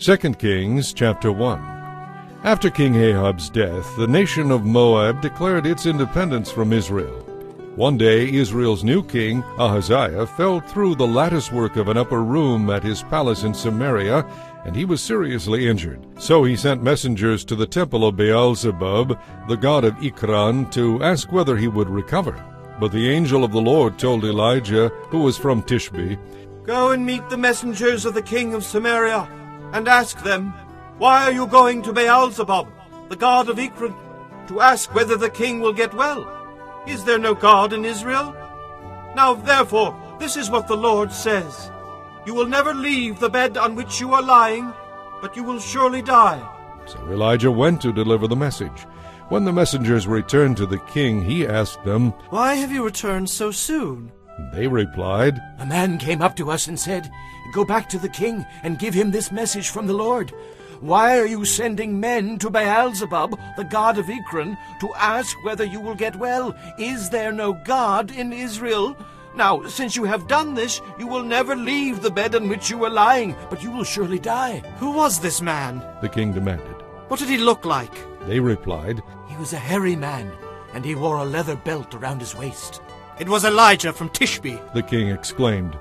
2 Kings chapter 1. After King Ahab's death, the nation of Moab declared its independence from Israel. One day Israel's new king, Ahaziah, fell through the latticework of an upper room at his palace in Samaria, and he was seriously injured. So he sent messengers to the temple of Baal-zebub, the god of Ekron, to ask whether he would recover. But the angel of the Lord told Elijah, who was from Tishbe, "Go and meet the messengers of the king of Samaria, and ask them, why are you going to Baal-zebub, the god of Ekron, to ask whether the king will get well? Is there no God in Israel? Now therefore, this is what the Lord says. You will never leave the bed on which you are lying, but you will surely die." So Elijah went to deliver the message. When the messengers returned to the king, he asked them, "Why have you returned so soon?" They replied, "A man came up to us and said, 'Go back to the king and give him this message from the Lord. Why are you sending men to Baal-zebub, the god of Ekron, to ask whether you will get well? Is there no God in Israel? Now, since you have done this, you will never leave the bed on which you are lying, but you will surely die.'" "Who was this man? the king demanded. What did he look like?" They replied, "He was a hairy man, and he wore a leather belt around his waist." "It was Elijah from Tishbe." the king exclaimed.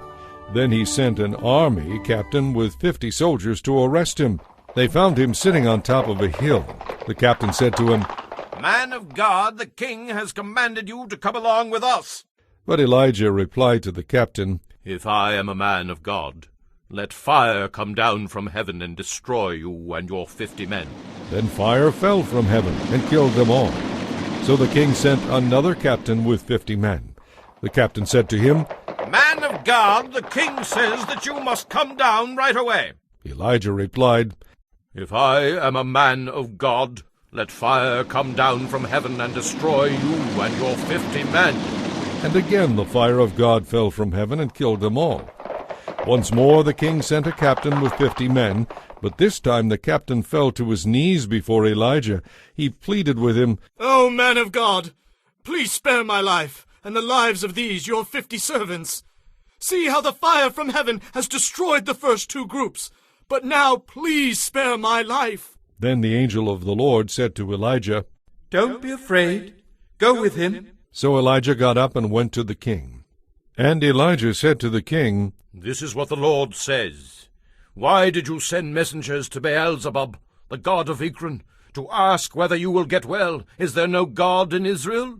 Then he sent an army captain with 50 soldiers to arrest him. They found him sitting on top of a hill. The captain said to him, "Man of God, the king has commanded you to come along with us." But Elijah replied to the captain, "If I am a man of God, let fire come down from heaven and destroy you and your 50 men. Then fire fell from heaven and killed them all. So the king sent another captain with 50 men. The captain said to him, "Man of God, the king says that you must come down right away." Elijah replied, If I am a man of God, let fire come down from heaven and destroy you and your 50 men. And again the fire of God fell from heaven and killed them all. Once more the king sent a captain with 50 men, but this time the captain fell to his knees before Elijah. He pleaded with him, "O man of God, please spare my life and the lives of these your 50 servants. See how the fire from heaven has destroyed the first 2 groups. But now please spare my life." Then the angel of the Lord said to Elijah, "Don't be afraid. Go with him." So Elijah got up and went to the king. And Elijah said to the king, This is what the Lord says. Why did you send messengers to Baal-zebub, the god of Ekron, to ask whether you will get well? Is there no God in Israel?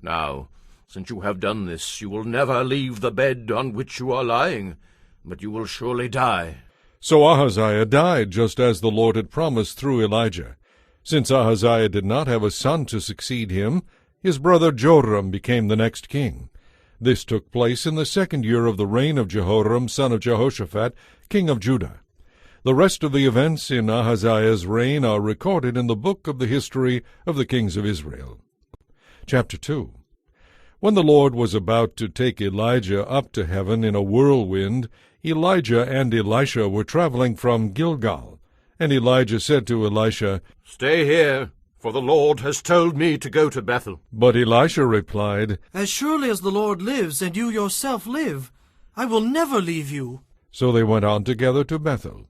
Now, since you have done this, you will never leave the bed on which you are lying, but you will surely die." So Ahaziah died, just as the Lord had promised through Elijah. Since Ahaziah did not have a son to succeed him, his brother Joram became the next king. This took place in the 2nd year of the reign of Jehoram, son of Jehoshaphat, king of Judah. The rest of the events in Ahaziah's reign are recorded in the book of the history of the kings of Israel. Chapter 2. When the Lord was about to take Elijah up to heaven in a whirlwind, Elijah and Elisha were traveling from Gilgal. And Elijah said to Elisha, "Stay here, for the Lord has told me to go to Bethel." But Elisha replied, "As surely as the Lord lives and you yourself live, I will never leave you." So they went on together to Bethel.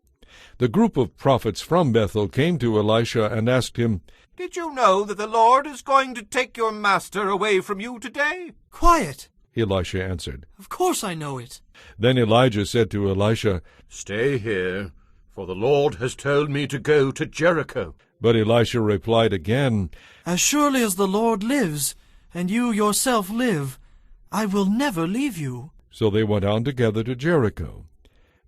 The group of prophets from Bethel came to Elisha and asked him, "Did you know that the Lord is going to take your master away from you today?" "Quiet." Elisha answered. "Of course I know it." Then Elijah said to Elisha, "Stay here, for the Lord has told me to go to Jericho." But Elisha replied again, "As surely as the Lord lives, and you yourself live, I will never leave you." So they went on together to Jericho.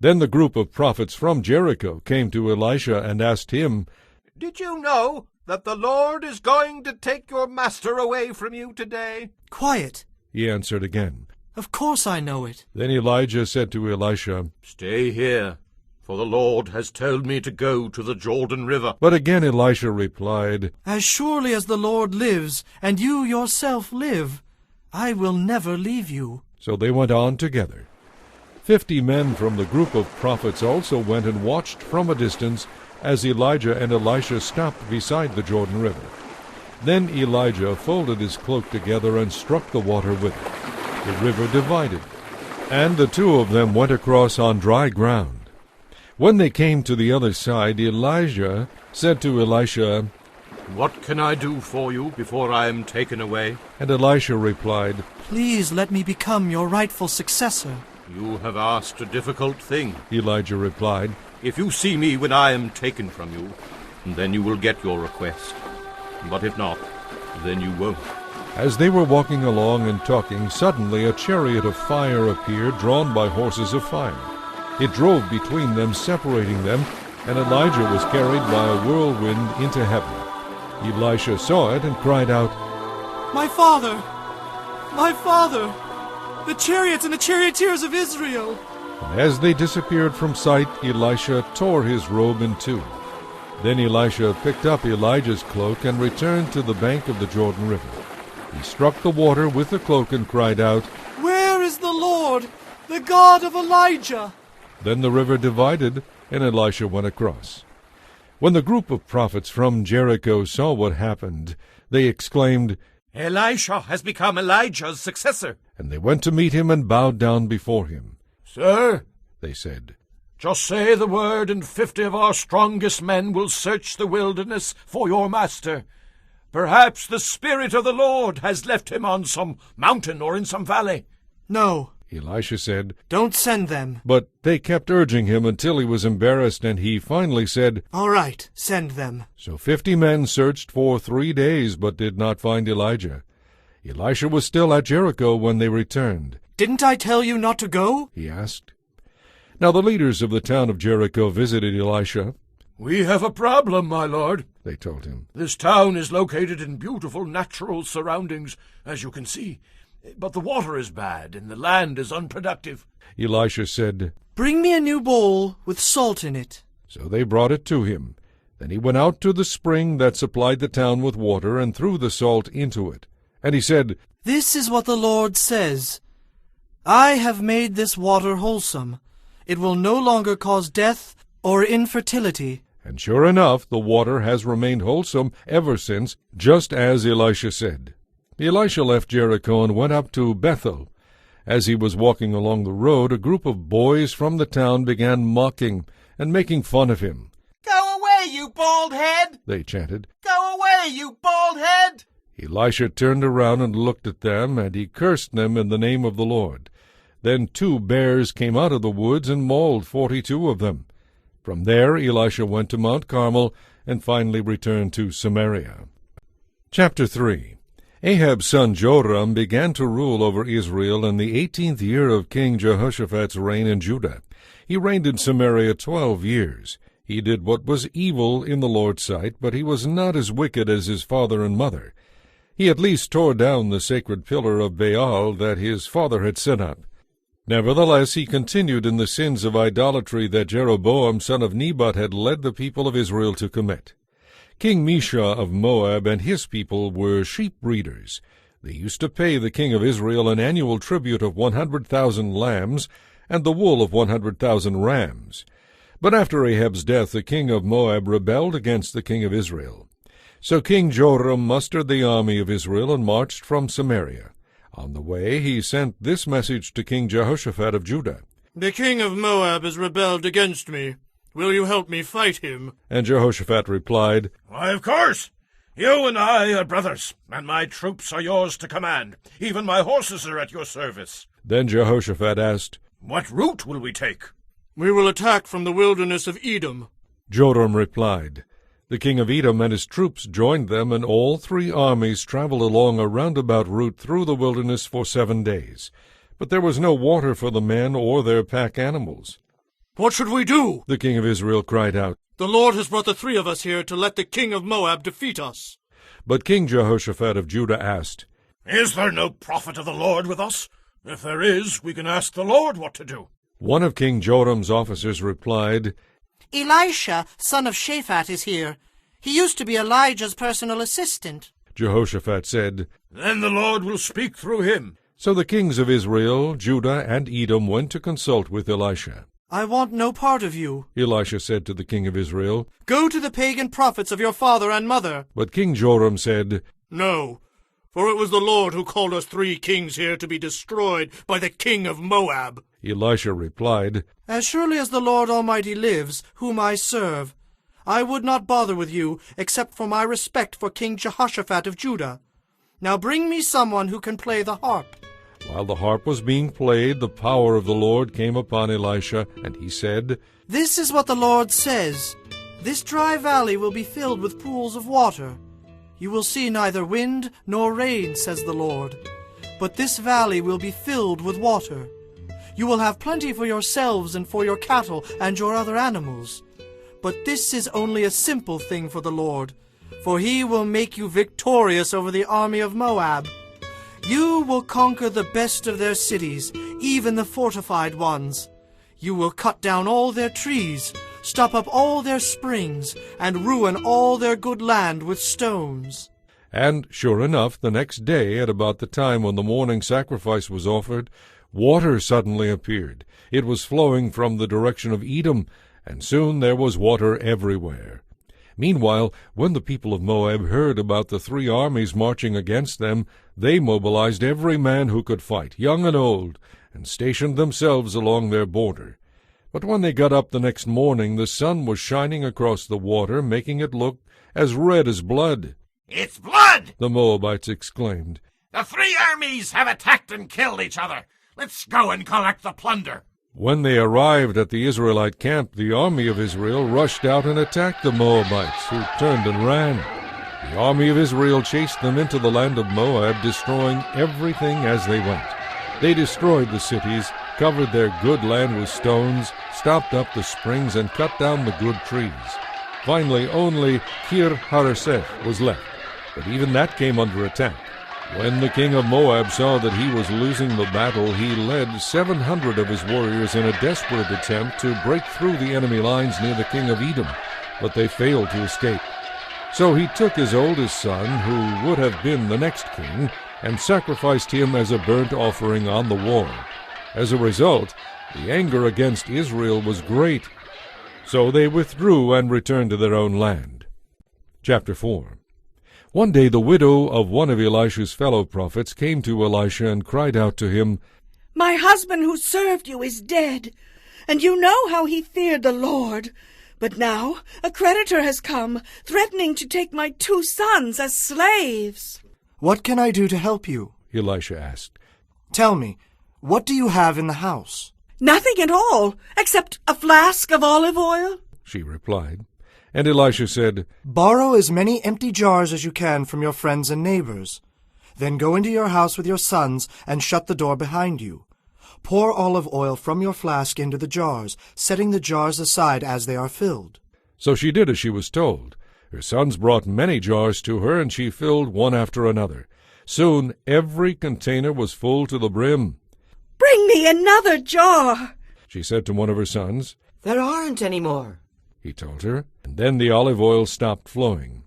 Then the group of prophets from Jericho came to Elisha and asked him, "Did you know that the Lord is going to take your master away from you today?" "Quiet." He answered again. "Of course I know it." Then Elijah said to Elisha, "Stay here, for the Lord has told me to go to the Jordan River." But again Elisha replied, "As surely as the Lord lives, and you yourself live, I will never leave you." So they went on together. 50 men from the group of prophets also went and watched from a distance as Elijah and Elisha stopped beside the Jordan River. Then Elijah folded his cloak together and struck the water with it. The river divided, and the 2 of them went across on dry ground. When they came to the other side, Elijah said to Elisha, "What can I do for you before I am taken away?" And Elisha replied, Please let me become your rightful successor. "You have asked a difficult thing. Elijah replied, If you see me when I am taken from you, then you will get your request. But if not, then you won't." As they were walking along and talking, suddenly a chariot of fire appeared, drawn by horses of fire. It drove between them, separating them, and Elijah was carried by a whirlwind into heaven. Elisha saw it and cried out, My father! My father! The chariots and the charioteers of Israel! And as they disappeared from sight, Elisha tore his robe in two. Then Elisha picked up Elijah's cloak and returned to the bank of the Jordan River. He struck the water with the cloak and cried out, Where is the Lord, the God of Elijah? Then the river divided, and Elisha went across. When the group of prophets from Jericho saw what happened, they exclaimed, "Elisha has become Elijah's successor." And they went to meet him and bowed down before him. "Sir," they said, "just say the word, and 50 of our strongest men will search the wilderness for your master. Perhaps the Spirit of the Lord has left him on some mountain or in some valley." No, Elisha said, don't send them. but they kept urging him until he was embarrassed, and he finally said, All right, send them. So 50 men searched for 3 days, but did not find Elijah. Elisha was still at Jericho when they returned. Didn't I tell you not to go? He asked. Now the leaders of the town of Jericho visited Elisha. "We have a problem, my lord," they told him. "This town is located in beautiful natural surroundings, as you can see. But the water is bad, and the land is unproductive." Elisha said, Bring me a new bowl with salt in it. So they brought it to him. Then he went out to the spring that supplied the town with water, and threw the salt into it. And he said, This is what the Lord says. I have made this water wholesome. It will no longer cause death or infertility. And sure enough, the water has remained wholesome ever since, just as Elisha said. Elisha left Jericho and went up to Bethel. As he was walking along the road, a group of boys from the town began mocking and making fun of him. "Go away, you bald head! They chanted. Go away, you bald head!" Elisha turned around and looked at them, and he cursed them in the name of the Lord. Then 2 bears came out of the woods and mauled 42 of them. From there Elisha went to Mount Carmel and finally returned to Samaria. Chapter 3. Ahab's son Joram began to rule over Israel in the 18th year of King Jehoshaphat's reign in Judah. He reigned in Samaria 12 years. He did what was evil in the Lord's sight, but he was not as wicked as his father and mother. He at least tore down the sacred pillar of Baal that his father had set up. Nevertheless, he continued in the sins of idolatry that Jeroboam son of Nebat had led the people of Israel to commit. King Mesha of Moab and his people were sheep breeders. They used to pay the king of Israel an annual tribute of 100,000 lambs and the wool of 100,000 rams. But after Ahab's death, the king of Moab rebelled against the king of Israel. So King Joram mustered the army of Israel and marched from Samaria. On the way he sent this message to King Jehoshaphat of Judah. The king of Moab has rebelled against me. Will you help me fight him? And Jehoshaphat replied, "Why, of course. You and I are brothers, and my troops are yours to command. Even my horses are at your service." Then Jehoshaphat asked, "What route will we take?" We will attack from the wilderness of Edom. Joram replied. The king of Edom and his troops joined them, and all 3 armies traveled along a roundabout route through the wilderness for 7 days. But there was no water for the men or their pack animals. What should we do? The king of Israel cried out. The Lord has brought the 3 of us here to let the king of Moab defeat us. But King Jehoshaphat of Judah asked, "Is there no prophet of the Lord with us? If there is, we can ask the Lord what to do." One of King Joram's officers replied, Elisha, son of Shaphat, is here. He used to be Elijah's personal assistant. Jehoshaphat said, "Then the Lord will speak through him." So the kings of Israel, Judah, and Edom went to consult with Elisha. I want no part of you. Elisha said to the king of Israel. Go to the pagan prophets of your father and mother. But King Joram said, No, For it was the Lord who called us 3 kings here to be destroyed by the king of Moab. Elisha replied, As surely as the Lord Almighty lives, whom I serve, I would not bother with you, except for my respect for King Jehoshaphat of Judah. Now bring me someone who can play the harp. While the harp was being played, the power of the Lord came upon Elisha, and he said, This is what the Lord says. This dry valley will be filled with pools of water. You will see neither wind nor rain, says the Lord. But this valley will be filled with water. You will have plenty for yourselves and for your cattle and your other animals. But this is only a simple thing for the Lord, for he will make you victorious over the army of Moab. You will conquer the best of their cities, even the fortified ones. You will cut down all their trees, stop up all their springs, and ruin all their good land with stones. And sure enough, the next day, at about the time when the morning sacrifice was offered, water suddenly appeared. It was flowing from the direction of Edom, and soon there was water everywhere. Meanwhile, when the people of Moab heard about the 3 armies marching against them, they mobilized every man who could fight, young and old, and stationed themselves along their border. But when they got up the next morning, the sun was shining across the water, making it look as red as blood. It's blood! The Moabites exclaimed. The 3 armies have attacked and killed each other. Let's go and collect the plunder. When they arrived at the Israelite camp, the army of Israel rushed out and attacked the Moabites, who turned and ran. The army of Israel chased them into the land of Moab, destroying everything as they went. They destroyed the cities, covered their good land with stones, stopped up the springs, and cut down the good trees. Finally, only Kir Hareseth was left, but even that came under attack. When the king of Moab saw that he was losing the battle, he led 700 of his warriors in a desperate attempt to break through the enemy lines near the king of Edom, but they failed to escape. So he took his oldest son, who would have been the next king, and sacrificed him as a burnt offering on the wall. As a result, the anger against Israel was great. So they withdrew and returned to their own land. Chapter 4. One day the widow of one of Elisha's fellow prophets came to Elisha and cried out to him, My husband who served you is dead, and you know how he feared the Lord. But now a creditor has come, threatening to take my 2 sons as slaves. What can I do to help you? Elisha asked. Tell me, what do you have in the house? Nothing at all, except a flask of olive oil. She replied. And Elisha said, Borrow as many empty jars as you can from your friends and neighbors. Then go into your house with your sons and shut the door behind you. Pour olive oil from your flask into the jars, setting the jars aside as they are filled. So she did as she was told. Her sons brought many jars to her, and she filled one after another. Soon every container was full to the brim. Bring me another jar, she said to one of her sons. There aren't any more, he told her, and then the olive oil stopped flowing.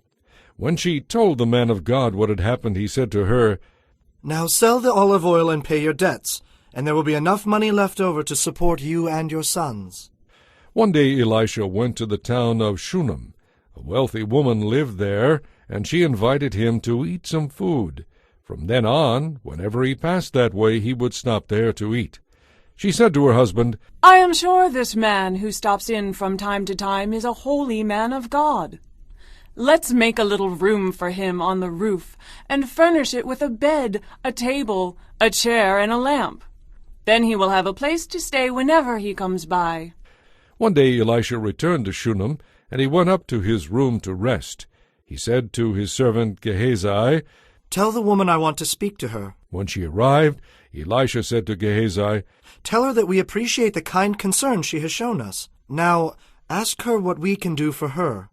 When she told the man of God what had happened, he said to her, Now sell the olive oil and pay your debts, and there will be enough money left over to support you and your sons. One day Elisha went to the town of Shunem. A wealthy woman lived there, and she invited him to eat some food. From then on, whenever he passed that way, he would stop there to eat. She said to her husband, I am sure this man who stops in from time to time is a holy man of God. Let's make a little room for him on the roof, and furnish it with a bed, a table, a chair, and a lamp. Then he will have a place to stay whenever he comes by. One day Elisha returned to Shunem, and he went up to his room to rest. He said to his servant Gehazi, Tell the woman I want to speak to her. When she arrived, Elisha said to Gehazi, Tell her that we appreciate the kind concern she has shown us. Now, ask her what we can do for her.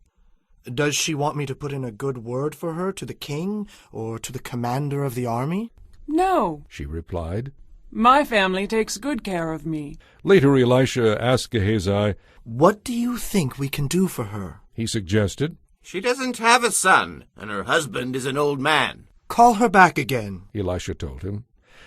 Does she want me to put in a good word for her to the king or to the commander of the army? No, she replied. My family takes good care of me. Later Elisha asked Gehazi, What do you think we can do for her? He suggested. She doesn't have a son, and her husband is an old man. Call her back again, Elisha told him.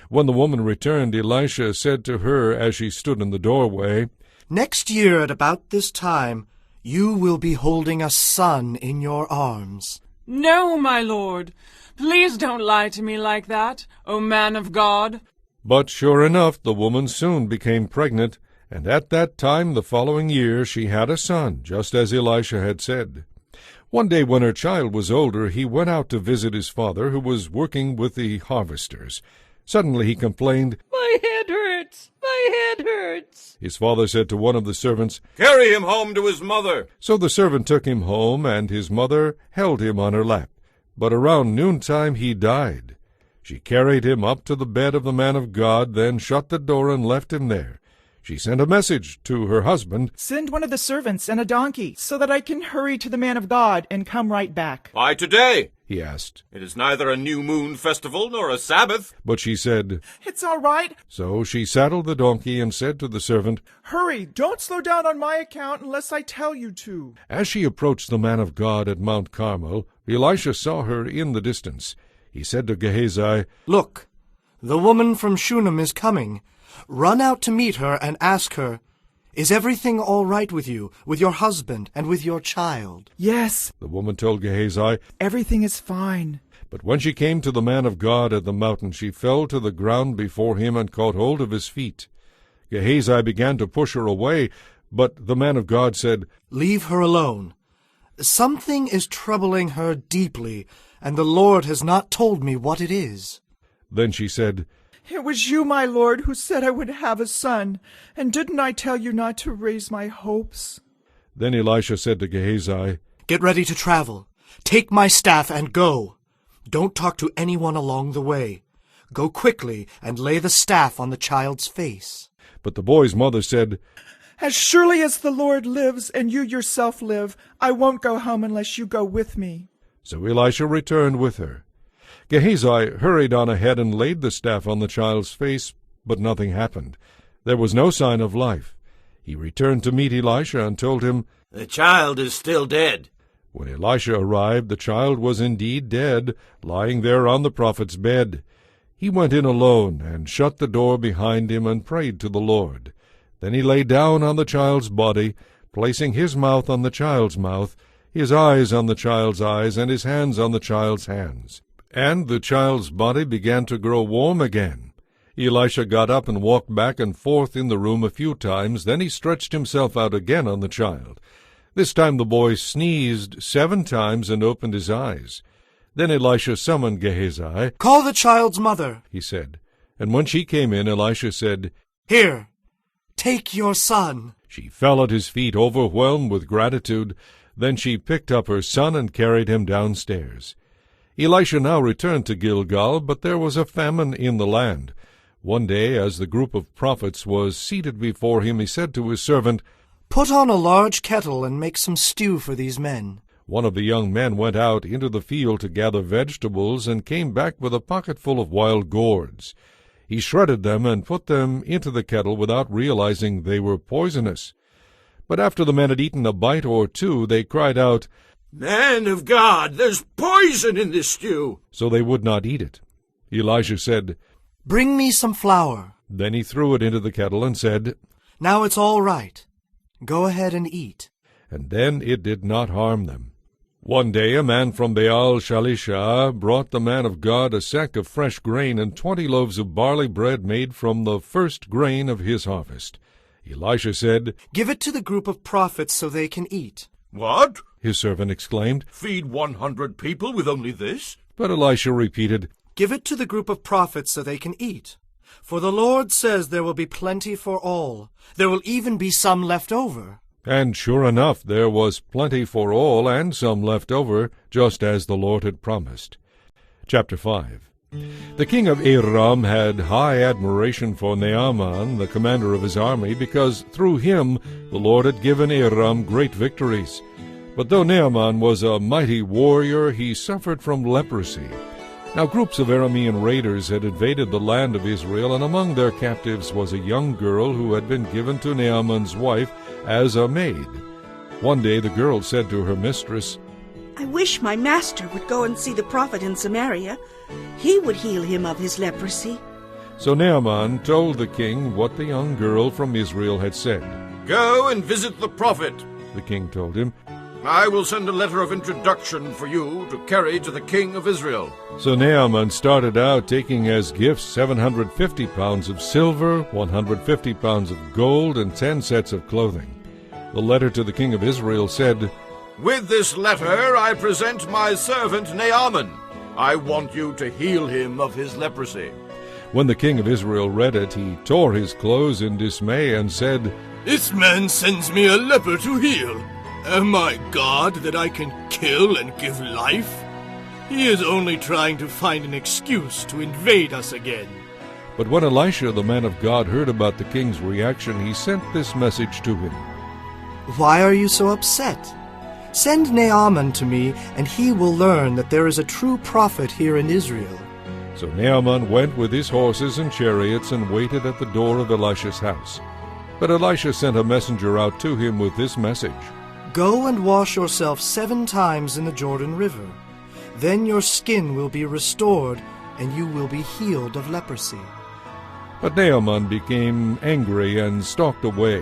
When the woman returned, Elisha said to her as she stood in the doorway, Next year at about this time, you will be holding a son in your arms. No, my lord. Please don't lie to me like that, O man of God. But sure enough, the woman soon became pregnant, and at that time the following year she had a son, just as Elisha had said. One day when her child was older, he went out to visit his father, who was working with the harvesters. Suddenly he complained, My head hurts! My head hurts! His father said to one of the servants, Carry him home to his mother. So the servant took him home, and his mother held him on her lap. But around noontime he died. She carried him up to the bed of the man of God, then shut the door and left him there. She sent a message to her husband, Send one of the servants and a donkey, so that I can hurry to the man of God and come right back. Why today? he asked. It is neither a new moon festival nor a Sabbath. But she said, It's all right. So she saddled the donkey and said to the servant, Hurry, don't slow down on my account unless I tell you to. As she approached the man of God at Mount Carmel, Elisha saw her in the distance. He said to Gehazi, Look, the woman from Shunem is coming. Run out to meet her and ask her, Is everything all right with you, with your husband, and with your child? Yes, the woman told Gehazi. everything is fine. But when she came to the man of God at the mountain, she fell to the ground before him and caught hold of his feet. Gehazi began to push her away, but the man of God said, Leave her alone. Something is troubling her deeply, and the Lord has not told me what it is. Then she said, It was you, my lord, who said I would have a son, and didn't I tell you not to raise my hopes? Then Elisha said to Gehazi, Get ready to travel. Take my staff and go. Don't talk to anyone along the way. Go quickly and lay the staff on the child's face. But the boy's mother said, As surely as the Lord lives and you yourself live, I won't go home unless you go with me. So Elisha returned with her. Gehazi hurried on ahead and laid the staff on the child's face, but nothing happened. There was no sign of life. He returned to meet Elisha and told him, The child is still dead. When Elisha arrived, the child was indeed dead, lying there on the prophet's bed. He went in alone and shut the door behind him and prayed to the Lord. Then he lay down on the child's body, placing his mouth on the child's mouth, his eyes on the child's eyes, and his hands on the child's hands. And the child's body began to grow warm again. Elisha got up and walked back and forth in the room a few times. Then he stretched himself out again on the child. This time the boy sneezed 7 times and opened his eyes. Then Elisha summoned Gehazi. Call the child's mother, he said. And when she came in, Elisha said, Here, take your son. She fell at his feet, overwhelmed with gratitude. Then she picked up her son and carried him downstairs. Elisha now returned to Gilgal, but there was a famine in the land. One day, as the group of prophets was seated before him, he said to his servant, Put on a large kettle and make some stew for these men. One of the young men went out into the field to gather vegetables and came back with a pocketful of wild gourds. He shredded them and put them into the kettle without realizing they were poisonous. But after the men had eaten a bite or two, they cried out, Man of God, there's poison in this stew. So they would not eat it. Elisha said, Bring me some flour. Then he threw it into the kettle and said, Now it's all right. Go ahead and eat. And then it did not harm them. One day a man from Baal Shalisha brought the man of God a sack of fresh grain and 20 loaves of barley bread made from the first grain of his harvest. Elisha said, Give it to the group of prophets so they can eat. What? His servant exclaimed. Feed 100 people with only this? But Elisha repeated, Give it to the group of prophets so they can eat. For the Lord says there will be plenty for all. There will even be some left over. And sure enough, there was plenty for all and some left over, just as the Lord had promised. Chapter 5. The king of Aram had high admiration for Naaman, the commander of his army, because through him the Lord had given Aram great victories. But though Naaman was a mighty warrior, he suffered from leprosy. Now groups of Aramean raiders had invaded the land of Israel, and among their captives was a young girl who had been given to Naaman's wife as a maid. One day the girl said to her mistress, I wish my master would go and see the prophet in Samaria. He would heal him of his leprosy. So Naaman told the king what the young girl from Israel had said. Go and visit the prophet. The king told him, I will send a letter of introduction for you to carry to the king of Israel. So Naaman started out, taking as gifts 750 pounds of silver, 150 pounds of gold, and 10 sets of clothing. The letter to the king of Israel said, With this letter I present my servant Naaman. I want you to heal him of his leprosy. When the king of Israel read it, he tore his clothes in dismay and said, This man sends me a leper to heal. Am I God that I can kill and give life? He is only trying to find an excuse to invade us again. But when Elisha, the man of God, heard about the king's reaction, he sent this message to him. Why are you so upset? Send Naaman to me, and he will learn that there is a true prophet here in Israel. So Naaman went with his horses and chariots and waited at the door of Elisha's house. But Elisha sent a messenger out to him with this message. Go and wash yourself 7 times in the Jordan River. Then your skin will be restored, and you will be healed of leprosy. But Naaman became angry and stalked away.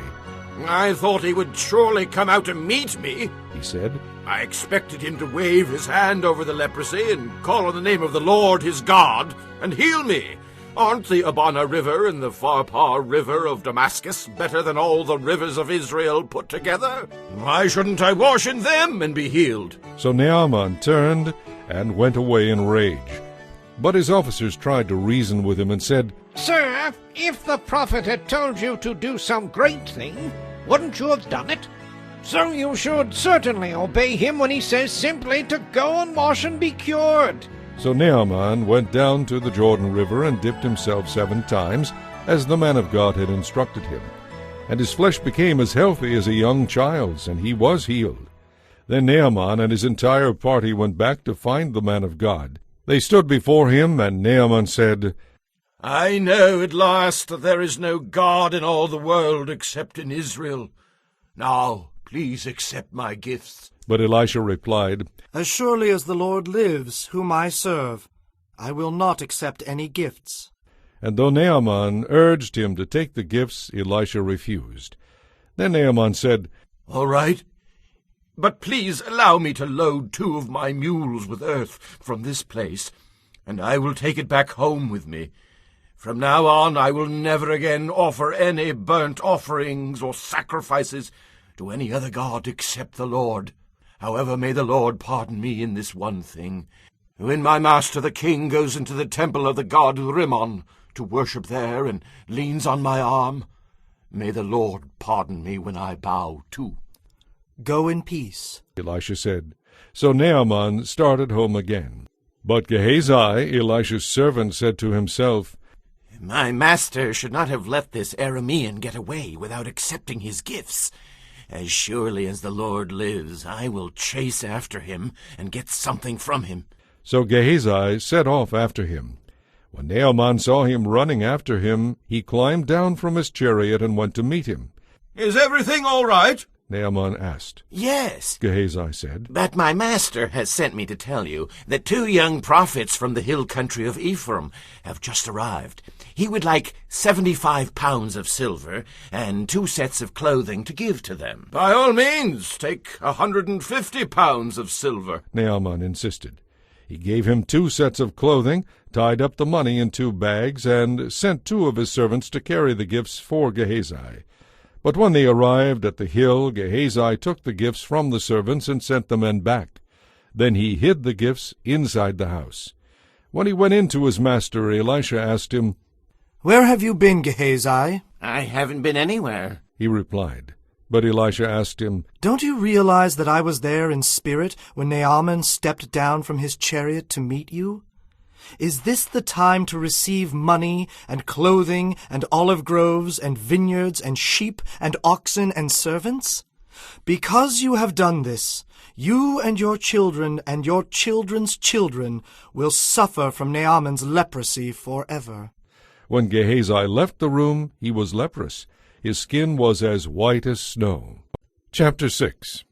I thought he would surely come out to meet me, He said, I expected him to wave his hand over the leprosy and call on the name of the Lord his God and heal me. Aren't the Abana River and the Pharpar River of Damascus better than all the rivers of Israel put together? Why shouldn't I wash in them and be healed? So Naaman turned and went away in rage. But his officers tried to reason with him and said, Sir, if the prophet had told you to do some great thing, wouldn't you have done it? So you should certainly obey him when he says simply to go and wash and be cured. So Naaman went down to the Jordan River and dipped himself 7 times, as the man of God had instructed him. And his flesh became as healthy as a young child's, and he was healed. Then Naaman and his entire party went back to find the man of God. They stood before him, and Naaman said, I know at last that there is no God in all the world except in Israel. Now, please accept my gifts. But Elisha replied, As surely as the Lord lives, whom I serve, I will not accept any gifts. And though Naaman urged him to take the gifts, Elisha refused. Then Naaman said, All right, but please allow me to load 2 of my mules with earth from this place, and I will take it back home with me. From now on I will never again offer any burnt offerings or sacrifices to any other god except the Lord. However, may the Lord pardon me in this one thing. When my master the king goes into the temple of the god Rimmon to worship there and leans on my arm, may the Lord pardon me when I bow too. Go in peace, Elisha said. So Naaman started home again. But Gehazi, Elisha's servant, said to himself, My master should not have let this Aramean get away without accepting his gifts. As surely as the Lord lives, I will chase after him and get something from him. So Gehazi set off after him. When Naaman saw him running after him, he climbed down from his chariot and went to meet him. Is everything all right? Naaman asked. Yes, Gehazi said, but my master has sent me to tell you that 2 young prophets from the hill country of Ephraim have just arrived. He would like 75 pounds of silver and 2 sets of clothing to give to them. By all means, take 150 pounds of silver. Naaman insisted. He gave him 2 sets of clothing, tied up the money in 2 bags, and sent 2 of his servants to carry the gifts for Gehazi. But when they arrived at the hill, Gehazi took the gifts from the servants and sent the men back. Then he hid the gifts inside the house. When he went in to his master, Elisha asked him, Where have you been, Gehazi? I haven't been anywhere. He replied. But Elisha asked him, Don't you realize that I was there in spirit when Naaman stepped down from his chariot to meet you? Is this the time to receive money and clothing and olive groves and vineyards and sheep and oxen and servants? Because you have done this, you and your children and your children's children will suffer from Naaman's leprosy forever. When Gehazi left the room, he was leprous. His skin was as white as snow. Chapter 6.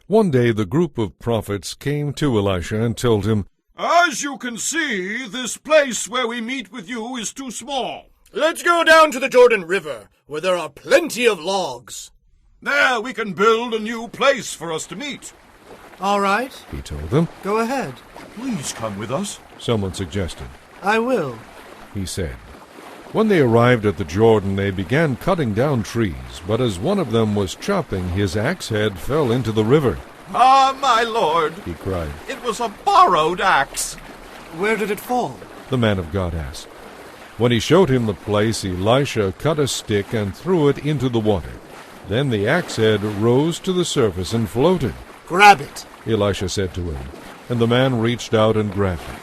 One day the group of prophets came to Elisha and told him, As you can see, this place where we meet with you is too small. Let's go down to the Jordan River, where there are plenty of logs. There we can build a new place for us to meet. All right, he told them. go ahead. Please come with us. Someone suggested. I will. He said. When they arrived at the Jordan, they began cutting down trees, but as one of them was chopping, his axe head fell into the river. Ah, my lord, He cried. it was a borrowed axe. Where did it fall? The man of God asked. When he showed him the place, Elisha cut a stick and threw it into the water. Then the axe head rose to the surface and floated. Grab it. Elisha said to him, and the man reached out and grabbed it.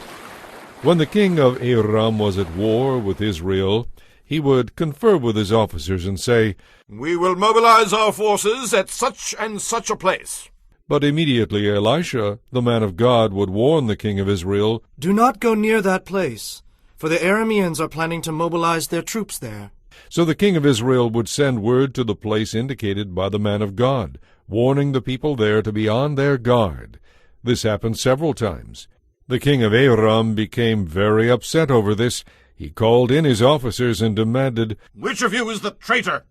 When the king of Aram was at war with Israel, he would confer with his officers and say, We will mobilize our forces at such and such a place. but immediately Elisha, the man of God, would warn the king of Israel, Do not go near that place, for the Arameans are planning to mobilize their troops there. So the king of Israel would send word to the place indicated by the man of God, warning the people there to be on their guard. This happened several times. The king of Aram became very upset over this. He called in his officers and demanded, Which of you is the traitor?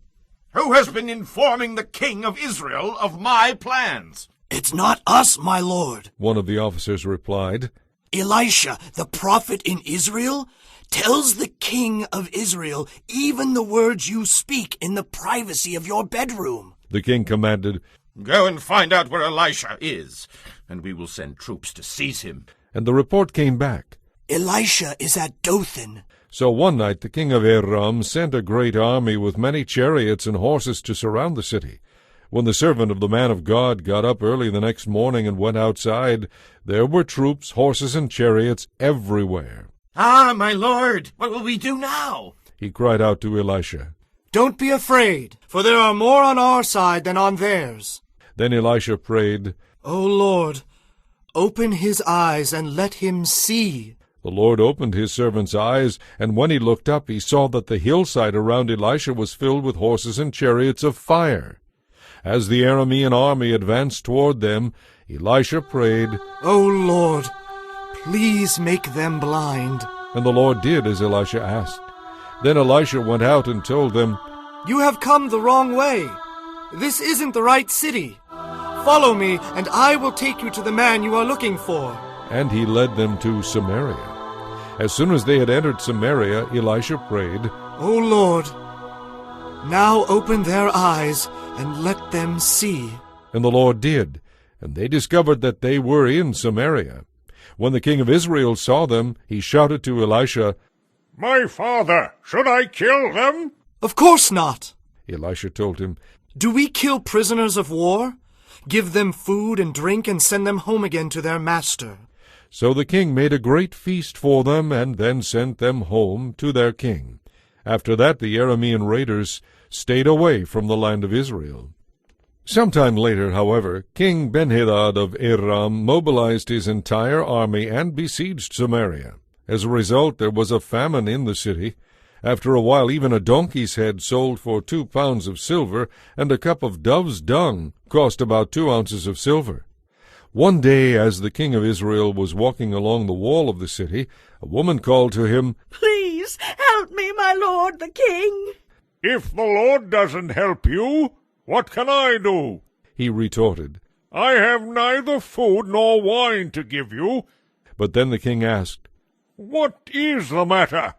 Who has been informing the king of Israel of my plans? It's not us, my lord. one of the officers replied. Elisha, the prophet in Israel, tells the king of Israel even the words you speak in the privacy of your bedroom. The king commanded, Go and find out where Elisha is, and we will send troops to seize him. and the report came back. Elisha is at Dothan. So one night the king of Aram sent a great army with many chariots and horses to surround the city. When the servant of the man of God got up early the next morning and went outside, there were troops, horses, and chariots everywhere. Ah, my lord, what will we do now? He cried out to Elisha. Don't be afraid, for there are more on our side than on theirs. Then Elisha prayed. O Lord, open his eyes and let him see. The Lord opened his servant's eyes, and when he looked up, he saw that the hillside around Elisha was filled with horses and chariots of fire. As the Aramean army advanced toward them, Elisha prayed, O Lord, please make them blind. and the Lord did as Elisha asked. Then Elisha went out and told them, You have come the wrong way. This isn't the right city. Follow me, and I will take you to the man you are looking for. and he led them to Samaria. As soon as they had entered Samaria, Elisha prayed, O Lord, now open their eyes and let them see. and the Lord did, and they discovered that they were in Samaria. When the king of Israel saw them, he shouted to Elisha, My father, should I kill them? Of course not. Elisha told him, Do we kill prisoners of war? Give them food and drink and send them home again to their master. So the king made a great feast for them, and then sent them home to their king. After that the Aramean raiders stayed away from the land of Israel. Sometime later, however, King Benhadad of Aram mobilized his entire army and besieged Samaria. As a result, there was a famine in the city. After a while, even a donkey's head sold for 2 pounds of silver, and a cup of dove's dung cost about 2 ounces of silver. One day, as the king of Israel was walking along the wall of the city, a woman called to him, Please help me, my lord the king. If the Lord doesn't help you, what can I do? He retorted. I have neither food nor wine to give you. But then the king asked. What is the matter?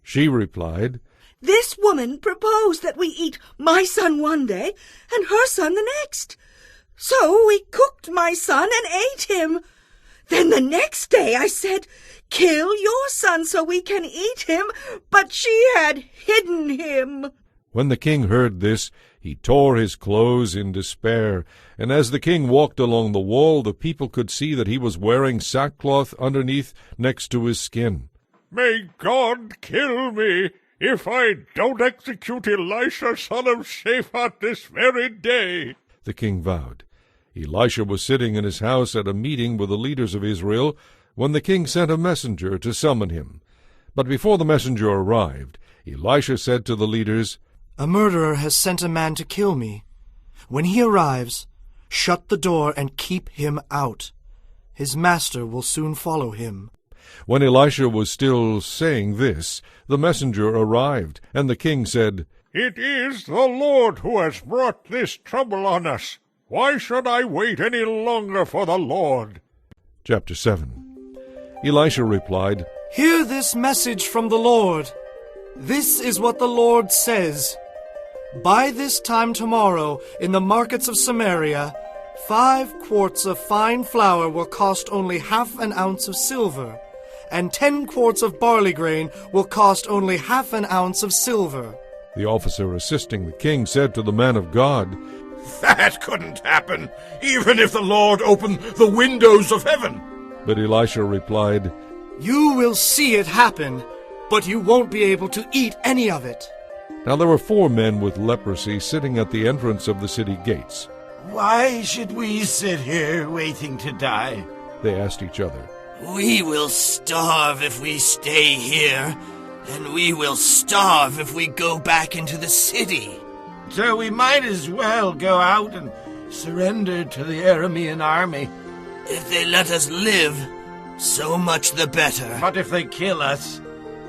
She replied, This woman proposed that we eat my son one day and her son the next. So we cooked my son and ate him. Then the next day I said, Kill your son so we can eat him, but she had hidden him. When the king heard this, he tore his clothes in despair, and as the king walked along the wall, the people could see that he was wearing sackcloth underneath next to his skin. May God kill me if I don't execute Elisha son of Shaphat this very day. The king vowed. Elisha was sitting in his house at a meeting with the leaders of Israel when the king sent a messenger to summon him. But before the messenger arrived, Elisha said to the leaders, A murderer has sent a man to kill me. When he arrives, shut the door and keep him out. His master will soon follow him. When Elisha was still saying this, the messenger arrived, and the king said, It is the Lord who has brought this trouble on us. Why should I wait any longer for the Lord? Chapter 7. Elisha replied, Hear this message from the Lord. This is what the Lord says. By this time tomorrow, in the markets of Samaria, 5 quarts of fine flour will cost only half an ounce of silver, and 10 quarts of barley grain will cost only half an ounce of silver. The officer assisting the king said to the man of God, That couldn't happen, even if the Lord opened the windows of heaven. But Elisha replied, You will see it happen, but you won't be able to eat any of it. Now there were 4 men with leprosy sitting at the entrance of the city gates. Why should we sit here waiting to die? They asked each other. We will starve if we stay here, and we will starve if we go back into the city. So we might as well go out and surrender to the Aramean army. If they let us live, so much the better. But if they kill us,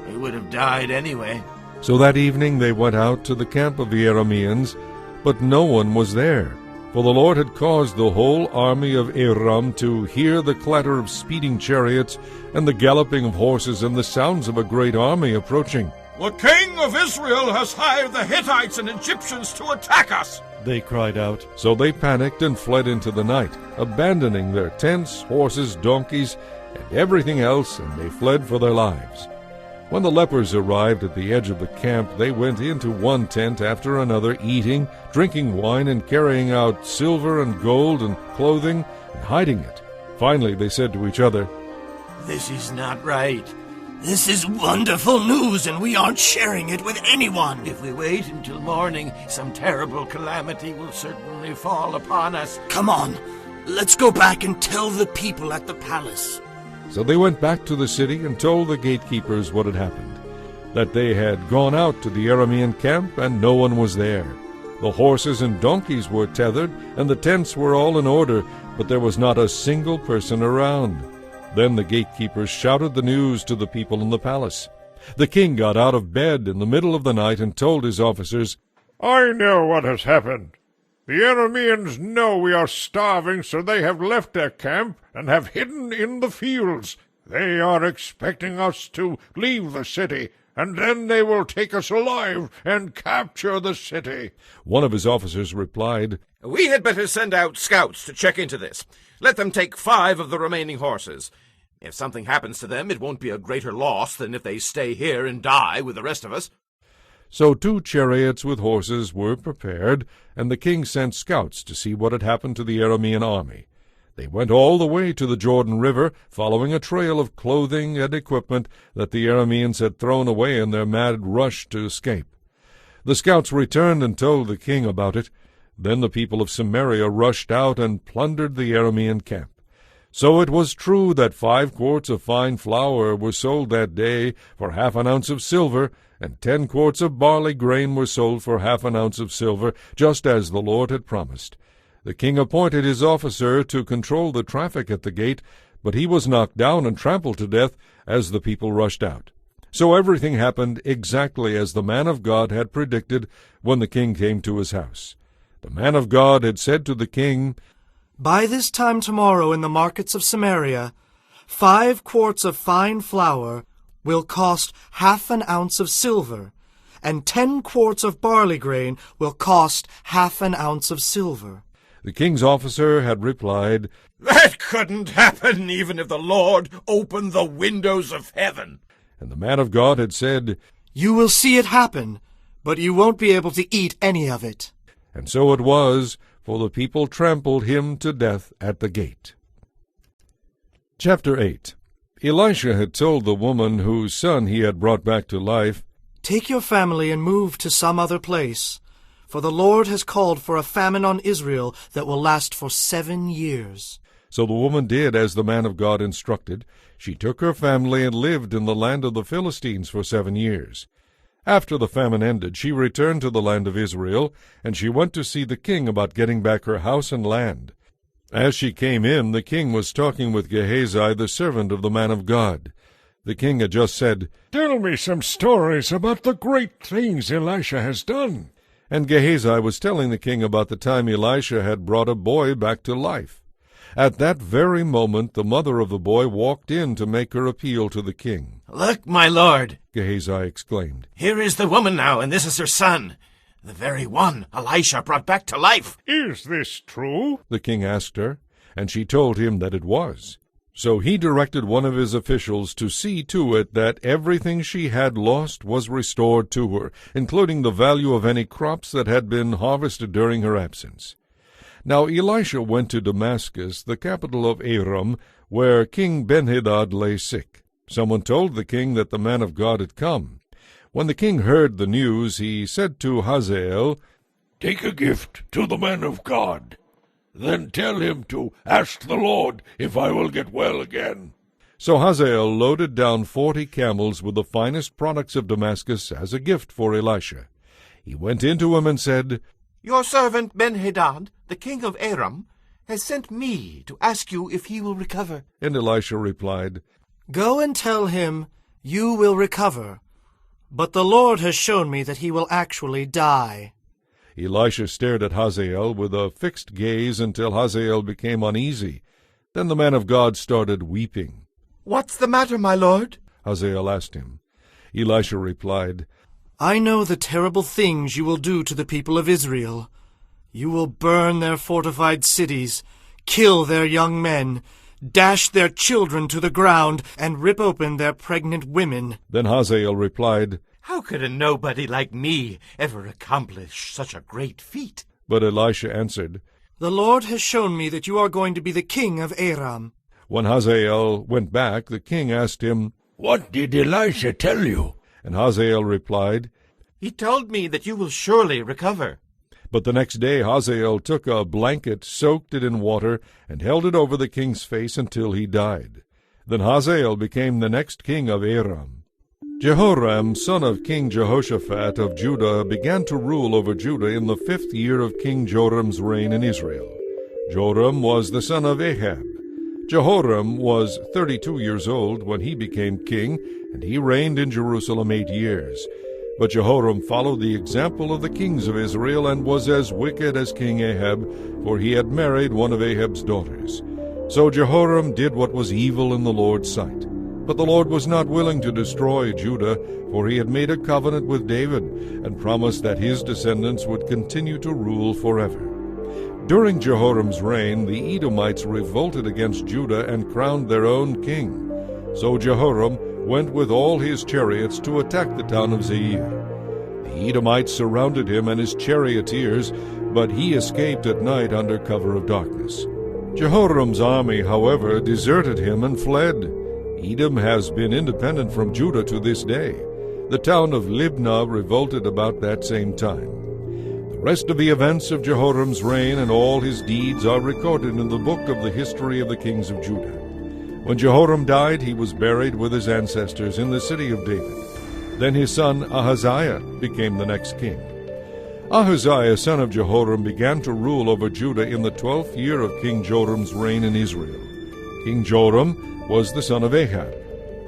we would have died anyway. So that evening they went out to the camp of the Arameans, but no one was there. For the Lord had caused the whole army of Aram to hear the clatter of speeding chariots and the galloping of horses and the sounds of a great army approaching. The king of Israel has hired the Hittites and Egyptians to attack us, they cried out. So they panicked and fled into the night, abandoning their tents, horses, donkeys, and everything else, and they fled for their lives. When the lepers arrived at the edge of the camp, they went into one tent after another, eating, drinking wine, and carrying out silver and gold and clothing, and hiding it. Finally they said to each other, This is not right. This is wonderful news, and we aren't sharing it with anyone. If we wait until morning, some terrible calamity will certainly fall upon us. Come on, let's go back and tell the people at the palace. So they went back to the city and told the gatekeepers what had happened, that they had gone out to the Aramean camp and no one was there. The horses and donkeys were tethered, and the tents were all in order, but there was not a single person around. Then the gatekeepers shouted the news to the people in the palace. The king got out of bed in the middle of the night and told his officers, I know what has happened. The Arameans know we are starving, so they have left their camp and have hidden in the fields. They are expecting us to leave the city, and then they will take us alive and capture the city. One of his officers replied, We had better send out scouts to check into this. Let them take 5 of the remaining horses. If something happens to them, it won't be a greater loss than if they stay here and die with the rest of us. So 2 chariots with horses were prepared, and the king sent scouts to see what had happened to the Aramean army. They went all the way to the Jordan River, following a trail of clothing and equipment that the Arameans had thrown away in their mad rush to escape. The scouts returned and told the king about it. Then the people of Samaria rushed out and plundered the Aramean camp. So it was true that 5 quarts of fine flour were sold that day for half an ounce of silver, and 10 quarts of barley grain were sold for half an ounce of silver, just as the Lord had promised. The king appointed his officer to control the traffic at the gate, but he was knocked down and trampled to death as the people rushed out. So everything happened exactly as the man of God had predicted when the king came to his house. The man of God had said to the king, By this time tomorrow in the markets of Samaria, 5 quarts of fine flour will cost half an ounce of silver, and 10 quarts of barley grain will cost half an ounce of silver. The king's officer had replied, That couldn't happen even if the Lord opened the windows of heaven. And the man of God had said, You will see it happen, but you won't be able to eat any of it. And so it was, for the people trampled him to death at the gate. Chapter 8. Elisha had told the woman whose son he had brought back to life, Take your family and move to some other place, for the Lord has called for a famine on Israel that will last for 7 years. So the woman did as the man of God instructed. She took her family and lived in the land of the Philistines for 7 years. After the famine ended, she returned to the land of Israel, and she went to see the king about getting back her house and land. As she came in, the king was talking with Gehazi, the servant of the man of God. The king had just said, Tell me some stories about the great things Elisha has done. And Gehazi was telling the king about the time Elisha had brought a boy back to life. At that very moment the mother of the boy walked in to make her appeal to the king. "Look, my lord," Gehazi exclaimed. "here is the woman now, and this is her son, the very one Elisha brought back to life." Is this true? The king asked her, and she told him that it was. So he directed one of his officials to see to it that everything she had lost was restored to her, including the value of any crops that had been harvested during her absence. Now Elisha went to Damascus, the capital of Aram, where King Benhadad lay sick. Someone told the king that the man of God had come. When the king heard the news, he said to Hazael, "Take a gift to the man of God. Then tell him to ask the Lord if I will get well again." So Hazael loaded down 40 camels with the finest products of Damascus as a gift for Elisha. He went in to him and said, "Your servant Benhadad, the king of Aram, has sent me to ask you if he will recover." And Elisha replied, Go and tell him, you will recover. But the Lord has shown me that he will actually die. Elisha stared at Hazael with a fixed gaze until Hazael became uneasy. Then the man of God started weeping. "What's the matter, my lord?" Hazael asked him. Elisha replied, I know the terrible things you will do to the people of Israel. You will burn their fortified cities, kill their young men, dash their children to the ground, and rip open their pregnant women. Then Hazael replied, "How could a nobody like me ever accomplish such a great feat?" But Elisha answered, The Lord has shown me that you are going to be the king of Aram. When Hazael went back, the king asked him, "What did Elisha tell you?" And Hazael replied, "He told me that you will surely recover." But the next day Hazael took a blanket, soaked it in water, and held it over the king's face until he died. Then Hazael became the next king of Aram. Jehoram, son of King Jehoshaphat of Judah, began to rule over Judah in the 5th year of King Joram's reign in Israel. Joram was the son of Ahab. Jehoram was 32 years old when he became king, and he reigned in Jerusalem 8 years. But Jehoram followed the example of the kings of Israel and was as wicked as King Ahab, for he had married one of Ahab's daughters. So Jehoram did what was evil in the Lord's sight. But the Lord was not willing to destroy Judah, for he had made a covenant with David, and promised that his descendants would continue to rule forever. During Jehoram's reign, the Edomites revolted against Judah and crowned their own king. So Jehoram went with all his chariots to attack the town of Zair. The Edomites surrounded him and his charioteers, but he escaped at night under cover of darkness. Jehoram's army, however, deserted him and fled. Edom has been independent from Judah to this day. The town of Libnah revolted about that same time. The rest of the events of Jehoram's reign and all his deeds are recorded in the book of the history of the kings of Judah. When Jehoram died, he was buried with his ancestors in the city of David. Then his son Ahaziah became the next king. Ahaziah, son of Jehoram, began to rule over Judah in the 12th year of King Joram's reign in Israel. King Joram was the son of Ahab.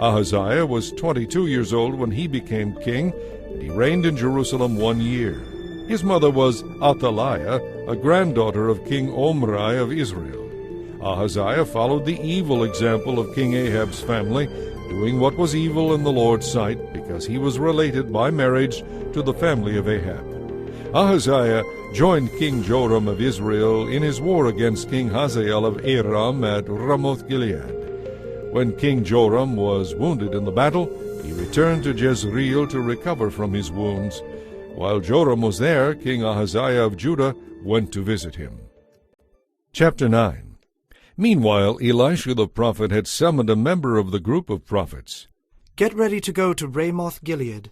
Ahaziah was 22 years old when he became king, and he reigned in Jerusalem 1 year. His mother was Athaliah, a granddaughter of King Omri of Israel. Ahaziah followed the evil example of King Ahab's family, doing what was evil in the Lord's sight, because he was related by marriage to the family of Ahab. Ahaziah joined King Joram of Israel in his war against King Hazael of Aram at Ramoth-Gilead. When King Joram was wounded in the battle, he returned to Jezreel to recover from his wounds. While Joram was there, King Ahaziah of Judah went to visit him. Chapter 9. Meanwhile, Elisha the prophet had summoned a member of the group of prophets. Get ready to go to Ramoth-Gilead.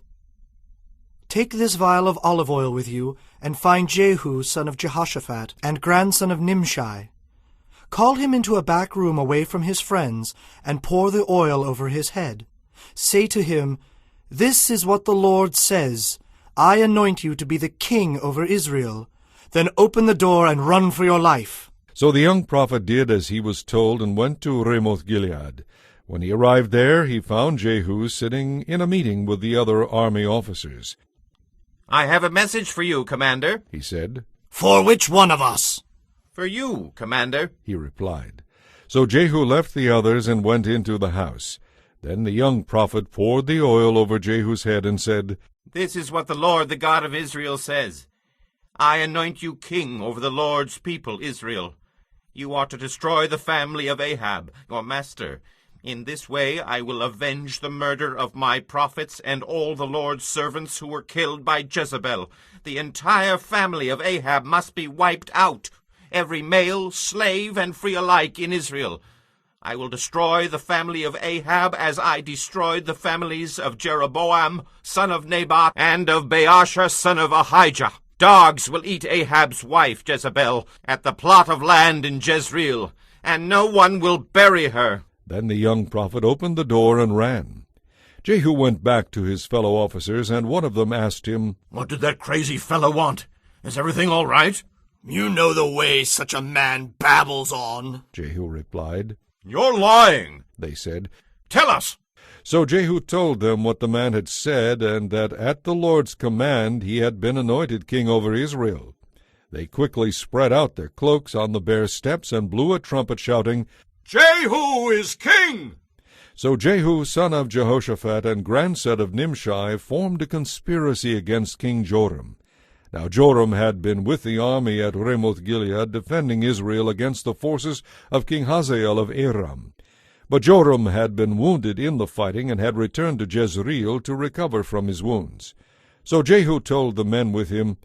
Take this vial of olive oil with you, and find Jehu, son of Jehoshaphat, and grandson of Nimshi. Call him into a back room away from his friends, and pour the oil over his head. Say to him, This is what the Lord says, I anoint you to be the king over Israel. Then open the door and run for your life. So the young prophet did as he was told and went to Ramoth-Gilead. When he arrived there, he found Jehu sitting in a meeting with the other army officers. I have a message for you, Commander, he said. For which one of us? For you, Commander, he replied. So Jehu left the others and went into the house. Then the young prophet poured the oil over Jehu's head and said, This is what the Lord, the God of Israel, says. I anoint you king over the Lord's people, Israel. You are to destroy the family of Ahab, your master. In this way I will avenge the murder of my prophets and all the Lord's servants who were killed by Jezebel. The entire family of Ahab must be wiped out, every male, slave, and free alike in Israel. I will destroy the family of Ahab as I destroyed the families of Jeroboam, son of Naboth, and of Baasha, son of Ahijah. Dogs will eat Ahab's wife, Jezebel, at the plot of land in Jezreel, and no one will bury her. Then the young prophet opened the door and ran. Jehu went back to his fellow officers, and one of them asked him, What did that crazy fellow want? Is everything all right? You know the way such a man babbles on, Jehu replied. You're lying, they said. Tell us. So Jehu told them what the man had said, and that at the Lord's command he had been anointed king over Israel. They quickly spread out their cloaks on the bare steps and blew a trumpet, shouting, Jehu is king! So Jehu, son of Jehoshaphat and grandson of Nimshi, formed a conspiracy against King Joram. Now Joram had been with the army at Ramoth-Gilead, defending Israel against the forces of King Hazael of Aram. But Joram had been wounded in the fighting and had returned to Jezreel to recover from his wounds. So Jehu told the men with him,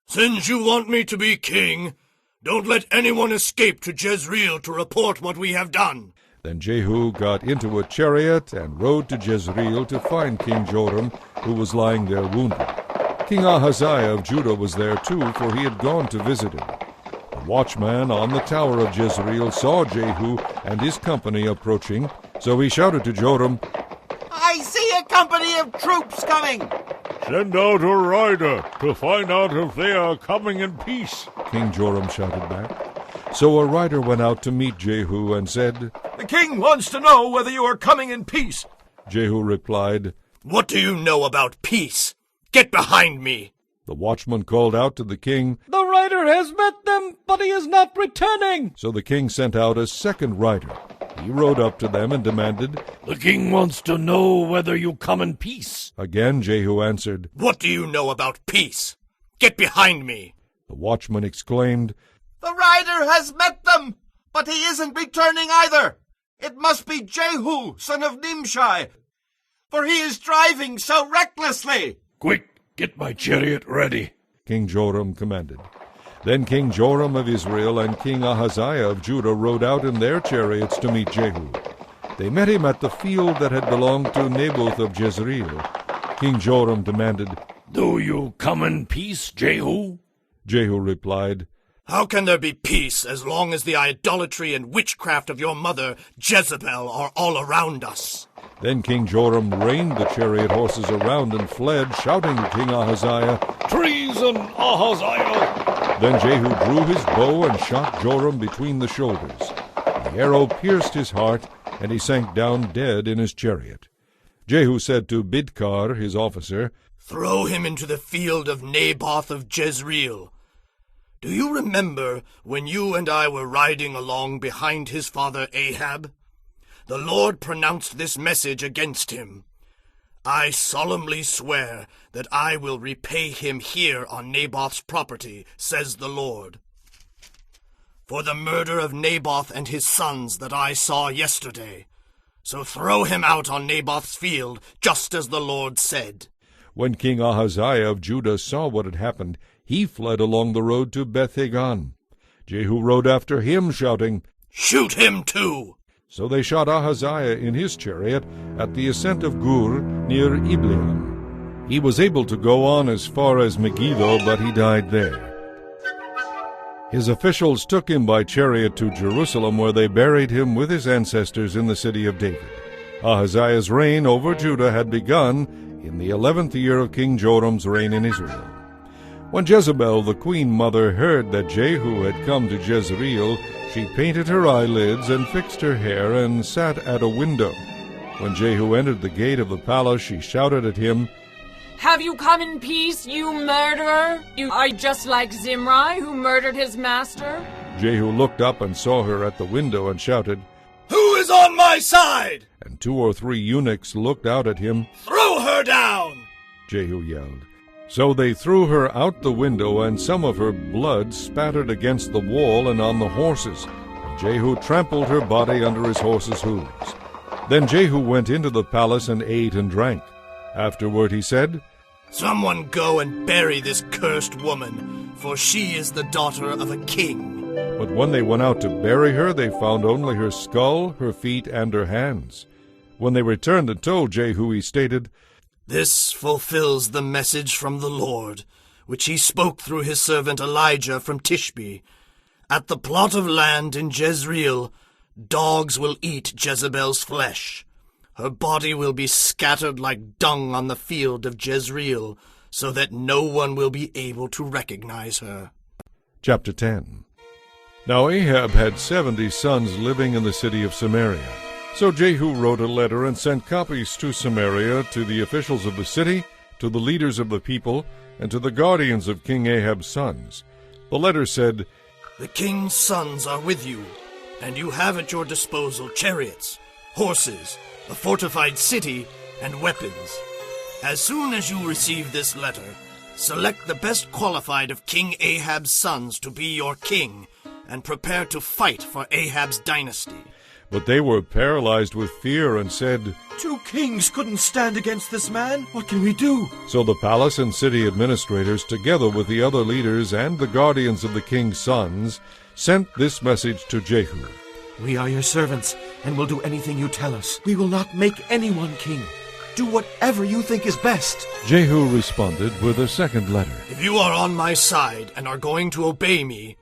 Since you want me to be king, don't let anyone escape to Jezreel to report what we have done. Then Jehu got into a chariot and rode to Jezreel to find King Joram, who was lying there wounded. King Ahaziah of Judah was there too, for he had gone to visit him. The watchman on the tower of Jezreel saw Jehu and his company approaching, so he shouted to Joram, I see a company of troops coming! Send out a rider to find out if they are coming in peace, King Joram shouted back. So a rider went out to meet Jehu and said, The king wants to know whether you are coming in peace. Jehu replied, What do you know about peace? Get behind me! The watchman called out to the king, The rider has met them, but he is not returning. So the king sent out a second rider. He rode up to them and demanded, The king wants to know whether you come in peace. Again Jehu answered, What do you know about peace? Get behind me! The watchman exclaimed, The rider has met them, but he isn't returning either. It must be Jehu, son of Nimshi, for he is driving so recklessly. Quick, get my chariot ready, King Joram commanded. Then King Joram of Israel and King Ahaziah of Judah rode out in their chariots to meet Jehu. They met him at the field that had belonged to Naboth of Jezreel. King Joram demanded, Do you come in peace, Jehu? Jehu replied, How can there be peace as long as the idolatry and witchcraft of your mother, Jezebel, are all around us? Then King Joram reined the chariot horses around and fled, shouting to King Ahaziah, Treason, Ahaziah! Then Jehu drew his bow and shot Joram between the shoulders. The arrow pierced his heart, and he sank down dead in his chariot. Jehu said to Bidkar, his officer, Throw him into the field of Naboth of Jezreel. Do you remember when you and I were riding along behind his father Ahab? The Lord pronounced this message against him. I solemnly swear that I will repay him here on Naboth's property, says the Lord, for the murder of Naboth and his sons that I saw yesterday. So throw him out on Naboth's field, just as the Lord said. When King Ahaziah of Judah saw what had happened, he fled along the road to Beth-Hagan. Jehu rode after him, shouting, Shoot him too! So they shot Ahaziah in his chariot at the ascent of Gur near Ibleam. He was able to go on as far as Megiddo, but he died there. His officials took him by chariot to Jerusalem, where they buried him with his ancestors in the city of David. Ahaziah's reign over Judah had begun in the 11th year of King Joram's reign in Israel. When Jezebel, the queen mother, heard that Jehu had come to Jezreel, she painted her eyelids and fixed her hair and sat at a window. When Jehu entered the gate of the palace, she shouted at him, Have you come in peace, you murderer? You are just like Zimri, who murdered his master. Jehu looked up and saw her at the window and shouted, Who is on my side? And 2 or 3 eunuchs looked out at him. Throw her down! Jehu yelled. So they threw her out the window, and some of her blood spattered against the wall and on the horses. And Jehu trampled her body under his horses' hooves. Then Jehu went into the palace and ate and drank. Afterward he said, Someone go and bury this cursed woman, for she is the daughter of a king. But when they went out to bury her, they found only her skull, her feet, and her hands. When they returned and told Jehu, he stated, This fulfills the message from the Lord, which he spoke through his servant Elijah from Tishbe. At the plot of land in Jezreel, dogs will eat Jezebel's flesh. Her body will be scattered like dung on the field of Jezreel, so that no one will be able to recognize her. Chapter 10. Now Ahab had 70 sons living in the city of Samaria. So Jehu wrote a letter and sent copies to Samaria, to the officials of the city, to the leaders of the people, and to the guardians of King Ahab's sons. The letter said, The king's sons are with you, and you have at your disposal chariots, horses, a fortified city, and weapons. As soon as you receive this letter, select the best qualified of King Ahab's sons to be your king, and prepare to fight for Ahab's dynasty. But they were paralyzed with fear and said, 2 kings couldn't stand against this man. What can we do? So the palace and city administrators, together with the other leaders and the guardians of the king's sons, sent this message to Jehu. We are your servants, and will do anything you tell us. We will not make anyone king. Do whatever you think is best. Jehu responded with a second letter. If you are on my side and are going to obey me,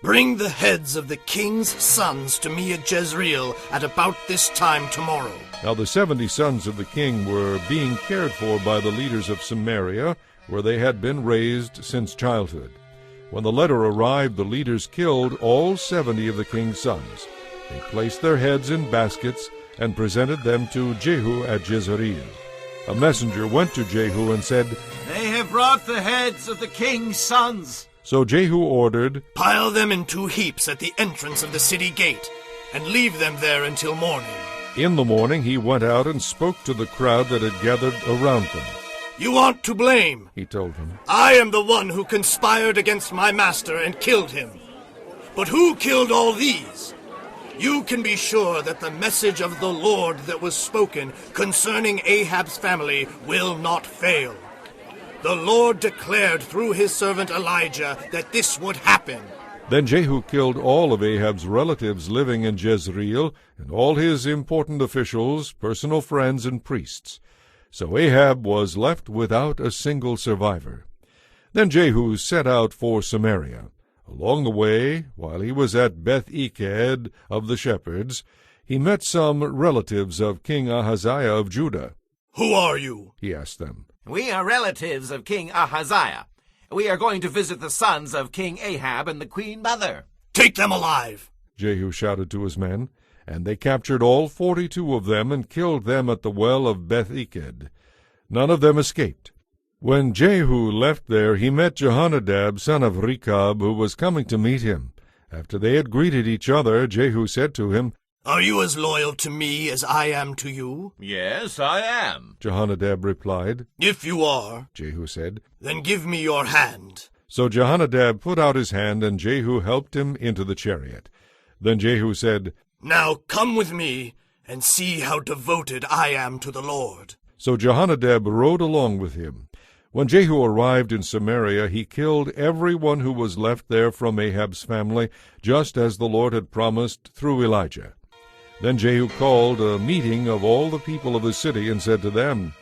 bring the heads of the king's sons to me at Jezreel at about this time tomorrow. Now the 70 sons of the king were being cared for by the leaders of Samaria, where they had been raised since childhood. When the letter arrived, the leaders killed all 70 of the king's sons. They placed their heads in baskets and presented them to Jehu at Jezreel. A messenger went to Jehu and said, They have brought the heads of the king's sons. So Jehu ordered, Pile them in 2 heaps at the entrance of the city gate, and leave them there until morning. In the morning he went out and spoke to the crowd that had gathered around them. You aren't to blame, he told them. I am the one who conspired against my master and killed him. But who killed all these? You can be sure that the message of the Lord that was spoken concerning Ahab's family will not fail. The Lord declared through his servant Elijah that this would happen. Then Jehu killed all of Ahab's relatives living in Jezreel, and all his important officials, personal friends, and priests. So Ahab was left without a single survivor. Then Jehu set out for Samaria. Along the way, while he was at Beth-Eked of the shepherds, he met some relatives of King Ahaziah of Judah. Who are you? He asked them. We are relatives of King Ahaziah. We are going to visit the sons of King Ahab and the queen mother. Take them alive! Jehu shouted to his men, and they captured all 42 of them and killed them at the well of Beth-Eked. None of them escaped. When Jehu left there, he met Jehonadab, son of Rechab, who was coming to meet him. After they had greeted each other, Jehu said to him, Are you as loyal to me as I am to you? Yes, I am, Jehonadab replied. If you are, Jehu said, then give me your hand. So Jehonadab put out his hand, and Jehu helped him into the chariot. Then Jehu said, Now come with me, and see how devoted I am to the Lord. So Jehonadab rode along with him. When Jehu arrived in Samaria, he killed everyone who was left there from Ahab's family, just as the Lord had promised through Elijah. Then Jehu called a meeting of all the people of the city and said to them,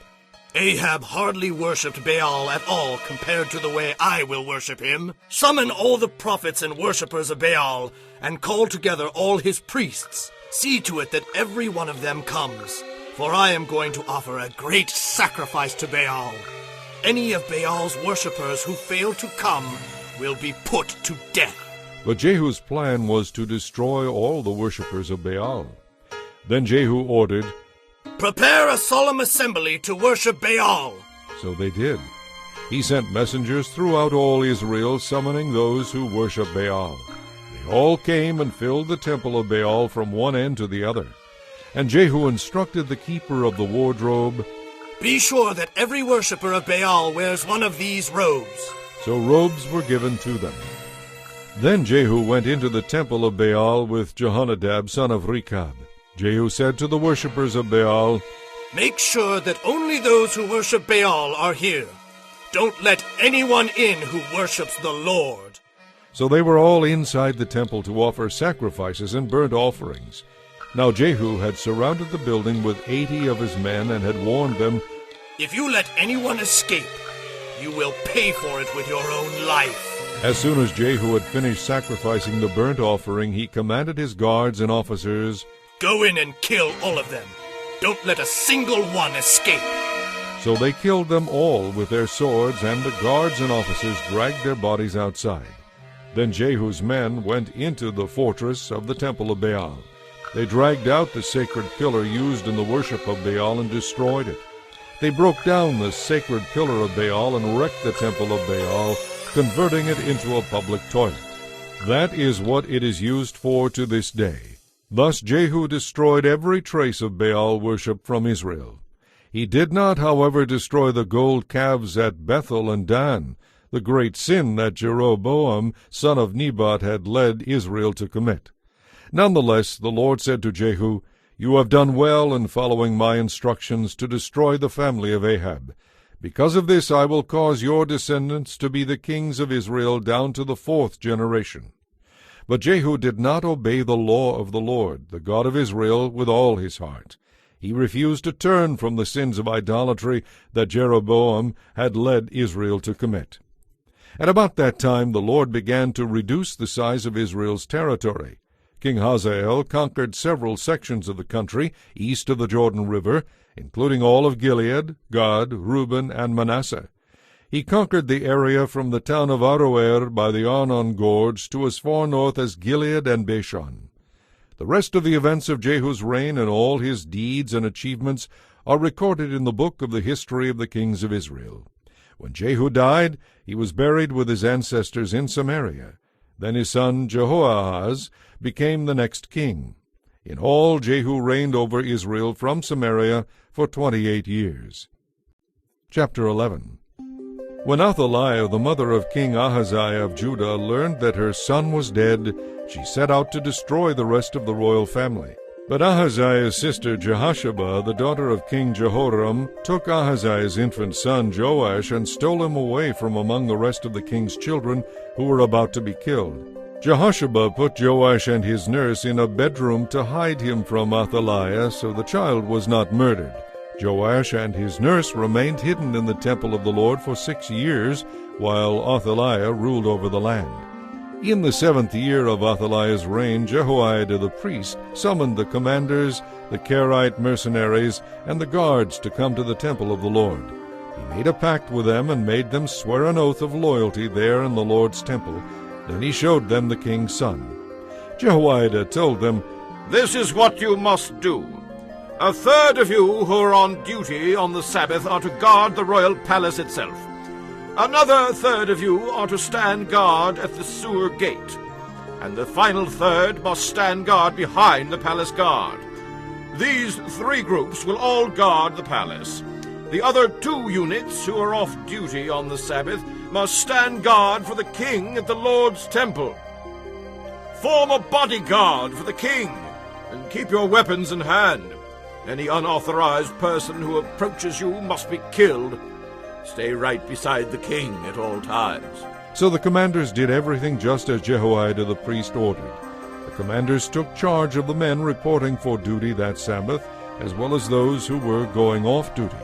Ahab hardly worshipped Baal at all compared to the way I will worship him. Summon all the prophets and worshippers of Baal, and call together all his priests. See to it that every one of them comes, for I am going to offer a great sacrifice to Baal. Any of Baal's worshippers who fail to come will be put to death. But Jehu's plan was to destroy all the worshippers of Baal. Then Jehu ordered, Prepare a solemn assembly to worship Baal. So they did. He sent messengers throughout all Israel, summoning those who worship Baal. They all came and filled the temple of Baal from one end to the other. And Jehu instructed the keeper of the wardrobe, "Be sure that every worshipper of Baal wears one of these robes." So robes were given to them. Then Jehu went into the temple of Baal with Jehonadab son of Rechab. Jehu said to the worshippers of Baal, "Make sure that only those who worship Baal are here. Don't let anyone in who worships the Lord." So they were all inside the temple to offer sacrifices and burnt offerings. Now Jehu had surrounded the building with 80 of his men and had warned them, "If you let anyone escape, you will pay for it with your own life." As soon as Jehu had finished sacrificing the burnt offering, he commanded his guards and officers, "Go in and kill all of them. Don't let a single one escape." So they killed them all with their swords, and the guards and officers dragged their bodies outside. Then Jehu's men went into the fortress of the temple of Baal. They dragged out the sacred pillar used in the worship of Baal and destroyed it. They broke down the sacred pillar of Baal and wrecked the temple of Baal, converting it into a public toilet. That is what it is used for to this day. Thus Jehu destroyed every trace of Baal worship from Israel. He did not, however, destroy the gold calves at Bethel and Dan, the great sin that Jeroboam, son of Nebat, had led Israel to commit. Nonetheless, the Lord said to Jehu, "You have done well in following my instructions to destroy the family of Ahab. Because of this I will cause your descendants to be the kings of Israel down to the 4th generation." But Jehu did not obey the law of the Lord, the God of Israel, with all his heart. He refused to turn from the sins of idolatry that Jeroboam had led Israel to commit. At about that time the Lord began to reduce the size of Israel's territory. King Hazael conquered several sections of the country east of the Jordan River, including all of Gilead, Gad, Reuben, and Manasseh. He conquered the area from the town of Aroer by the Arnon Gorge to as far north as Gilead and Bashan. The rest of the events of Jehu's reign and all his deeds and achievements are recorded in the book of the history of the kings of Israel. When Jehu died, he was buried with his ancestors in Samaria. Then his son Jehoahaz became the next king. In all, Jehu reigned over Israel from Samaria for 28 years. Chapter 11. When Athaliah, the mother of King Ahaziah of Judah, learned that her son was dead, she set out to destroy the rest of the royal family. But Ahaziah's sister Jehosheba, the daughter of King Jehoram, took Ahaziah's infant son Joash and stole him away from among the rest of the king's children who were about to be killed. Jehosheba put Joash and his nurse in a bedroom to hide him from Athaliah, so the child was not murdered. Joash and his nurse remained hidden in the temple of the Lord for 6 years, while Athaliah ruled over the land. In the 7th year of Athaliah's reign, Jehoiada the priest summoned the commanders, the Karaite mercenaries, and the guards to come to the temple of the Lord. He made a pact with them and made them swear an oath of loyalty there in the Lord's temple. Then he showed them the king's son. Jehoiada told them, "This is what you must do. A third of you who are on duty on the Sabbath are to guard the royal palace itself. Another third of you are to stand guard at the sewer gate, and the final third must stand guard behind the palace guard. These 3 groups will all guard the palace. The other 2 units who are off duty on the Sabbath must stand guard for the king at the Lord's temple. Form a bodyguard for the king, and keep your weapons in hand. Any unauthorized person who approaches you must be killed. Stay right beside the king at all times." So the commanders did everything just as Jehoiada the priest ordered. The commanders took charge of the men reporting for duty that Sabbath, as well as those who were going off duty.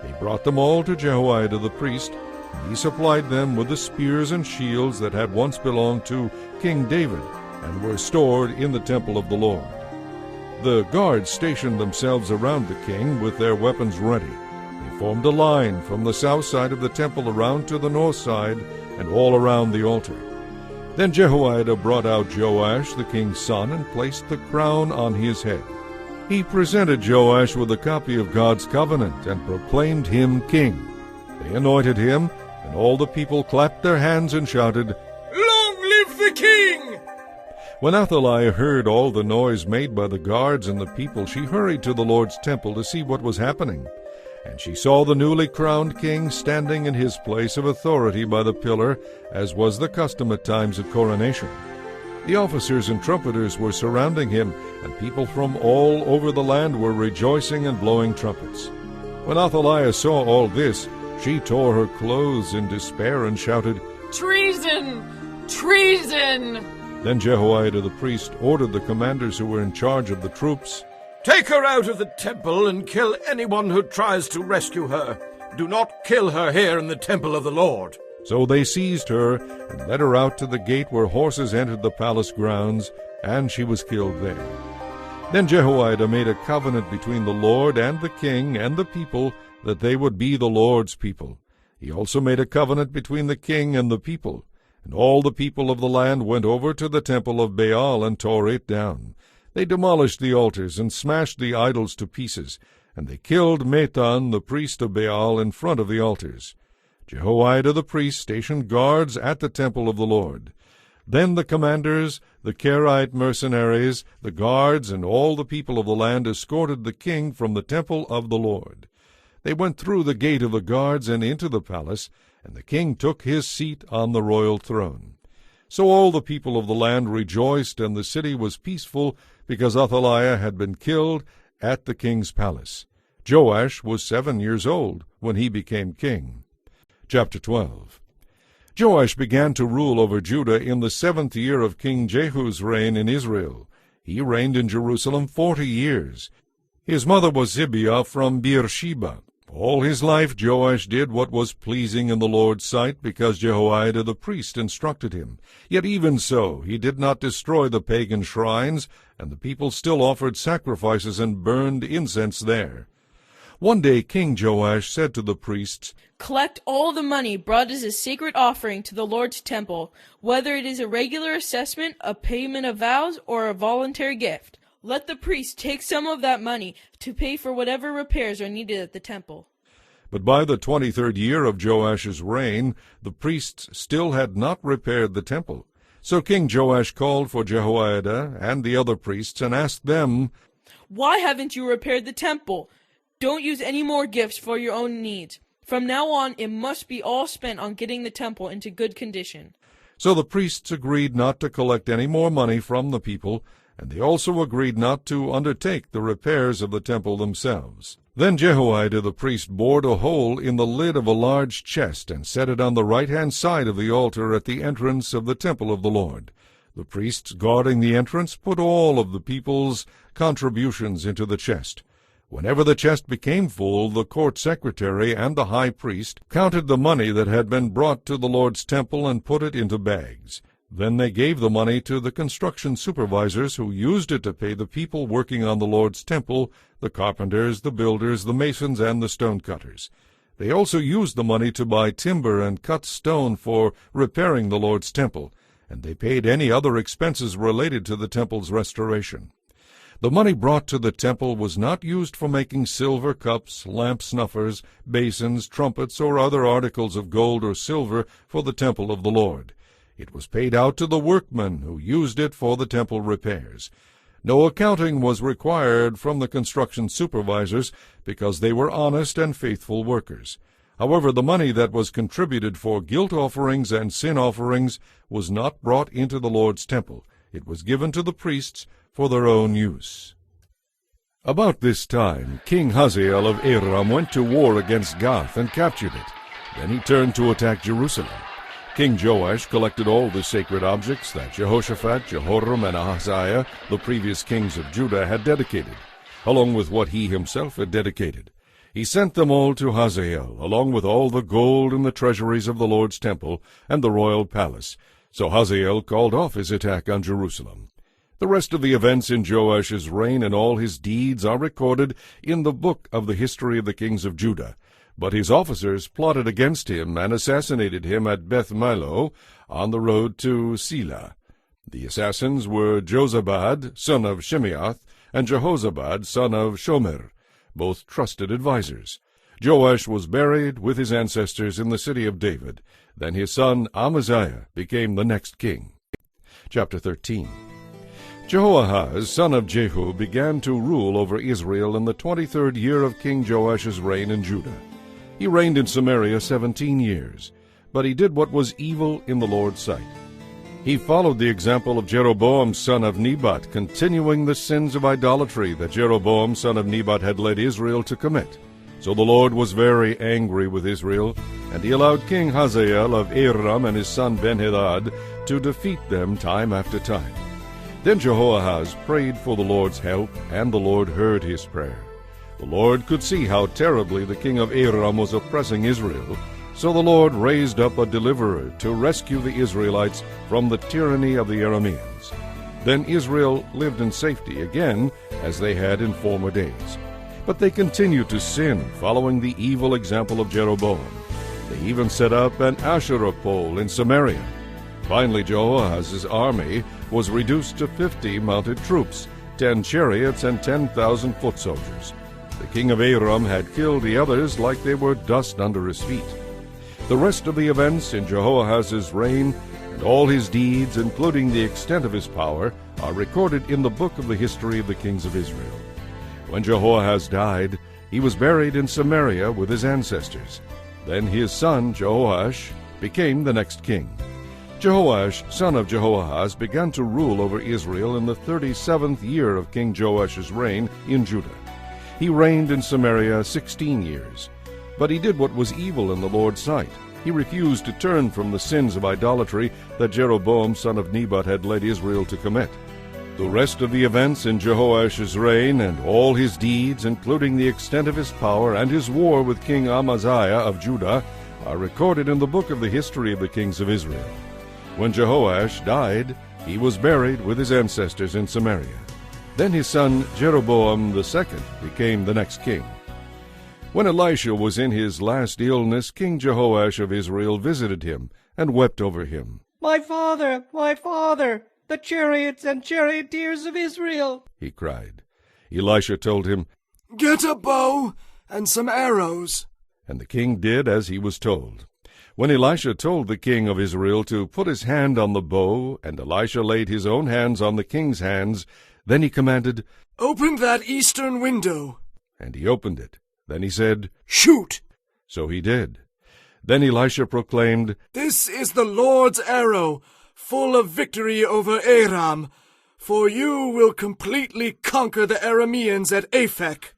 They brought them all to Jehoiada the priest, and he supplied them with the spears and shields that had once belonged to King David and were stored in the temple of the Lord. The guards stationed themselves around the king with their weapons ready. They formed a line from the south side of the temple around to the north side and all around the altar. Then Jehoiada brought out Joash, the king's son, and placed the crown on his head. He presented Joash with a copy of God's covenant and proclaimed him king. They anointed him, and all the people clapped their hands and shouted, "Long live the king!" When Athaliah heard all the noise made by the guards and the people, she hurried to the Lord's temple to see what was happening. And she saw the newly crowned king standing in his place of authority by the pillar, as was the custom at times of coronation. The officers and trumpeters were surrounding him, and people from all over the land were rejoicing and blowing trumpets. When Athaliah saw all this, she tore her clothes in despair and shouted, "Treason! Treason!" Then Jehoiada the priest ordered the commanders who were in charge of the troops, "Take her out of the temple and kill anyone who tries to rescue her. Do not kill her here in the temple of the Lord." So they seized her and led her out to the gate where horses entered the palace grounds, and she was killed there. Then Jehoiada made a covenant between the Lord and the king and the people that they would be the Lord's people. He also made a covenant between the king and the people. And all the people of the land went over to the temple of Baal and tore it down. They demolished the altars and smashed the idols to pieces, and they killed Mathan, the priest of Baal, in front of the altars. Jehoiada the priest stationed guards at the temple of the Lord. Then the commanders, the Karaite mercenaries, the guards, and all the people of the land escorted the king from the temple of the Lord. They went through the gate of the guards and into the palace, and the king took his seat on the royal throne. So all the people of the land rejoiced, and the city was peaceful, because Athaliah had been killed at the king's palace. Joash was 7 years old when he became king. Chapter 12. Joash began to rule over Judah in the 7th year of King Jehu's reign in Israel. He reigned in Jerusalem 40 years. His mother was Zibiah from Beersheba. All his life Joash did what was pleasing in the Lord's sight, because Jehoiada the priest instructed him. Yet even so he did not destroy the pagan shrines, and the people still offered sacrifices and burned incense there. One day King Joash said to the priests, "Collect all the money brought as a sacred offering to the Lord's temple, whether it is a regular assessment, a payment of vows, or a voluntary gift. Let the priests take some of that money to pay for whatever repairs are needed at the temple." But by the 23rd year of Joash's reign, the priests still had not repaired the temple. So King Joash called for Jehoiada and the other priests and asked them, "Why haven't you repaired the temple? Don't use any more gifts for your own needs. From now on, it must be all spent on getting the temple into good condition." So the priests agreed not to collect any more money from the people, and they also agreed not to undertake the repairs of the temple themselves. Then Jehoiada the priest bored a hole in the lid of a large chest and set it on the right-hand side of the altar at the entrance of the temple of the Lord. The priests guarding the entrance put all of the people's contributions into the chest. Whenever the chest became full, the court secretary and the high priest counted the money that had been brought to the Lord's temple and put it into bags. Then they gave the money to the construction supervisors, who used it to pay the people working on the Lord's temple, the carpenters, the builders, the masons, and the stonecutters. They also used the money to buy timber and cut stone for repairing the Lord's temple, and they paid any other expenses related to the temple's restoration. The money brought to the temple was not used for making silver cups, lamp snuffers, basins, trumpets, or other articles of gold or silver for the temple of the Lord. It was paid out to the workmen who used it for the temple repairs. No accounting was required from the construction supervisors, because they were honest and faithful workers. However, the money that was contributed for guilt offerings and sin offerings was not brought into the Lord's temple. It was given to the priests for their own use. About this time, King Hazael of Aram went to war against Gath and captured it. Then he turned to attack Jerusalem. King Joash collected all the sacred objects that Jehoshaphat, Jehoram, and Ahaziah, the previous kings of Judah, had dedicated, along with what he himself had dedicated. He sent them all to Hazael, along with all the gold and the treasuries of the Lord's temple and the royal palace. So Hazael called off his attack on Jerusalem. The rest of the events in Joash's reign and all his deeds are recorded in the book of the history of the kings of Judah. But his officers plotted against him and assassinated him at Beth-Millo on the road to Selah. The assassins were Jozabad, son of Shimeath, and Jehozabad, son of Shomer, both trusted advisers. Joash was buried with his ancestors in the city of David. Then his son Amaziah became the next king. Chapter 13. Jehoahaz, son of Jehu, began to rule over Israel in the 23rd year of King Joash's reign in Judah. He reigned in Samaria 17 years, but he did what was evil in the Lord's sight. He followed the example of Jeroboam, son of Nebat, continuing the sins of idolatry that Jeroboam, son of Nebat, had led Israel to commit. So the Lord was very angry with Israel, and he allowed King Hazael of Aram and his son Ben-Hadad to defeat them time after time. Then Jehoahaz prayed for the Lord's help, and the Lord heard his prayer. The Lord could see how terribly the king of Aram was oppressing Israel, so the Lord raised up a deliverer to rescue the Israelites from the tyranny of the Arameans. Then Israel lived in safety again, as they had in former days. But they continued to sin, following the evil example of Jeroboam. They even set up an Asherah pole in Samaria. Finally, Jehoahaz's army was reduced to 50 mounted troops, 10 chariots, and 10,000 foot soldiers. The king of Aram had killed the others like they were dust under his feet. The rest of the events in Jehoahaz's reign and all his deeds, including the extent of his power, are recorded in the book of the history of the kings of Israel. When Jehoahaz died, he was buried in Samaria with his ancestors. Then his son Jehoash became the next king. Jehoash, son of Jehoahaz, began to rule over Israel in the 37th year of King Joash's reign in Judah. He reigned in Samaria 16 years. But he did what was evil in the Lord's sight. He refused to turn from the sins of idolatry that Jeroboam, son of Nebat, had led Israel to commit. The rest of the events in Jehoash's reign and all his deeds, including the extent of his power and his war with King Amaziah of Judah, are recorded in the book of the history of the kings of Israel. When Jehoash died, he was buried with his ancestors in Samaria. Then his son Jeroboam II became the next king. When Elisha was in his last illness, King Jehoash of Israel visited him and wept over him. My father, the chariots and charioteers of Israel, he cried. Elisha told him, Get a bow and some arrows. And the king did as he was told. When Elisha told the king of Israel to put his hand on the bow, and Elisha laid his own hands on the king's hands, then he commanded, Open that eastern window. And he opened it. Then he said, Shoot! So he did. Then Elisha proclaimed, This is the Lord's arrow, full of victory over Aram, for you will completely conquer the Arameans at Aphek.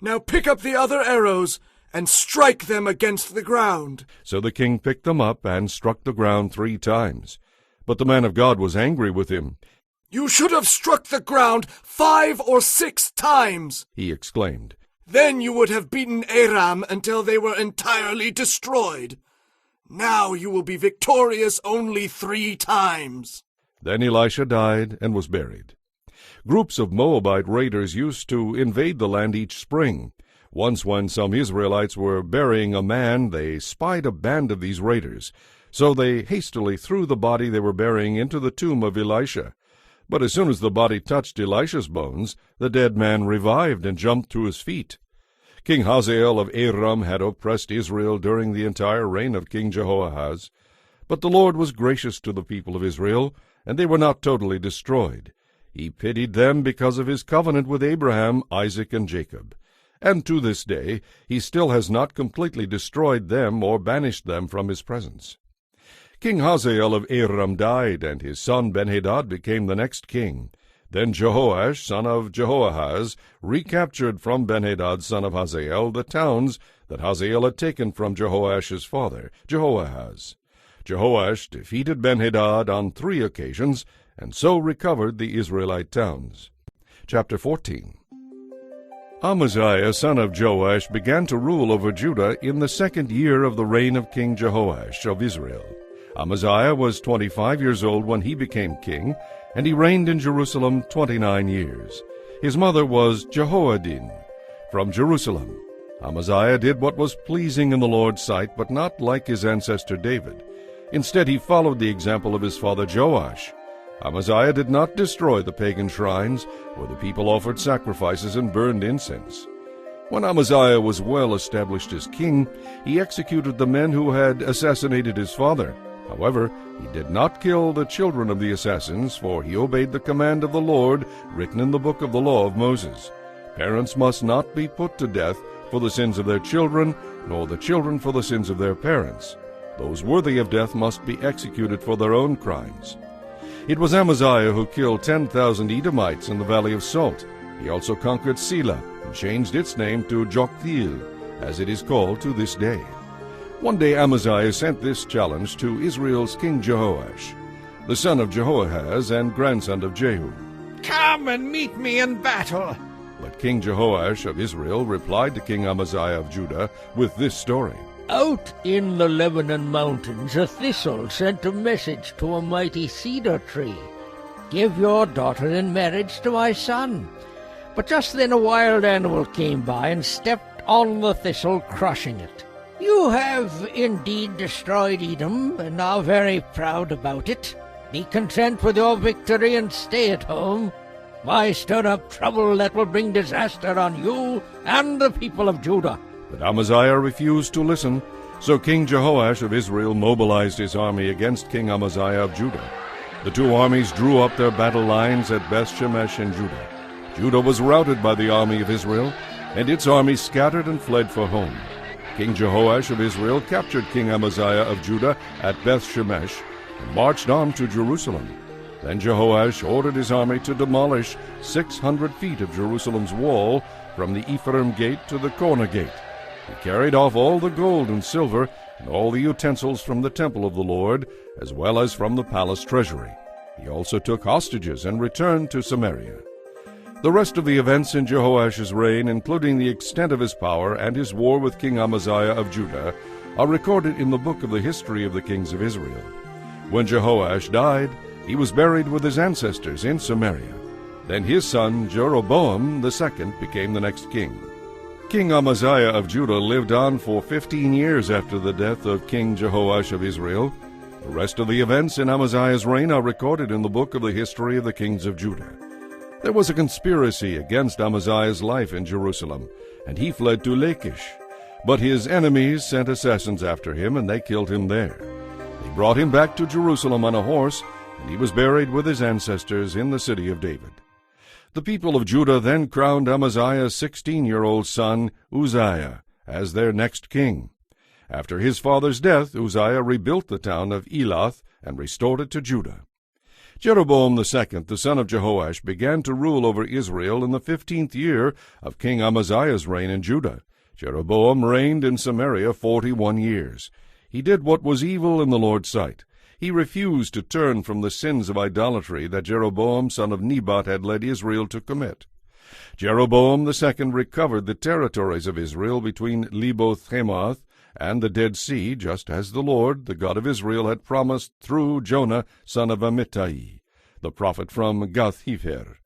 Now pick up the other arrows, and strike them against the ground. So the king picked them up and struck the ground 3 times. But the man of God was angry with him. You should have struck the ground 5 or 6 times, he exclaimed. Then you would have beaten Aram until they were entirely destroyed. Now you will be victorious only 3 times. Then Elisha died and was buried. Groups of Moabite raiders used to invade the land each spring. Once when some Israelites were burying a man, they spied a band of these raiders. So they hastily threw the body they were burying into the tomb of Elisha. But as soon as the body touched Elisha's bones, the dead man revived and jumped to his feet. King Hazael of Aram had oppressed Israel during the entire reign of King Jehoahaz. But the Lord was gracious to the people of Israel, and they were not totally destroyed. He pitied them because of his covenant with Abraham, Isaac, and Jacob. And to this day he still has not completely destroyed them or banished them from his presence. King Hazael of Aram died, and his son Ben-Hadad became the next king. Then Jehoash, son of Jehoahaz, recaptured from Ben-Hadad, son of Hazael, the towns that Hazael had taken from Jehoash's father, Jehoahaz. Jehoash defeated Ben-Hadad on 3 occasions, and so recovered the Israelite towns. Chapter 14. Amaziah, son of Joash, began to rule over Judah in the 2nd year of the reign of King Jehoash of Israel. Amaziah was 25 years old when he became king, and he reigned in Jerusalem 29 years. His mother was Jehoaddin from Jerusalem. Amaziah did what was pleasing in the Lord's sight, but not like his ancestor David. Instead, he followed the example of his father Joash. Amaziah did not destroy the pagan shrines, where the people offered sacrifices and burned incense. When Amaziah was well established as king, he executed the men who had assassinated his father. However, he did not kill the children of the assassins, for he obeyed the command of the Lord written in the book of the law of Moses. Parents must not be put to death for the sins of their children, nor the children for the sins of their parents. Those worthy of death must be executed for their own crimes. It was Amaziah who killed 10,000 Edomites in the Valley of Salt. He also conquered Selah and changed its name to Joktheel, as it is called to this day. One day Amaziah sent this challenge to Israel's king Jehoash, the son of Jehoahaz and grandson of Jehu. Come and meet me in battle. But King Jehoash of Israel replied to King Amaziah of Judah with this story. Out in the Lebanon mountains a thistle sent a message to a mighty cedar tree. Give your daughter in marriage to my son. But just then a wild animal came by and stepped on the thistle, crushing it. You have indeed destroyed Edom, and are very proud about it. Be content with your victory and stay at home. Why stir up trouble that will bring disaster on you and the people of Judah? But Amaziah refused to listen, so King Jehoash of Israel mobilized his army against King Amaziah of Judah. The two armies drew up their battle lines at Beth-Shemesh in Judah. Judah was routed by the army of Israel, and its army scattered and fled for home. King Jehoash of Israel captured King Amaziah of Judah at Beth-Shemesh and marched on to Jerusalem. Then Jehoash ordered his army to demolish 600 feet of Jerusalem's wall from the Ephraim gate to the corner gate. He carried off all the gold and silver and all the utensils from the temple of the Lord, as well as from the palace treasury. He also took hostages and returned to Samaria. The rest of the events in Jehoash's reign, including the extent of his power and his war with King Amaziah of Judah, are recorded in the book of the history of the kings of Israel. When Jehoash died, he was buried with his ancestors in Samaria. Then his son Jeroboam II became the next king. King Amaziah of Judah lived on for 15 years after the death of King Jehoash of Israel. The rest of the events in Amaziah's reign are recorded in the book of the history of the kings of Judah. There was a conspiracy against Amaziah's life in Jerusalem, and he fled to Lachish. But his enemies sent assassins after him, and they killed him there. They brought him back to Jerusalem on a horse, and he was buried with his ancestors in the city of David. The people of Judah then crowned Amaziah's 16-year-old son, Uzziah, as their next king. After his father's death, Uzziah rebuilt the town of Elath and restored it to Judah. Jeroboam II, the son of Jehoash, began to rule over Israel in the 15th year of King Amaziah's reign in Judah. Jeroboam reigned in Samaria 41 years. He did what was evil in the Lord's sight. He refused to turn from the sins of idolatry that Jeroboam son of Nebat had led Israel to commit. Jeroboam II recovered the territories of Israel between Leboth-Hamath and the Dead Sea, just as the Lord, the God of Israel, had promised through Jonah son of Amittai, the prophet from Gath-Hepher.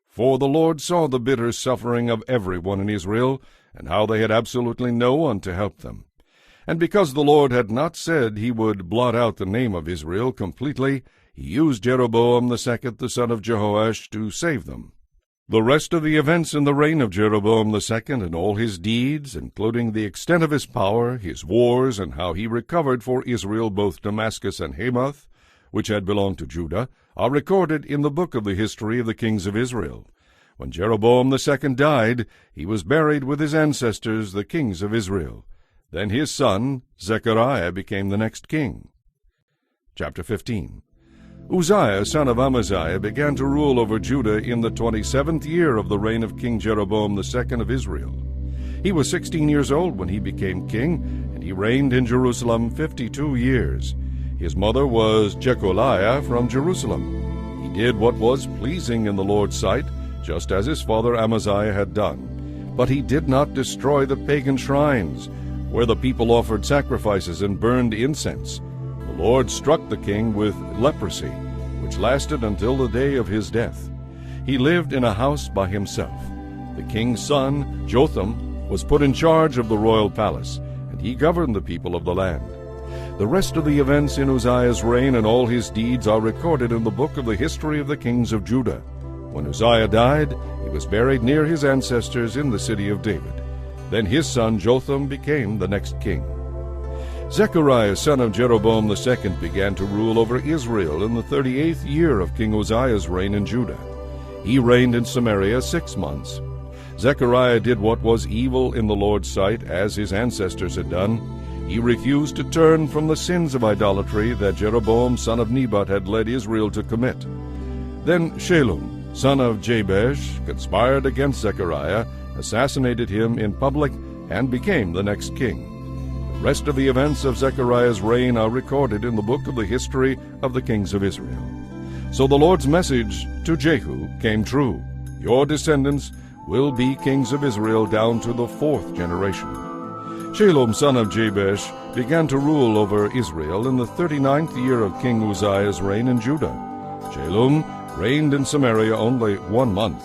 For the Lord saw the bitter suffering of everyone in Israel, and how they had absolutely no one to help them. And because the Lord had not said he would blot out the name of Israel completely, he used Jeroboam II, the son of Jehoash, to save them. The rest of the events in the reign of Jeroboam II and all his deeds, including the extent of his power, his wars, and how he recovered for Israel both Damascus and Hamath, which had belonged to Judah, are recorded in the book of the history of the kings of Israel. When Jeroboam II died, he was buried with his ancestors, the kings of Israel. Then his son, Zechariah, became the next king. Chapter 15. Uzziah, son of Amaziah, began to rule over Judah in the 27th year of the reign of King Jeroboam II of Israel. He was 16 years old when he became king, and he reigned in Jerusalem 52 years. His mother was Jecoliah from Jerusalem. He did what was pleasing in the Lord's sight, just as his father Amaziah had done. But he did not destroy the pagan shrines, where the people offered sacrifices and burned incense. The Lord struck the king with leprosy, which lasted until the day of his death. He lived in a house by himself. The king's son, Jotham, was put in charge of the royal palace, and he governed the people of the land. The rest of the events in Uzziah's reign and all his deeds are recorded in the book of the history of the kings of Judah. When Uzziah died, he was buried near his ancestors in the city of David. Then his son Jotham became the next king. Zechariah son of Jeroboam II began to rule over Israel in the 38th year of King Uzziah's reign in Judah. He reigned in Samaria 6 months. Zechariah did what was evil in the Lord's sight, as his ancestors had done. He refused to turn from the sins of idolatry that Jeroboam son of Nebat had led Israel to commit. Then Shallum son of Jabesh conspired against Zechariah, assassinated him in public, and became the next king. The rest of the events of Zechariah's reign are recorded in the book of the history of the kings of Israel. So the Lord's message to Jehu came true. Your descendants will be kings of Israel down to the 4th generation. Shallum son of Jabesh began to rule over Israel in the 39th year of King Uzziah's reign in Judah. Shallum reigned in Samaria only 1 month.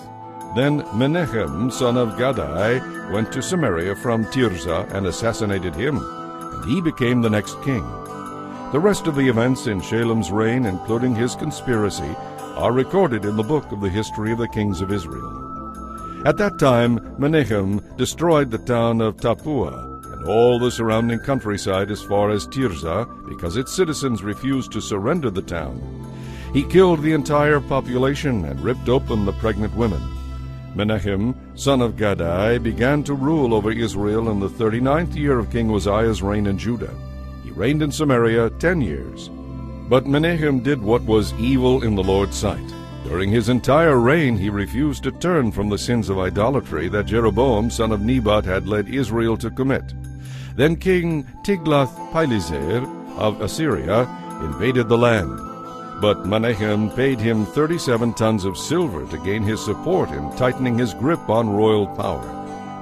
Then Menachem son of Gadai went to Samaria from Tirzah and assassinated him, and he became the next king. The rest of the events in Shallum's reign, including his conspiracy, are recorded in the book of the history of the kings of Israel. At that time Menachem destroyed the town of Tappuah and all the surrounding countryside as far as Tirzah, because its citizens refused to surrender the town. He killed the entire population and ripped open the pregnant women. Menachem, son of Gadai, began to rule over Israel in the 39th year of King Uzziah's reign in Judah. He reigned in Samaria 10 years. But Menachem did what was evil in the Lord's sight. During his entire reign he refused to turn from the sins of idolatry that Jeroboam son of Nebat had led Israel to commit. Then King Tiglath-Pileser of Assyria invaded the land. But Menachem paid him 37 tons of silver to gain his support in tightening his grip on royal power.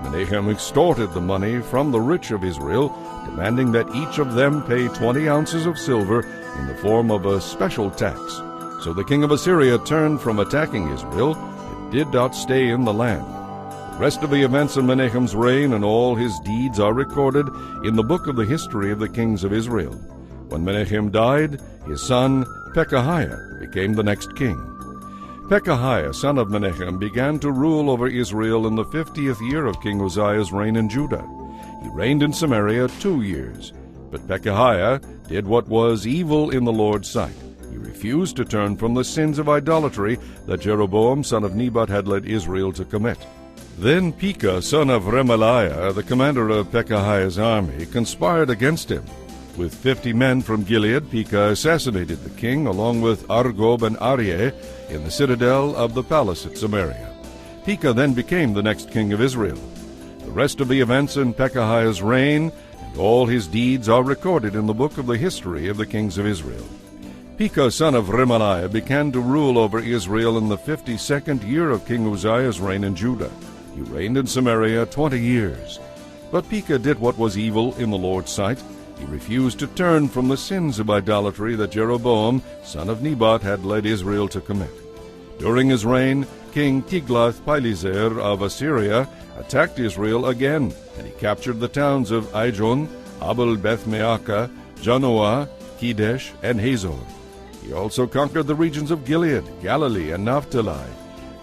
Menachem extorted the money from the rich of Israel, demanding that each of them pay 20 ounces of silver in the form of a special tax. So the king of Assyria turned from attacking Israel and did not stay in the land. The rest of the events in Menachem's reign and all his deeds are recorded in the book of the history of the kings of Israel. When Menachem died, his son Pekahiah became the next king. Pekahiah, son of Menachem, began to rule over Israel in the 50th year of King Uzziah's reign in Judah. He reigned in Samaria 2 years. But Pekahiah did what was evil in the Lord's sight. He refused to turn from the sins of idolatry that Jeroboam son of Nebat had led Israel to commit. Then Pekah, son of Remaliah, the commander of Pekahiah's army, conspired against him. With 50 men from Gilead, Pekah assassinated the king, along with Argob and Aryeh, in the citadel of the palace at Samaria. Pekah then became the next king of Israel. The rest of the events in Pekahiah's reign and all his deeds are recorded in the book of the history of the kings of Israel. Pekah, son of Remaliah, began to rule over Israel in the 52nd year of King Uzziah's reign in Judah. He reigned in Samaria 20 years. But Pekah did what was evil in the Lord's sight. He refused to turn from the sins of idolatry that Jeroboam, son of Nebat, had led Israel to commit. During his reign, King Tiglath-Pileser of Assyria attacked Israel again, and he captured the towns of Ijon, Abel-Beth-Maacah, Janoah, Kedesh, and Hazor. He also conquered the regions of Gilead, Galilee, and Naphtali,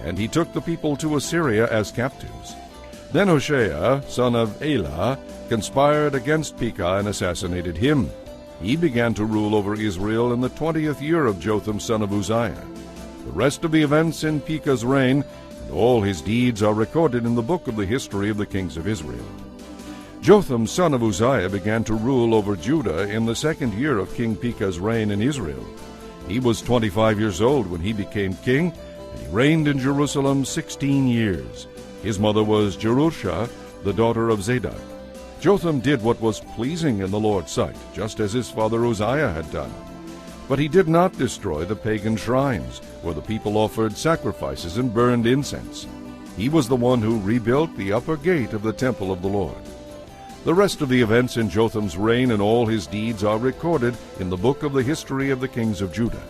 and he took the people to Assyria as captives. Then Hoshea, son of Elah, conspired against Pekah and assassinated him. He began to rule over Israel in the 20th year of Jotham son of Uzziah. The rest of the events in Pekah's reign and all his deeds are recorded in the book of the history of the kings of Israel. Jotham son of Uzziah began to rule over Judah in the 2nd year of King Pekah's reign in Israel. He was 25 years old when he became king, and he reigned in Jerusalem 16 years. His mother was Jerusha, the daughter of Zadok. Jotham did what was pleasing in the Lord's sight, just as his father Uzziah had done. But he did not destroy the pagan shrines, where the people offered sacrifices and burned incense. He was the one who rebuilt the upper gate of the temple of the Lord. The rest of the events in Jotham's reign and all his deeds are recorded in the book of the history of the kings of Judah.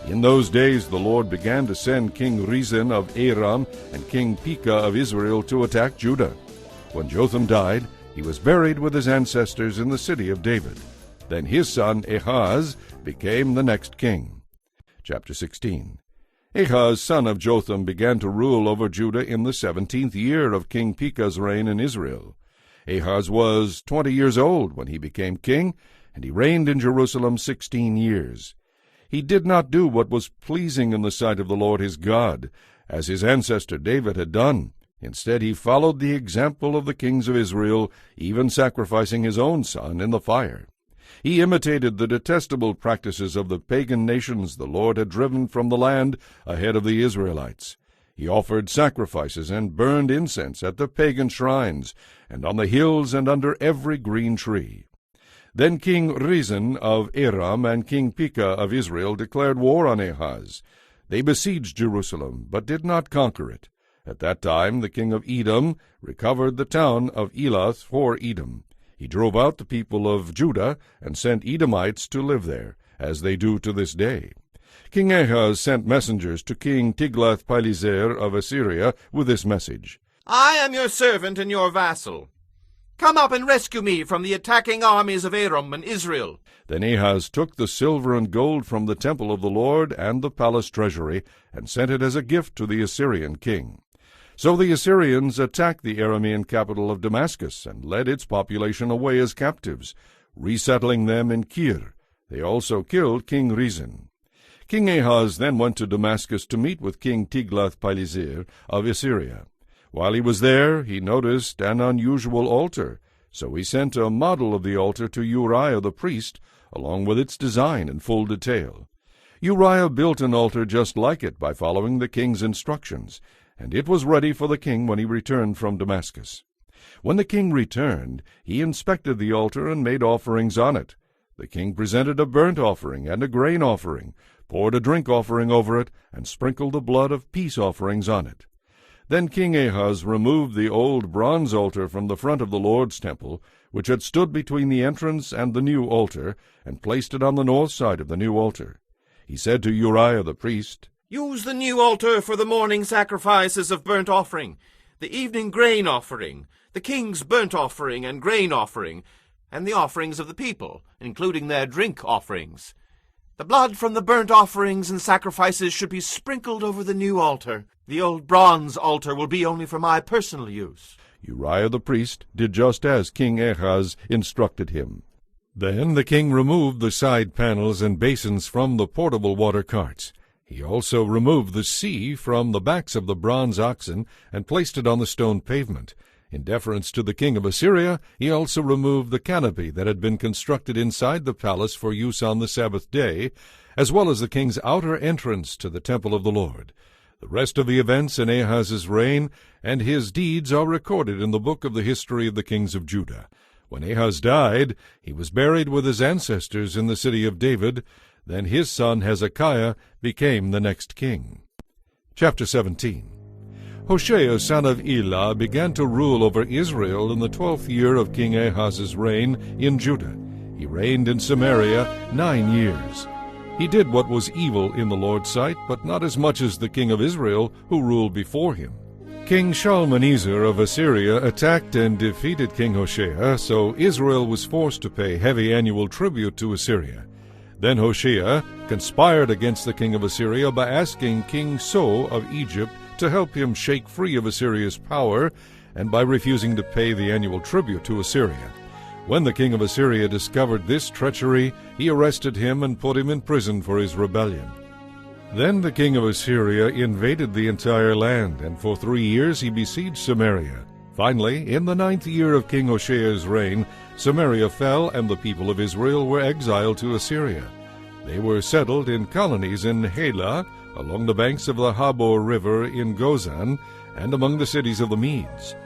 In those days the Lord began to send King Rezin of Aram and King Pekah of Israel to attack Judah. When Jotham died, he was buried with his ancestors in the city of David. Then his son Ahaz became the next king. Chapter 16. Ahaz, son of Jotham, began to rule over Judah in the 17th year of King Pekah's reign in Israel. Ahaz was 20 years old when he became king, and he reigned in Jerusalem 16 years. He did not do what was pleasing in the sight of the Lord his God, as his ancestor David had done. Instead, he followed the example of the kings of Israel, even sacrificing his own son in the fire. He imitated the detestable practices of the pagan nations the Lord had driven from the land ahead of the Israelites. He offered sacrifices and burned incense at the pagan shrines, and on the hills and under every green tree. Then King Rezin of Aram and King Pekah of Israel declared war on Ahaz. They besieged Jerusalem, but did not conquer it. At that time the king of Edom recovered the town of Elath for Edom. He drove out the people of Judah and sent Edomites to live there, as they do to this day. King Ahaz sent messengers to King Tiglath-Pileser of Assyria with this message: I am your servant and your vassal. Come up and rescue me from the attacking armies of Aram and Israel. Then Ahaz took the silver and gold from the temple of the Lord and the palace treasury, and sent it as a gift to the Assyrian king. So the Assyrians attacked the Aramean capital of Damascus, and led its population away as captives, resettling them in Kir. They also killed King Rezin. King Ahaz then went to Damascus to meet with King Tiglath-Pileser of Assyria. While he was there, he noticed an unusual altar, so he sent a model of the altar to Uriah the priest, along with its design in full detail. Uriah built an altar just like it by following the king's instructions, and it was ready for the king when he returned from Damascus. When the king returned, he inspected the altar and made offerings on it. The king presented a burnt offering and a grain offering, poured a drink offering over it, and sprinkled the blood of peace offerings on it. Then King Ahaz removed the old bronze altar from the front of the Lord's temple, which had stood between the entrance and the new altar, and placed it on the north side of the new altar. He said to Uriah the priest, Use the new altar for the morning sacrifices of burnt offering, the evening grain offering, the king's burnt offering and grain offering, and the offerings of the people, including their drink offerings. The blood from the burnt offerings and sacrifices should be sprinkled over the new altar. The old bronze altar will be only for my personal use. Uriah the priest did just as King Ahaz instructed him. Then the king removed the side panels and basins from the portable water carts. He also removed the sea from the backs of the bronze oxen and placed it on the stone pavement. In deference to the king of Assyria, he also removed the canopy that had been constructed inside the palace for use on the Sabbath day, as well as the king's outer entrance to the temple of the Lord. The rest of the events in Ahaz's reign and his deeds are recorded in the book of the history of the kings of Judah. When Ahaz died, he was buried with his ancestors in the city of David. Then his son Hezekiah became the next king. Chapter 17. Hoshea son of Elah began to rule over Israel in the 12th year of King Ahaz's reign in Judah. He reigned in Samaria 9 years. He did what was evil in the Lord's sight, but not as much as the king of Israel who ruled before him. King Shalmaneser of Assyria attacked and defeated King Hoshea, so Israel was forced to pay heavy annual tribute to Assyria. Then Hoshea conspired against the king of Assyria by asking King So of Egypt to help him shake free of Assyria's power, and by refusing to pay the annual tribute to Assyria. When the king of Assyria discovered this treachery, he arrested him and put him in prison for his rebellion. Then the king of Assyria invaded the entire land, and for 3 years he besieged Samaria. Finally, in the 9th year of King Hoshea's reign, Samaria fell, and the people of Israel were exiled to Assyria. They were settled in colonies in Halah, along the banks of the Habor River in Gozan, and among the cities of the Medes.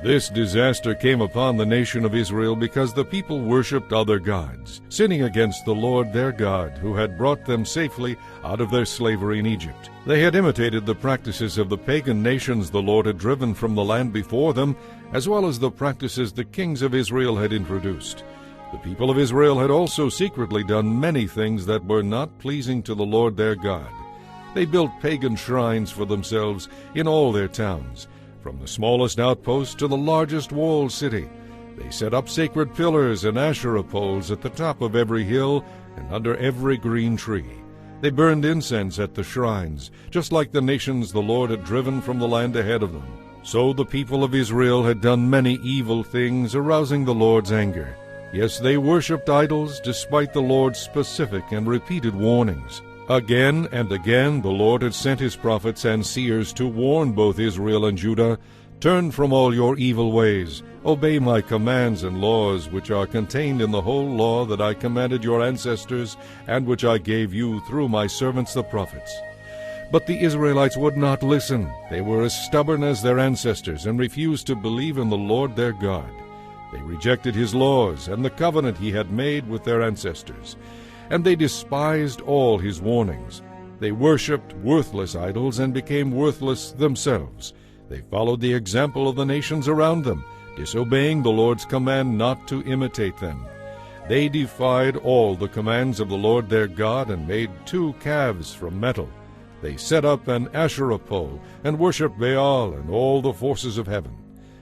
This disaster came upon the nation of Israel because the people worshipped other gods, sinning against the Lord their God, who had brought them safely out of their slavery in Egypt. They had imitated the practices of the pagan nations the Lord had driven from the land before them, as well as the practices the kings of Israel had introduced. The people of Israel had also secretly done many things that were not pleasing to the Lord their God. They built pagan shrines for themselves in all their towns, from the smallest outpost to the largest walled city. They set up sacred pillars and Asherah poles at the top of every hill and under every green tree. They burned incense at the shrines, just like the nations the Lord had driven from the land ahead of them. So the people of Israel had done many evil things, arousing the Lord's anger. Yes, they worshipped idols despite the Lord's specific and repeated warnings. Again and again the Lord had sent his prophets and seers to warn both Israel and Judah, "Turn from all your evil ways, obey my commands and laws, which are contained in the whole law that I commanded your ancestors, and which I gave you through my servants the prophets." But the Israelites would not listen. They were as stubborn as their ancestors, and refused to believe in the Lord their God. They rejected his laws and the covenant he had made with their ancestors, and they despised all his warnings. They worshipped worthless idols and became worthless themselves. They followed the example of the nations around them, disobeying the Lord's command not to imitate them. They defied all the commands of the Lord their God and made 2 calves from metal. They set up an Asherah pole and worshipped Baal and all the forces of heaven.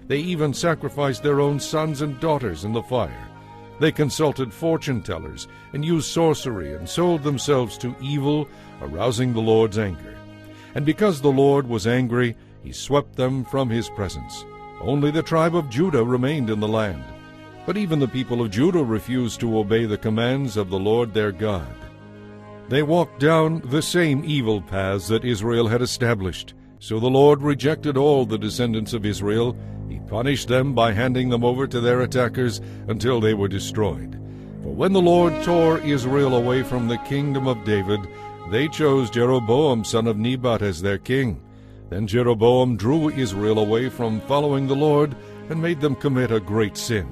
They even sacrificed their own sons and daughters in the fire. They consulted fortune-tellers and used sorcery and sold themselves to evil, arousing the Lord's anger. And because the Lord was angry, he swept them from his presence. Only the tribe of Judah remained in the land. But even the people of Judah refused to obey the commands of the Lord their God. They walked down the same evil paths that Israel had established. So the Lord rejected all the descendants of Israel. He punished them by handing them over to their attackers until they were destroyed. For when the Lord tore Israel away from the kingdom of David, they chose Jeroboam son of Nebat as their king. Then Jeroboam drew Israel away from following the Lord and made them commit a great sin.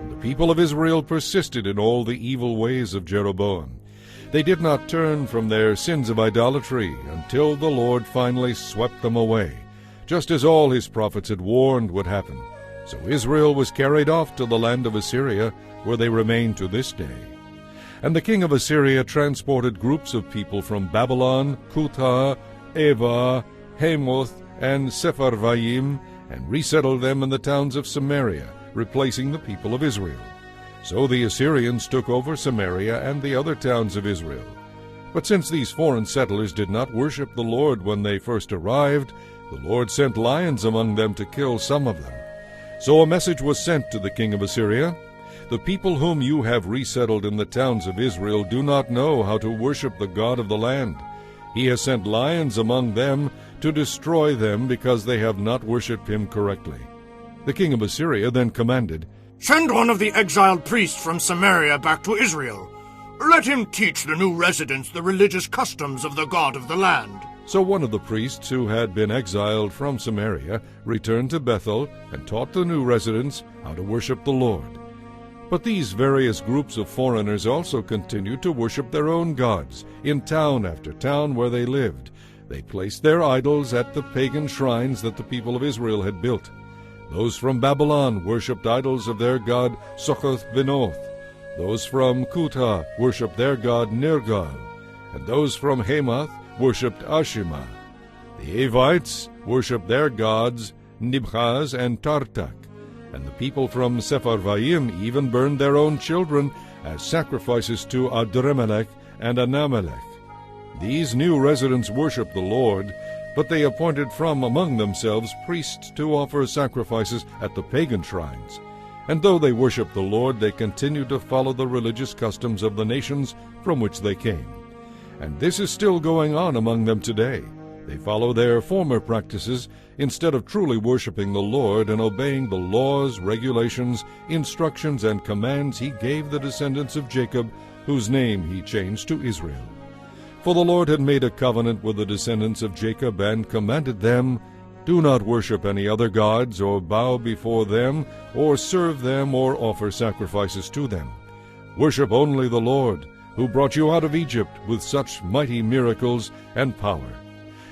And the people of Israel persisted in all the evil ways of Jeroboam. They did not turn from their sins of idolatry until the Lord finally swept them away, just as all his prophets had warned would happen. So Israel was carried off to the land of Assyria, where they remain to this day. And the king of Assyria transported groups of people from Babylon, Cutha, Ava, Hamath, and Sepharvaim, and resettled them in the towns of Samaria, replacing the people of Israel. So the Assyrians took over Samaria and the other towns of Israel. But since these foreign settlers did not worship the Lord when they first arrived, the Lord sent lions among them to kill some of them. So a message was sent to the king of Assyria: "The people whom you have resettled in the towns of Israel do not know how to worship the God of the land. He has sent lions among them to destroy them because they have not worshipped him correctly." The king of Assyria then commanded, "Send one of the exiled priests from Samaria back to Israel. Let him teach the new residents the religious customs of the God of the land." So one of the priests who had been exiled from Samaria returned to Bethel and taught the new residents how to worship the Lord. But these various groups of foreigners also continued to worship their own gods in town after town where they lived. They placed their idols at the pagan shrines that the people of Israel had built. Those from Babylon worshipped idols of their god Succoth-Benoth. Those from Cutha worshipped their god Nergal. And those from Hamath worshipped Ashima. The Avites worshipped their gods Nibhaz and Tartak. And the people from Sepharvaim even burned their own children as sacrifices to Adremelech and Anamelech. These new residents worshipped the Lord, but they appointed from among themselves priests to offer sacrifices at the pagan shrines. And though they worshipped the Lord, they continued to follow the religious customs of the nations from which they came. And this is still going on among them today. They follow their former practices instead of truly worshiping the Lord and obeying the laws, regulations, instructions, and commands he gave the descendants of Jacob, whose name he changed to Israel. For the Lord had made a covenant with the descendants of Jacob and commanded them, "Do not worship any other gods, or bow before them, or serve them, or offer sacrifices to them. Worship only the Lord, who brought you out of Egypt with such mighty miracles and power.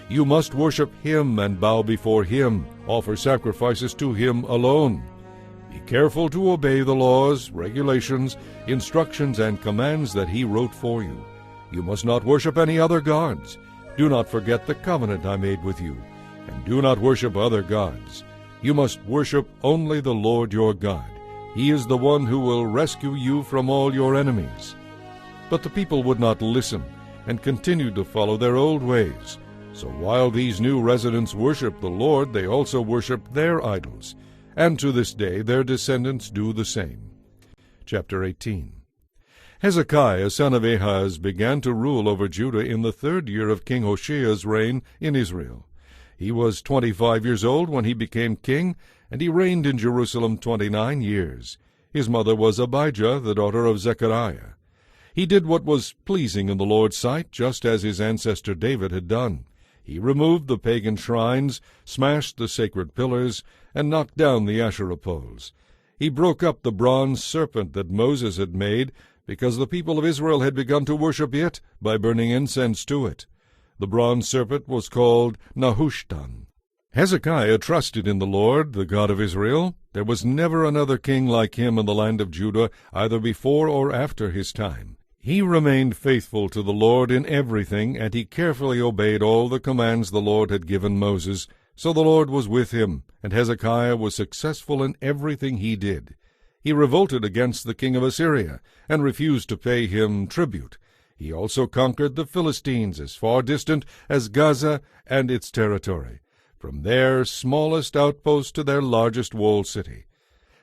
You must worship him and bow before him, offer sacrifices to him alone. Be careful to obey the laws, regulations, instructions, and commands that he wrote for you. You must not worship any other gods. Do not forget the covenant I made with you, and do not worship other gods. You must worship only the Lord your God. He is the one who will rescue you from all your enemies." But the people would not listen and continued to follow their old ways. So while these new residents worshipped the Lord, they also worshipped their idols, and to this day their descendants do the same. Chapter 18. Hezekiah son of Ahaz began to rule over Judah in the 3rd year of King Hoshea's reign in Israel. He was 25 years old when he became king, and he reigned in Jerusalem 29 years. His mother was Abijah, the daughter of Zechariah. He did what was pleasing in the Lord's sight, just as his ancestor David had done. He removed the pagan shrines, smashed the sacred pillars, and knocked down the Asherah poles. He broke up the bronze serpent that Moses had made, because the people of Israel had begun to worship it by burning incense to it. The bronze serpent was called Nehushtan. Hezekiah trusted in the Lord, the God of Israel. There was never another king like him in the land of Judah, either before or after his time. He remained faithful to the Lord in everything, and he carefully obeyed all the commands the Lord had given Moses. So the Lord was with him, and Hezekiah was successful in everything he did. He revolted against the king of Assyria, and refused to pay him tribute. He also conquered the Philistines as far distant as Gaza and its territory, from their smallest outpost to their largest walled city.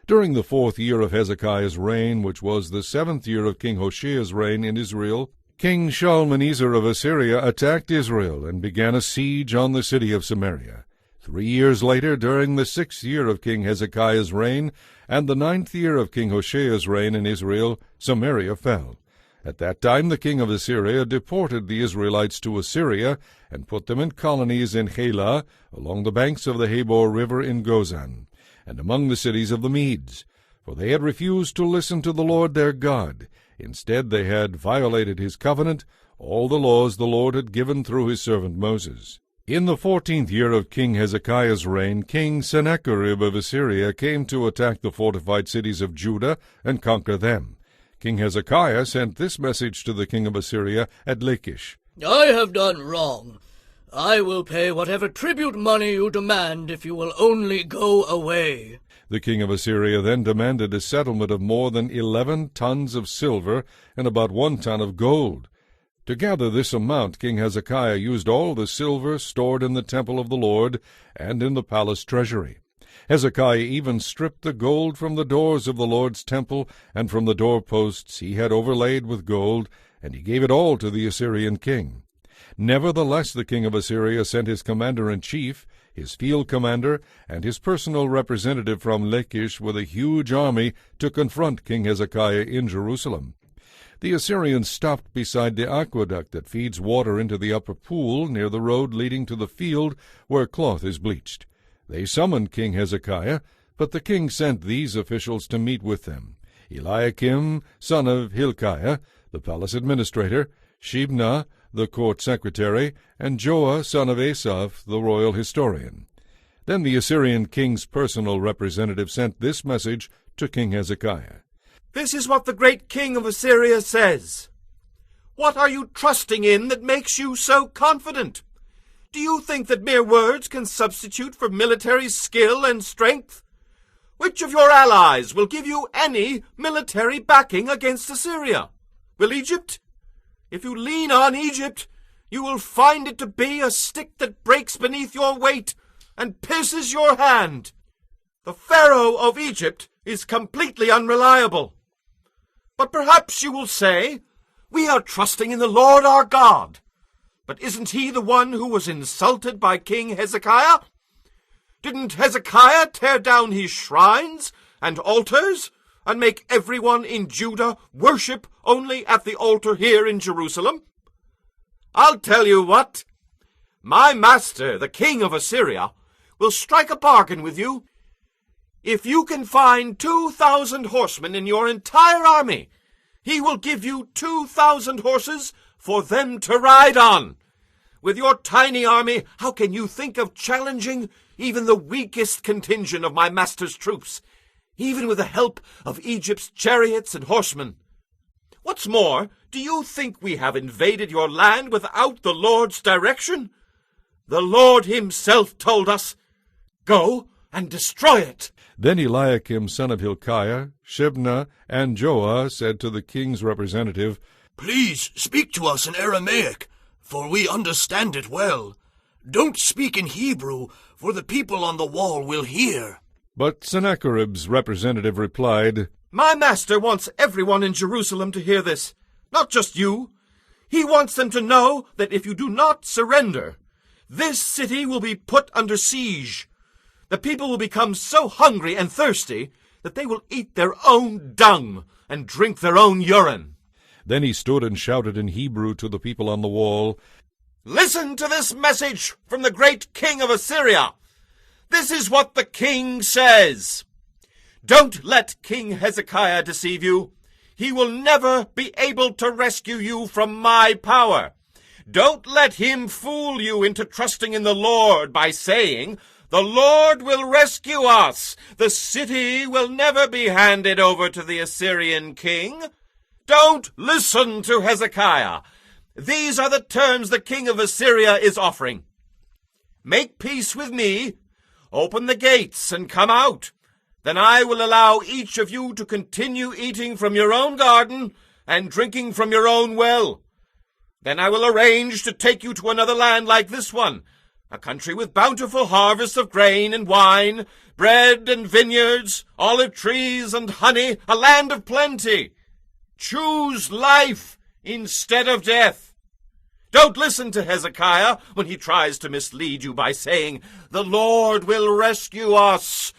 During the 4th year of Hezekiah's reign, which was the 7th year of King Hoshea's reign in Israel, King Shalmaneser of Assyria attacked Israel and began a siege on the city of Samaria. 3 years later, during the 6th year of King Hezekiah's reign, and the 9th year of King Hoshea's reign in Israel, Samaria fell. At that time the king of Assyria deported the Israelites to Assyria, and put them in colonies in Halah, along the banks of the Habor River in Gozan, and among the cities of the Medes. For they had refused to listen to the Lord their God. Instead they had violated his covenant, all the laws the Lord had given through his servant Moses. In the 14th year of King Hezekiah's reign, King Sennacherib of Assyria came to attack the fortified cities of Judah and conquer them. King Hezekiah sent this message to the king of Assyria at Lachish. I have done wrong. I will pay whatever tribute money you demand if you will only go away. The king of Assyria then demanded a settlement of more than 11 tons of silver and about 1 ton of gold. To gather this amount, King Hezekiah used all the silver stored in the temple of the Lord and in the palace treasury. Hezekiah even stripped the gold from the doors of the Lord's temple, and from the doorposts he had overlaid with gold, and he gave it all to the Assyrian king. Nevertheless the king of Assyria sent his commander-in-chief, his field commander, and his personal representative from Lachish with a huge army to confront King Hezekiah in Jerusalem. The Assyrians stopped beside the aqueduct that feeds water into the upper pool near the road leading to the field where cloth is bleached. They summoned King Hezekiah, but the king sent these officials to meet with them: Eliakim, son of Hilkiah, the palace administrator, Shebna, the court secretary, and Joah, son of Asaph, the royal historian. Then the Assyrian king's personal representative sent this message to King Hezekiah. This is what the great king of Assyria says. What are you trusting in that makes you so confident? Do you think that mere words can substitute for military skill and strength? Which of your allies will give you any military backing against Assyria? Will Egypt? If you lean on Egypt, you will find it to be a stick that breaks beneath your weight and pierces your hand. The Pharaoh of Egypt is completely unreliable. But perhaps you will say, we are trusting in the Lord our God. But isn't he the one who was insulted by King Hezekiah? Didn't Hezekiah tear down his shrines and altars and make everyone in Judah worship only at the altar here in Jerusalem? I'll tell you what. My master, the king of Assyria, will strike a bargain with you. If you can find 2,000 horsemen in your entire army, he will give you 2,000 horses for them to ride on. With your tiny army, how can you think of challenging even the weakest contingent of my master's troops, even with the help of Egypt's chariots and horsemen? What's more, do you think we have invaded your land without the Lord's direction? The Lord himself told us, go and destroy it. Then Eliakim, son of Hilkiah, Shebna, and Joah said to the king's representative, Please speak to us in Aramaic, for we understand it well. Don't speak in Hebrew, for the people on the wall will hear. But Sennacherib's representative replied, My master wants everyone in Jerusalem to hear this, not just you. He wants them to know that if you do not surrender, this city will be put under siege. The people will become so hungry and thirsty that they will eat their own dung and drink their own urine. Then he stood and shouted in Hebrew to the people on the wall, Listen to this message from the great king of Assyria. This is what the king says. Don't let King Hezekiah deceive you. He will never be able to rescue you from my power. Don't let him fool you into trusting in the Lord by saying, The Lord will rescue us. The city will never be handed over to the Assyrian king. Don't listen to Hezekiah. These are the terms the king of Assyria is offering. Make peace with me, open the gates, and come out. Then I will allow each of you to continue eating from your own garden and drinking from your own well. Then I will arrange to take you to another land like this one, a country with bountiful harvests of grain and wine, bread and vineyards, olive trees and honey, a land of plenty. Choose life instead of death. Don't listen to Hezekiah when he tries to mislead you by saying, The Lord will rescue us.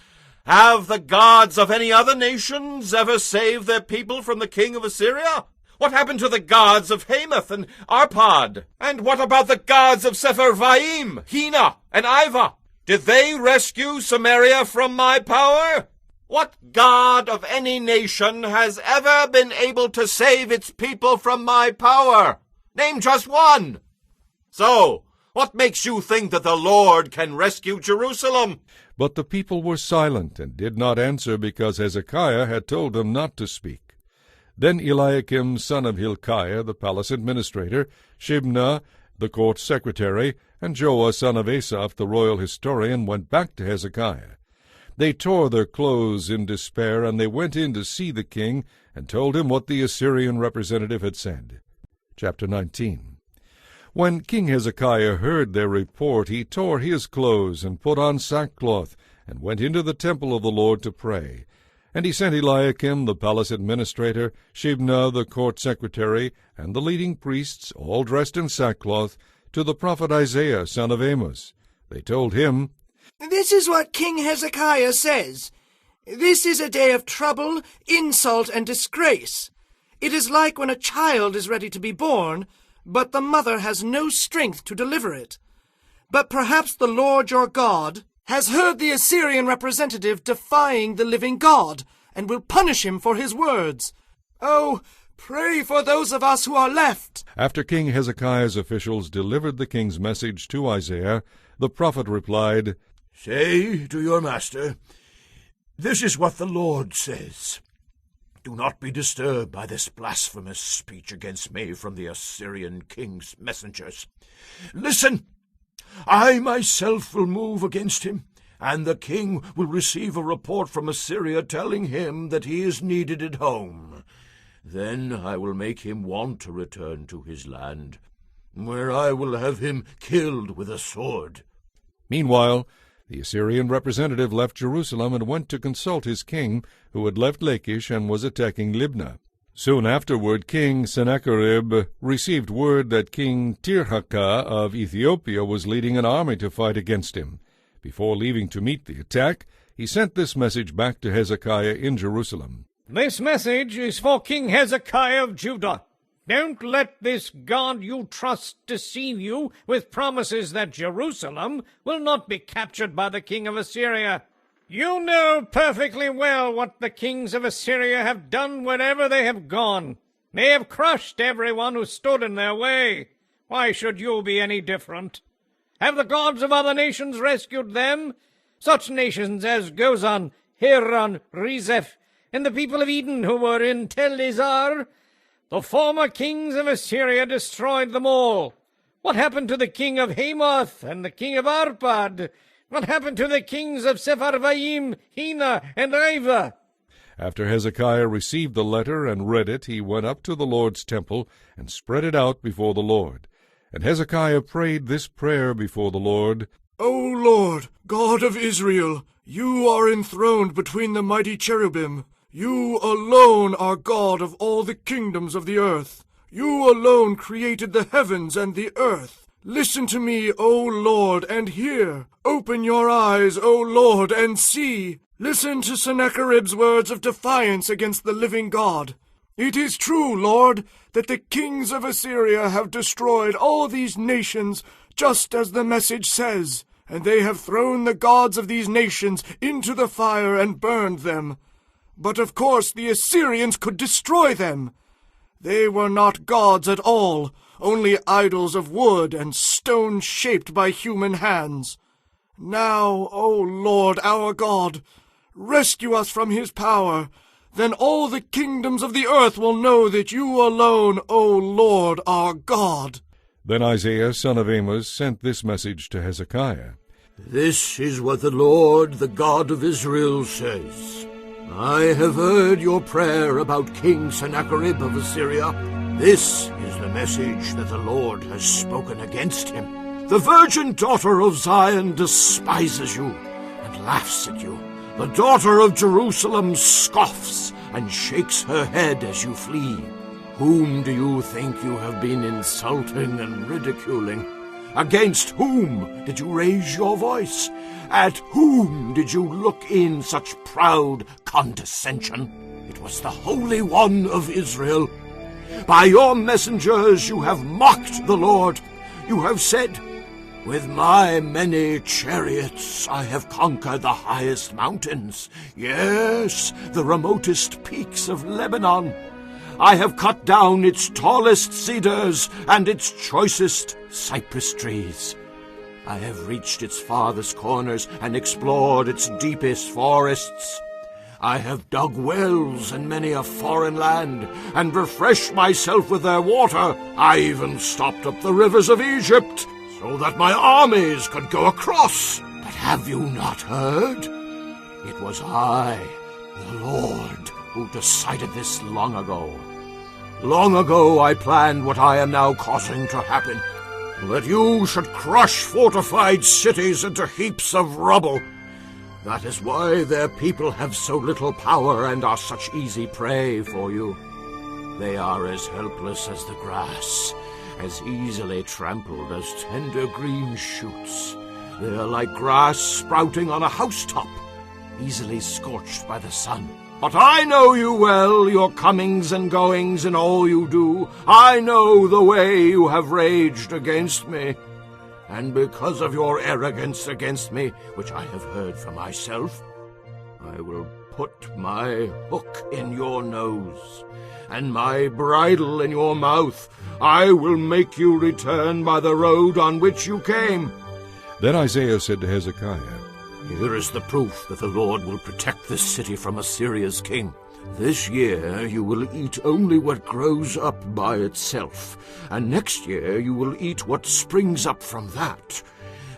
Have the gods of any other nations ever saved their people from the king of Assyria? What happened to the gods of Hamath and Arpad? And what about the gods of Sepharvaim, Hena, and Iva? Did they rescue Samaria from my power? What god of any nation has ever been able to save its people from my power? Name just one. So, what makes you think that the Lord can rescue Jerusalem? But the people were silent and did not answer, because Hezekiah had told them not to speak. Then Eliakim son of Hilkiah, the palace administrator, Shebna, the court secretary, and Joah son of Asaph, the royal historian, went back to Hezekiah. They tore their clothes in despair, and they went in to see the king, and told him what the Assyrian representative had said. Chapter 19. When King Hezekiah heard their report, he tore his clothes, and put on sackcloth, and went into the temple of the Lord to pray. And he sent Eliakim the palace administrator, Shebna the court secretary, and the leading priests, all dressed in sackcloth, to the prophet Isaiah son of Amos. They told him, This is what King Hezekiah says. This is a day of trouble, insult, and disgrace. It is like when a child is ready to be born, but the mother has no strength to deliver it. But perhaps the Lord your God has heard the Assyrian representative defying the living God, and will punish him for his words. Oh, pray for those of us who are left. After King Hezekiah's officials delivered the king's message to Isaiah, the prophet replied, Say to your master, This is what the Lord says. Do not be disturbed by this blasphemous speech against me from the Assyrian king's messengers. Listen, I myself will move against him, and the king will receive a report from Assyria telling him that he is needed at home. Then I will make him want to return to his land, where I will have him killed with a sword. Meanwhile, the Assyrian representative left Jerusalem and went to consult his king, who had left Lachish and was attacking Libnah. Soon afterward, King Sennacherib received word that King Tirhakah of Ethiopia was leading an army to fight against him. Before leaving to meet the attack, he sent this message back to Hezekiah in Jerusalem. This message is for King Hezekiah of Judah. Don't let this God you trust deceive you with promises that Jerusalem will not be captured by the king of Assyria. You know perfectly well what the kings of Assyria have done wherever they have gone. They have crushed everyone who stood in their way. Why should you be any different? Have the gods of other nations rescued them? Such nations as Gozan, Hiran, Rezeph, and the people of Eden who were in Tel Azar? The former kings of Assyria destroyed them all. What happened to the king of Hamath and the king of Arpad? What happened to the kings of Sepharvaim, Hena, and Iva? After Hezekiah received the letter and read it, he went up to the Lord's temple and spread it out before the Lord. And Hezekiah prayed this prayer before the Lord, O Lord, God of Israel, you are enthroned between the mighty cherubim. You alone are God of all the kingdoms of the earth. You alone created the heavens and the earth. Listen to me, O Lord, and hear. Open your eyes, O Lord, and see. Listen to Sennacherib's words of defiance against the living God. It is true, Lord, that the kings of Assyria have destroyed all these nations, just as the message says, and they have thrown the gods of these nations into the fire and burned them. But of course the Assyrians could destroy them. They were not gods at all, only idols of wood and stone shaped by human hands. Now, O Lord our God, rescue us from his power. Then all the kingdoms of the earth will know that you alone, O Lord our God. Then Isaiah son of Amos sent this message to Hezekiah. This is what the Lord, the God of Israel, says. I have heard your prayer about King Sennacherib of Assyria. This is the message that the Lord has spoken against him. The virgin daughter of Zion despises you and laughs at you. The daughter of Jerusalem scoffs and shakes her head as you flee. Whom do you think you have been insulting and ridiculing? Against whom did you raise your voice? At whom did you look in such proud condescension? It was the Holy One of Israel. By your messengers you have mocked the Lord. You have said, with my many chariots I have conquered the highest mountains, yes, the remotest peaks of Lebanon. I have cut down its tallest cedars and its choicest cypress trees. I have reached its farthest corners and explored its deepest forests. I have dug wells in many a foreign land and refreshed myself with their water. I even stopped up the rivers of Egypt so that my armies could go across. But have you not heard? It was I, the Lord, who decided this long ago. Long ago I planned what I am now causing to happen, that you should crush fortified cities into heaps of rubble. That is why their people have so little power and are such easy prey for you. They are as helpless as the grass, as easily trampled as tender green shoots. They are like grass sprouting on a housetop, easily scorched by the sun. But I know you well, your comings and goings and all you do. I know the way you have raged against me. And because of your arrogance against me, which I have heard for myself, I will put my hook in your nose and my bridle in your mouth. I will make you return by the road on which you came. Then Isaiah said to Hezekiah, Here is the proof that the Lord will protect this city from Assyria's king. This year you will eat only what grows up by itself, and next year you will eat what springs up from that.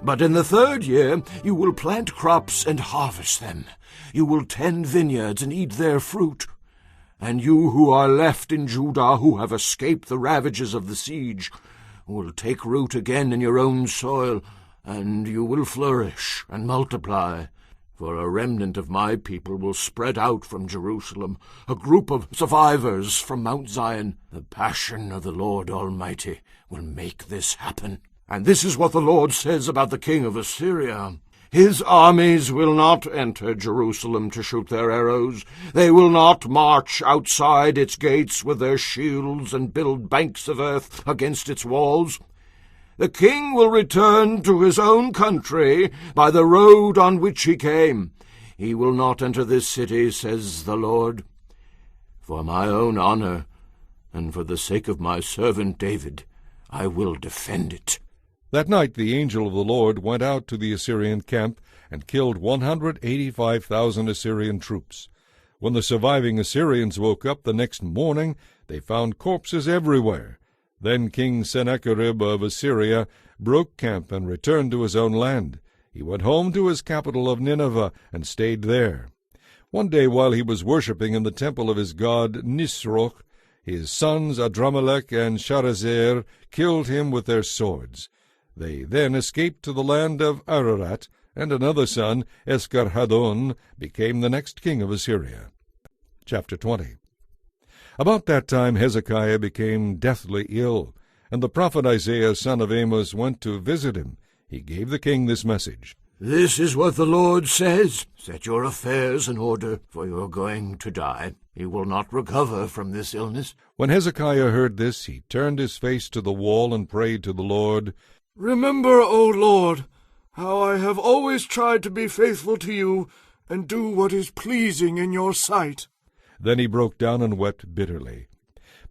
But in the third year you will plant crops and harvest them. You will tend vineyards and eat their fruit. And you who are left in Judah, who have escaped the ravages of the siege, will take root again in your own soil, and you will flourish and multiply. For a remnant of my people will spread out from Jerusalem, a group of survivors from Mount Zion. The passion of the Lord Almighty will make this happen. And this is what the Lord says about the king of Assyria. His armies will not enter Jerusalem to shoot their arrows. They will not march outside its gates with their shields and build banks of earth against its walls. The king will return to his own country by the road on which he came. He will not enter this city, says the Lord. For my own honor, and for the sake of my servant David, I will defend it. That night the angel of the Lord went out to the Assyrian camp and killed 185,000 Assyrian troops. When the surviving Assyrians woke up the next morning, they found corpses everywhere. Then King Sennacherib of Assyria broke camp and returned to his own land. He went home to his capital of Nineveh and stayed there. One day while he was worshipping in the temple of his god Nisroch, His sons Adramelech and Sharezer killed him with their swords. They then escaped to the land of Ararat, and another son, Esarhaddon, became the next king of Assyria. Chapter 20. About that time Hezekiah became deathly ill, and the prophet Isaiah son of Amos went to visit him. He gave the king this message. This is what the Lord says. Set your affairs in order, for you are going to die. You will not recover from this illness. When Hezekiah heard this, he turned his face to the wall and prayed to the Lord, Remember, O Lord, how I have always tried to be faithful to you and do what is pleasing in your sight. Then he broke down and wept bitterly.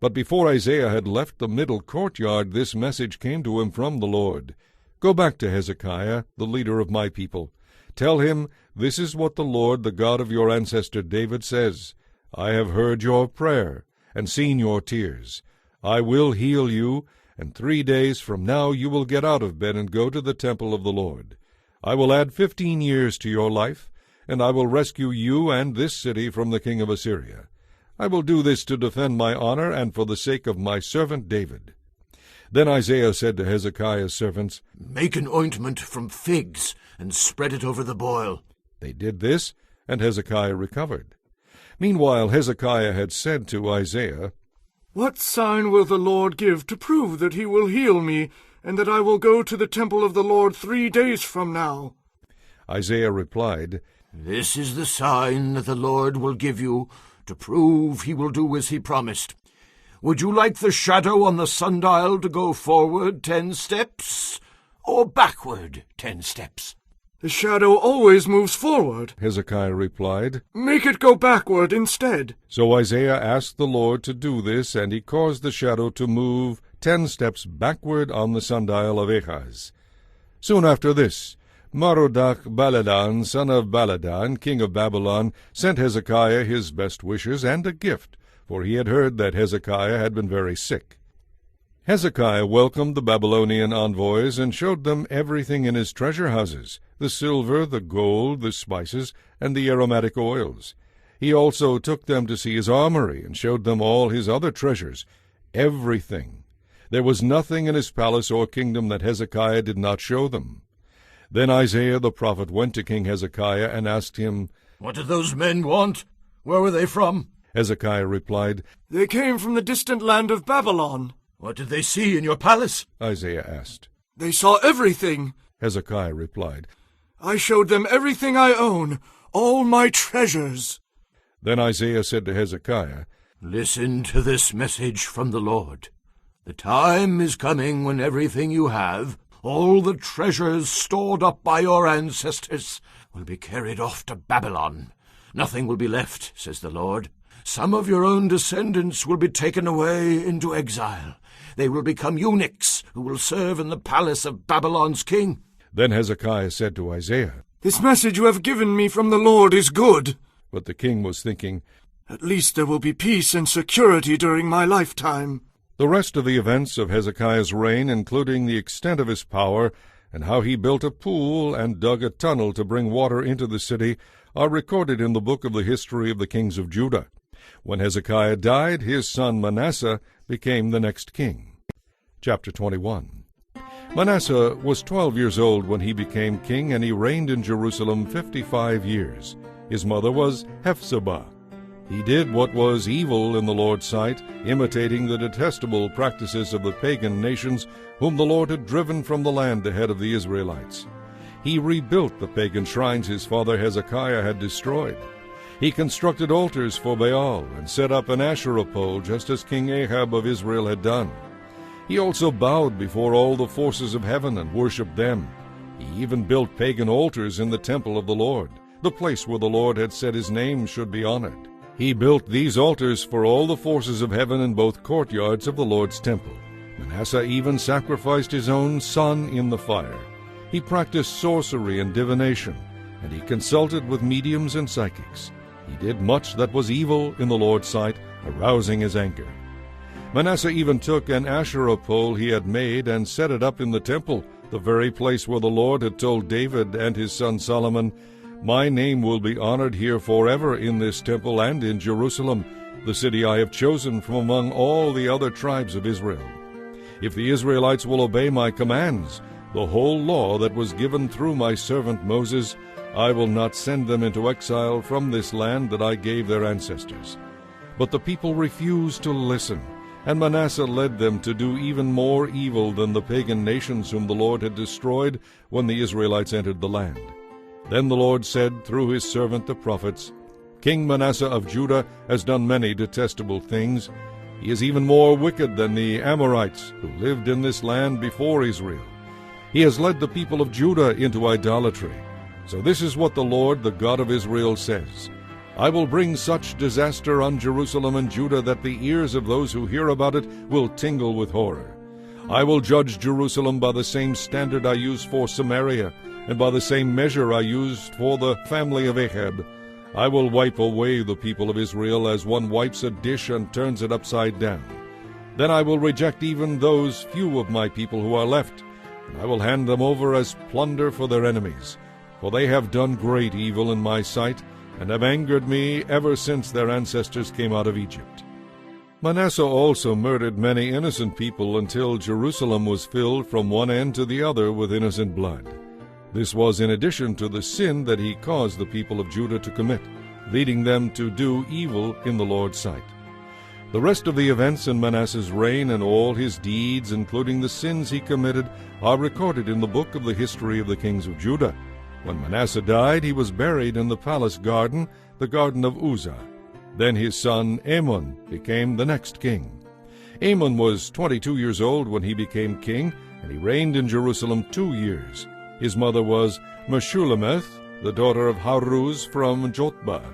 But before Isaiah had left the middle courtyard, this message came to him from the Lord. Go back to Hezekiah, the leader of my people. Tell him, this is what the Lord, the God of your ancestor David, says. I have heard your prayer and seen your tears. I will heal you, and 3 days from now you will get out of bed and go to the temple of the Lord. I will add 15 years to your life, and I will rescue you and this city from the king of Assyria. I will do this to defend my honor and for the sake of my servant David. Then Isaiah said to Hezekiah's servants, Make an ointment from figs and spread it over the boil. They did this, and Hezekiah recovered. Meanwhile Hezekiah had said to Isaiah, What sign will the Lord give to prove that he will heal me, and that I will go to the temple of the Lord 3 days from now? Isaiah replied, This is the sign that the Lord will give you, to prove he will do as he promised. Would you like the shadow on the sundial to go forward 10 steps, or backward 10 steps? The shadow always moves forward, Hezekiah replied. Make it go backward instead. So Isaiah asked the Lord to do this, and he caused the shadow to move 10 steps backward on the sundial of Ahaz. Soon after this, Merodach-Baladan, son of Baladan, king of Babylon, sent Hezekiah his best wishes and a gift, for he had heard that Hezekiah had been very sick. Hezekiah welcomed the Babylonian envoys and showed them everything in his treasure houses, the silver, the gold, the spices, and the aromatic oils. He also took them to see his armory and showed them all his other treasures, everything. There was nothing in his palace or kingdom that Hezekiah did not show them. Then Isaiah the prophet went to King Hezekiah and asked him, What did those men want? Where were they from? Hezekiah replied, They came from the distant land of Babylon. What did they see in your palace? Isaiah asked. They saw everything, Hezekiah replied. I showed them everything I own, all my treasures. Then Isaiah said to Hezekiah, Listen to this message from the Lord. The time is coming when everything you have, all the treasures stored up by your ancestors, will be carried off to Babylon. Nothing will be left, says the Lord. Some of your own descendants will be taken away into exile. They will become eunuchs who will serve in the palace of Babylon's king. Then Hezekiah said to Isaiah, This message you have given me from the Lord is good. But the king was thinking, At least there will be peace and security during my lifetime. The rest of the events of Hezekiah's reign, including the extent of his power, and how he built a pool and dug a tunnel to bring water into the city, are recorded in the book of the history of the kings of Judah. When Hezekiah died, his son Manasseh became the next king. Chapter 21. Manasseh was 12 years old when he became king, and he reigned in Jerusalem 55 years. His mother was Hephzibah. He did what was evil in the Lord's sight, imitating the detestable practices of the pagan nations whom the Lord had driven from the land ahead of the Israelites. He rebuilt the pagan shrines his father Hezekiah had destroyed. He constructed altars for Baal and set up an Asherah pole, just as King Ahab of Israel had done. He also bowed before all the forces of heaven and worshipped them. He even built pagan altars in the temple of the Lord, the place where the Lord had said his name should be honored. He built these altars for all the forces of heaven in both courtyards of the Lord's temple. Manasseh even sacrificed his own son in the fire. He practiced sorcery and divination, and he consulted with mediums and psychics. He did much that was evil in the Lord's sight, arousing his anger. Manasseh even took an Asherah pole he had made and set it up in the temple, the very place where the Lord had told David and his son Solomon, My name will be honored here forever in this temple and in Jerusalem. the city I have chosen from among all the other tribes of Israel. If the Israelites will obey my commands, the whole law that was given through my servant Moses, I will not send them into exile from this land that I gave their ancestors. But the people refused to listen, and Manasseh led them to do even more evil than the pagan nations whom the Lord had destroyed when the Israelites entered the land. Then the Lord said through his servant the prophets, King Manasseh of Judah has done many detestable things. He is even more wicked than the Amorites who lived in this land before Israel. He has led the people of Judah into idolatry. So this is what the Lord, the God of Israel, says. I will bring such disaster on Jerusalem and Judah that the ears of those who hear about it will tingle with horror. I will judge Jerusalem by the same standard I used for Samaria, and by the same measure I used for the family of Ahab. I will wipe away the people of Israel as one wipes a dish and turns it upside down. Then I will reject even those few of my people who are left, and I will hand them over as plunder for their enemies. For they have done great evil in my sight, and have angered me ever since their ancestors came out of Egypt. Manasseh also murdered many innocent people until Jerusalem was filled from one end to the other with innocent blood. This was in addition to the sin that he caused the people of Judah to commit, leading them to do evil in the Lord's sight. The rest of the events in Manasseh's reign and all his deeds, including the sins he committed, are recorded in the book of the history of the kings of Judah. When Manasseh died, he was buried in the palace garden, the garden of Uzzah. Then his son Amon became the next king. Amon was 22 years old when he became king, and he reigned in Jerusalem 2 years. His mother was Meshullemeth, the daughter of Haruz from Jotbah.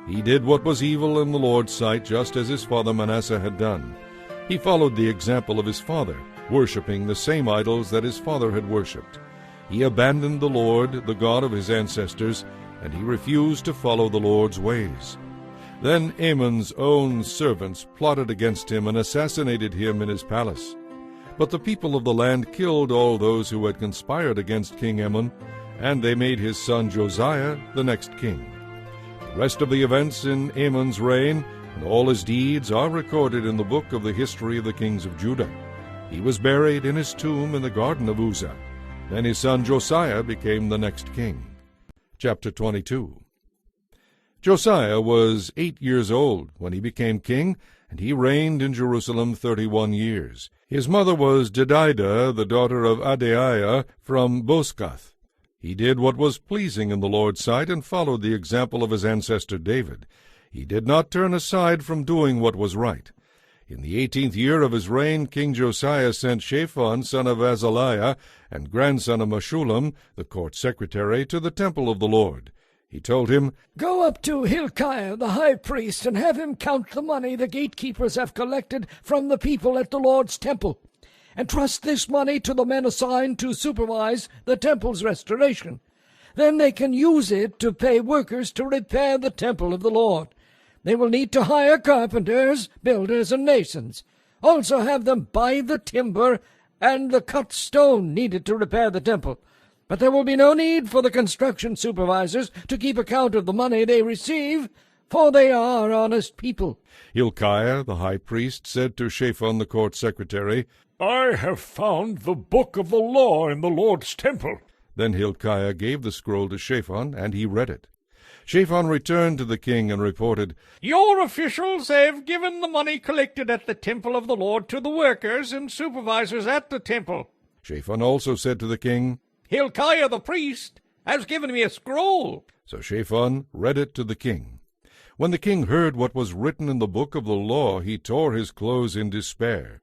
He did what was evil in the Lord's sight, just as his father Manasseh had done. He followed the example of his father, worshipping the same idols that his father had worshipped. He abandoned the Lord, the God of his ancestors, and he refused to follow the Lord's ways. Then Amon's own servants plotted against him and assassinated him in his palace. But the people of the land killed all those who had conspired against King Amon, and they made his son Josiah the next king. The rest of the events in Amon's reign and all his deeds are recorded in the book of the history of the kings of Judah. He was buried in his tomb in the garden of Uzzah. Then his son Josiah became the next king. Chapter 22. Josiah was 8 years old when he became king, and he reigned in Jerusalem 31 years. His mother was Jedidah, the daughter of Adaiah from Boscath. He did what was pleasing in the Lord's sight and followed the example of his ancestor David. He did not turn aside from doing what was right. In the 18th year of his reign, King Josiah sent Shaphan, son of Azaliah, and grandson of Meshullam, the court secretary, to the temple of the Lord. He told him, Go up to Hilkiah the high priest, and have him count the money the gatekeepers have collected from the people at the Lord's temple, and trust this money to the men assigned to supervise the temple's restoration. Then they can use it to pay workers to repair the temple of the Lord. They will need to hire carpenters, builders, and masons. Also have them buy the timber and the cut stone needed to repair the temple. But there will be no need for the construction supervisors to keep account of the money they receive, for they are honest people. Hilkiah the high priest said to Shaphan the court secretary, I have found the book of the law in the Lord's temple. Then Hilkiah gave the scroll to Shaphan, and he read it. Shaphan returned to the king and reported, Your officials have given the money collected at the temple of the Lord to the workers and supervisors at the temple. Shaphan also said to the king, Hilkiah the priest has given me a scroll. So Shaphan read it to the king. When the king heard what was written in the book of the law, he tore his clothes in despair.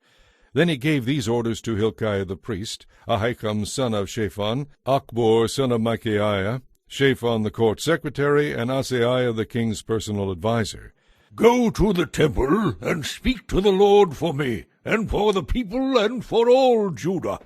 Then he gave these orders to Hilkiah the priest, Ahikam son of Shaphan, Achbor son of Micaiah, Shaphan the court secretary, and Asaiah the king's personal adviser. Go to the temple and speak to the Lord for me, and for the people, and for all Judah.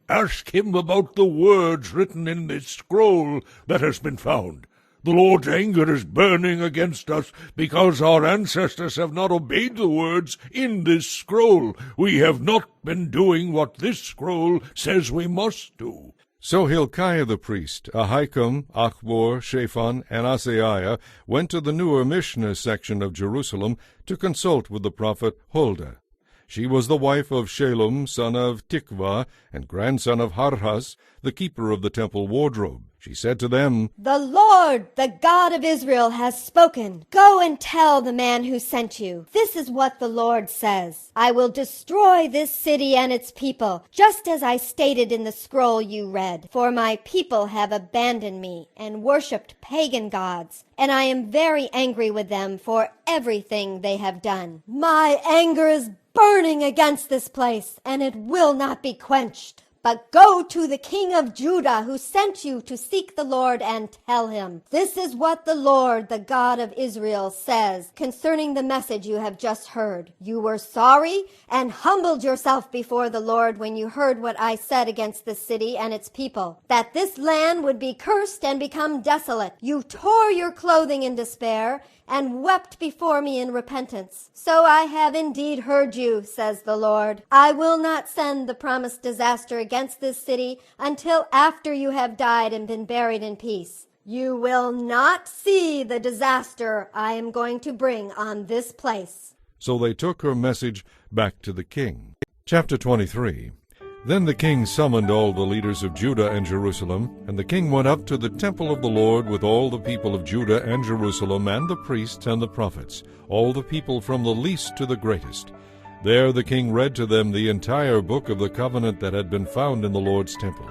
Ask him about the words written in this scroll that has been found. The Lord's anger is burning against us because our ancestors have not obeyed the words in this scroll. We have not been doing what this scroll says we must do. So Hilkiah the priest, Ahikam, Achbor, Shaphan, and Asaiah went to the newer Mishnah section of Jerusalem to consult with the prophet Huldah. She was the wife of Shalom, son of Tikvah, and grandson of Harhas, the keeper of the temple wardrobe. She said to them, "The Lord, the God of Israel, has spoken. Go and tell the man who sent you. This is what the Lord says. I will destroy this city and its people, just as I stated in the scroll you read. For my people have abandoned me and worshipped pagan gods, and I am very angry with them for everything they have done. My anger is burning against this place, and it will not be quenched. But go to the king of Judah who sent you to seek the Lord and tell him, this is what the Lord, the God of Israel, says concerning the message you have just heard. You were sorry and humbled yourself before the Lord when you heard what I said against this city and its people, that this land would be cursed and become desolate. You tore your clothing in despair and wept before me in repentance. So I have indeed heard you, says the Lord. I will not send the promised disaster against this city until after you have died and been buried in peace. You will not see the disaster I am going to bring on this place." So they took her message back to the king. Chapter 23. Then the king summoned all the leaders of Judah and Jerusalem, and the king went up to the temple of the Lord with all the people of Judah and Jerusalem, and the priests and the prophets, all the people from the least to the greatest. There the king read to them the entire book of the covenant that had been found in the Lord's temple.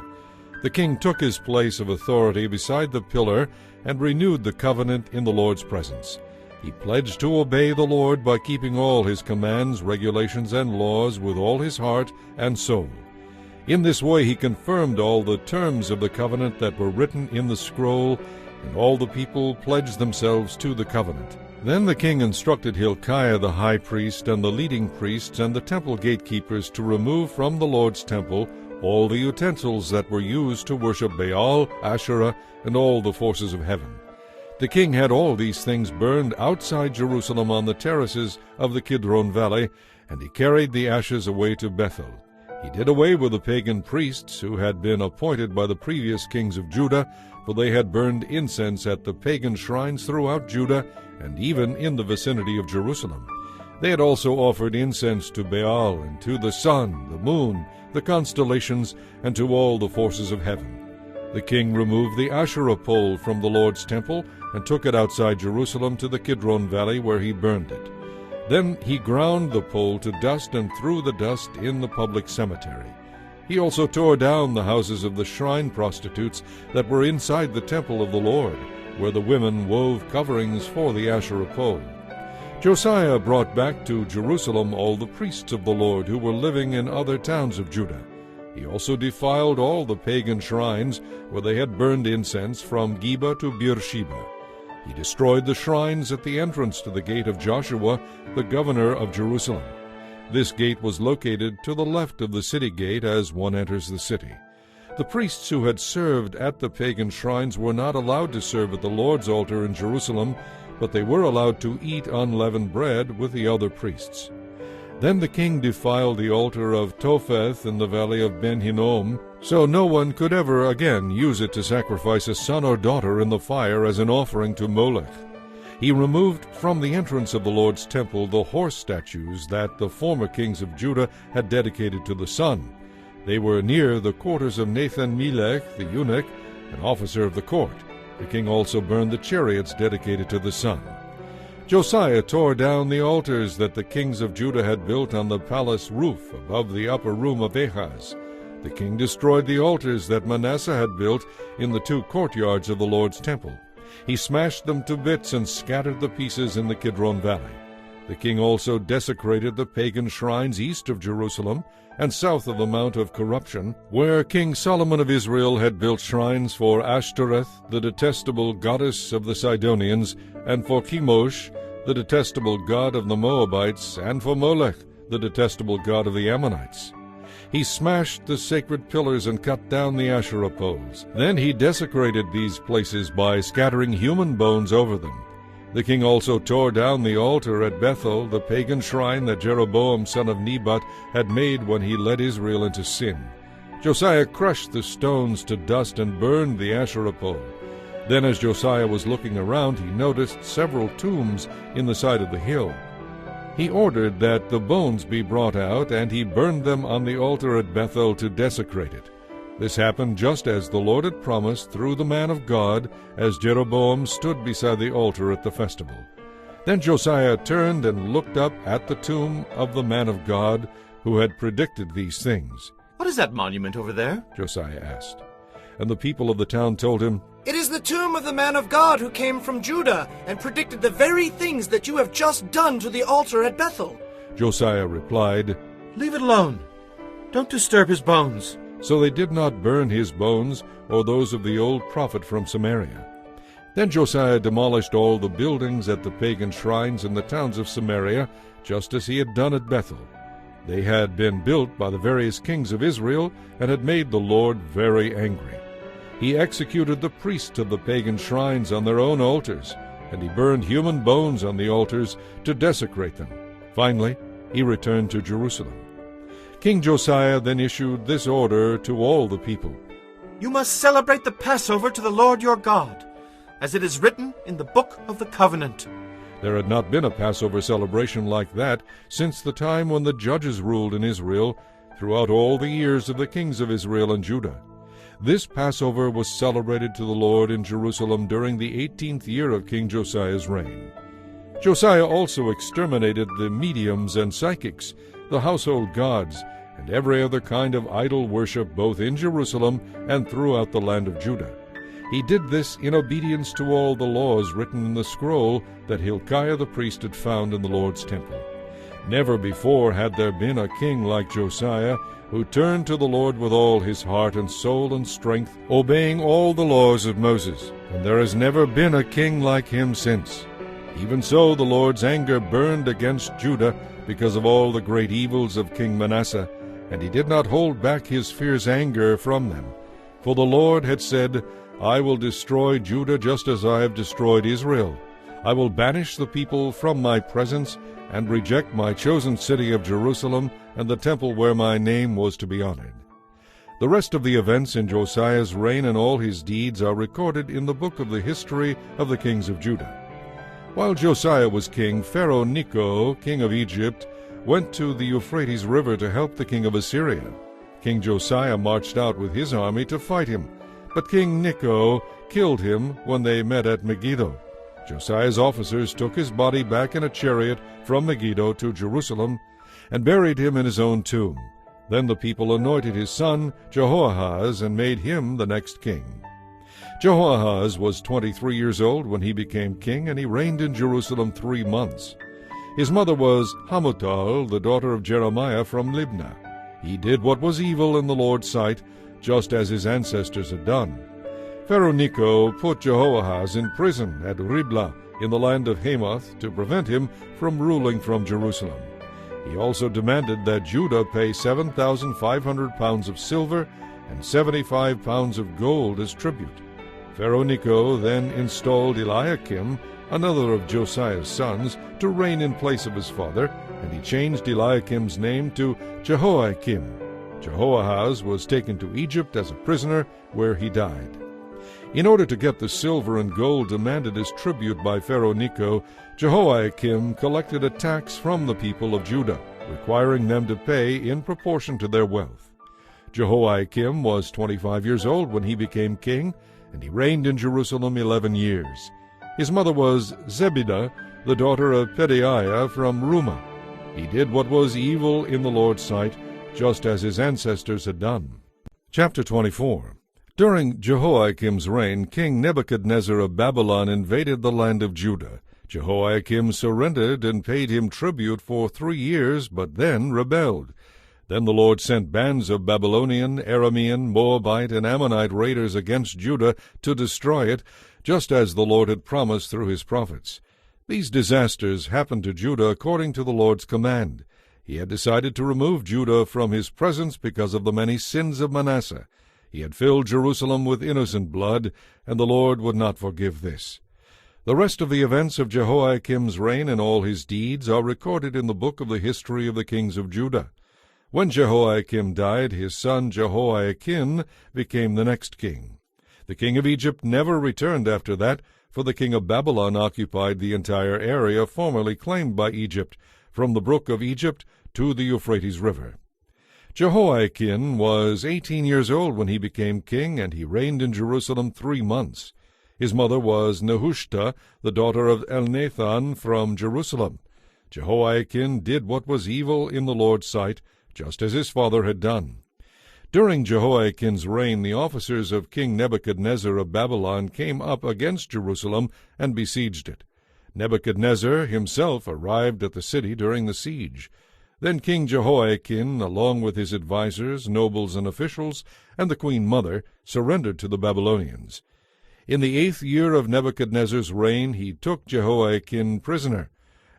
The king took his place of authority beside the pillar and renewed the covenant in the Lord's presence. He pledged to obey the Lord by keeping all his commands, regulations, and laws with all his heart and soul. In this way he confirmed all the terms of the covenant that were written in the scroll, and all the people pledged themselves to the covenant. Then the king instructed Hilkiah the high priest and the leading priests and the temple gatekeepers to remove from the Lord's temple all the utensils that were used to worship Baal, Asherah, and all the forces of heaven. The king had all these things burned outside Jerusalem on the terraces of the Kidron Valley, and he carried the ashes away to Bethel. He did away with the pagan priests who had been appointed by the previous kings of Judah, for they had burned incense at the pagan shrines throughout Judah and even in the vicinity of Jerusalem. They had also offered incense to Baal and to the sun, the moon, the constellations, and to all the forces of heaven. The king removed the Asherah pole from the Lord's temple and took it outside Jerusalem to the Kidron Valley, where he burned it. Then he ground the pole to dust and threw the dust in the public cemetery. He also tore down the houses of the shrine prostitutes that were inside the temple of the Lord, where the women wove coverings for the Asherah pole. Josiah brought back to Jerusalem all the priests of the Lord who were living in other towns of Judah. He also defiled all the pagan shrines where they had burned incense from Geba to Beersheba. He destroyed the shrines at the entrance to the gate of Joshua, the governor of Jerusalem. This gate was located to the left of the city gate as one enters the city. The priests who had served at the pagan shrines were not allowed to serve at the Lord's altar in Jerusalem, but they were allowed to eat unleavened bread with the other priests. Then the king defiled the altar of Topheth in the valley of Ben-Hinnom, so no one could ever again use it to sacrifice a son or daughter in the fire as an offering to Molech. He removed from the entrance of the Lord's temple the horse statues that the former kings of Judah had dedicated to the sun. They were near the quarters of Nathan-Melech, the eunuch, an officer of the court. The king also burned the chariots dedicated to the sun. Josiah tore down the altars that the kings of Judah had built on the palace roof above the upper room of Ahaz. The king destroyed the altars that Manasseh had built in the two courtyards of the Lord's temple. He smashed them to bits and scattered the pieces in the Kidron Valley. The king also desecrated the pagan shrines east of Jerusalem and south of the Mount of Corruption, where King Solomon of Israel had built shrines for Ashtoreth, the detestable goddess of the Sidonians, and for Chemosh, the detestable god of the Moabites, and for Molech, the detestable god of the Ammonites. He smashed the sacred pillars and cut down the Asherah poles. Then he desecrated these places by scattering human bones over them. The king also tore down the altar at Bethel, the pagan shrine that Jeroboam son of Nebat had made when he led Israel into sin. Josiah crushed the stones to dust and burned the Asherah pole. Then as Josiah was looking around, he noticed several tombs in the side of the hill. He ordered that the bones be brought out, and he burned them on the altar at Bethel to desecrate it. This happened just as the Lord had promised through the man of God, as Jeroboam stood beside the altar at the festival. Then Josiah turned and looked up at the tomb of the man of God, who had predicted these things. What is that monument over there? Josiah asked. And the people of the town told him, It is the tomb of the man of God who came from Judah and predicted the very things that you have just done to the altar at Bethel. Josiah replied, Leave it alone. Don't disturb his bones. So they did not burn his bones or those of the old prophet from Samaria. Then Josiah demolished all the buildings at the pagan shrines in the towns of Samaria, just as he had done at Bethel. They had been built by the various kings of Israel and had made the Lord very angry. He executed the priests of the pagan shrines on their own altars, and he burned human bones on the altars to desecrate them. Finally, he returned to Jerusalem. King Josiah then issued this order to all the people. You must celebrate the Passover to the Lord your God, as it is written in the book of the covenant. There had not been a Passover celebration like that since the time when the judges ruled in Israel throughout all the years of the kings of Israel and Judah. This Passover was celebrated to the Lord in Jerusalem during the 18th year of King Josiah's reign. Josiah also exterminated the mediums and psychics, the household gods, and every other kind of idol worship both in Jerusalem and throughout the land of Judah. He did this in obedience to all the laws written in the scroll that Hilkiah the priest had found in the Lord's temple. Never before had there been a king like Josiah, who turned to the Lord with all his heart and soul and strength, obeying all the laws of Moses. And there has never been a king like him since. Even so, the Lord's anger burned against Judah because of all the great evils of King Manasseh, and he did not hold back his fierce anger from them. For the Lord had said, I will destroy Judah just as I have destroyed Israel. I will banish the people from my presence and reject my chosen city of Jerusalem and the temple where my name was to be honored. The rest of the events in Josiah's reign and all his deeds are recorded in the book of the history of the kings of Judah. While Josiah was king, Pharaoh Necho, king of Egypt, went to the Euphrates River to help the king of Assyria. King Josiah marched out with his army to fight him, but King Necho killed him when they met at Megiddo. Josiah's officers took his body back in a chariot from Megiddo to Jerusalem and buried him in his own tomb. Then the people anointed his son Jehoahaz and made him the next king. Jehoahaz was 23 years old when he became king, and he reigned in Jerusalem 3 months. His mother was Hamutal, the daughter of Jeremiah from Libnah. He did what was evil in the Lord's sight, just as his ancestors had done. Pharaoh Necho put Jehoahaz in prison at Riblah in the land of Hamath to prevent him from ruling from Jerusalem. He also demanded that Judah pay 7,500 pounds of silver and 75 pounds of gold as tribute. Pharaoh Necho then installed Eliakim, another of Josiah's sons, to reign in place of his father, and he changed Eliakim's name to Jehoiakim. Jehoahaz was taken to Egypt as a prisoner, where he died. In order to get the silver and gold demanded as tribute by Pharaoh Necho, Jehoiakim collected a tax from the people of Judah, requiring them to pay in proportion to their wealth. Jehoiakim was 25 years old when he became king, and he reigned in Jerusalem 11 years. His mother was Zebidah, the daughter of Pedaiah from Rumah. He did what was evil in the Lord's sight, just as his ancestors had done. Chapter 24. During Jehoiakim's reign, King Nebuchadnezzar of Babylon invaded the land of Judah. Jehoiakim surrendered and paid him tribute for 3 years, but then rebelled. Then the Lord sent bands of Babylonian, Aramean, Moabite, and Ammonite raiders against Judah to destroy it, just as the Lord had promised through his prophets. These disasters happened to Judah according to the Lord's command. He had decided to remove Judah from his presence because of the many sins of Manasseh. He had filled Jerusalem with innocent blood, and the Lord would not forgive this. The rest of the events of Jehoiakim's reign and all his deeds are recorded in the book of the history of the kings of Judah. When Jehoiakim died, his son Jehoiachin became the next king. The king of Egypt never returned after that, for the king of Babylon occupied the entire area formerly claimed by Egypt, from the brook of Egypt to the Euphrates River. Jehoiachin was 18 years old when he became king, and he reigned in Jerusalem 3 months. His mother was Nehushta, the daughter of Elnathan from Jerusalem. Jehoiachin did what was evil in the Lord's sight, just as his father had done. During Jehoiachin's reign, the officers of King Nebuchadnezzar of Babylon came up against Jerusalem and besieged it. Nebuchadnezzar himself arrived at the city during the siege. Then King Jehoiachin, along with his advisers, nobles, and officials, and the queen mother, surrendered to the Babylonians. In the 8th year of Nebuchadnezzar's reign, he took Jehoiachin prisoner.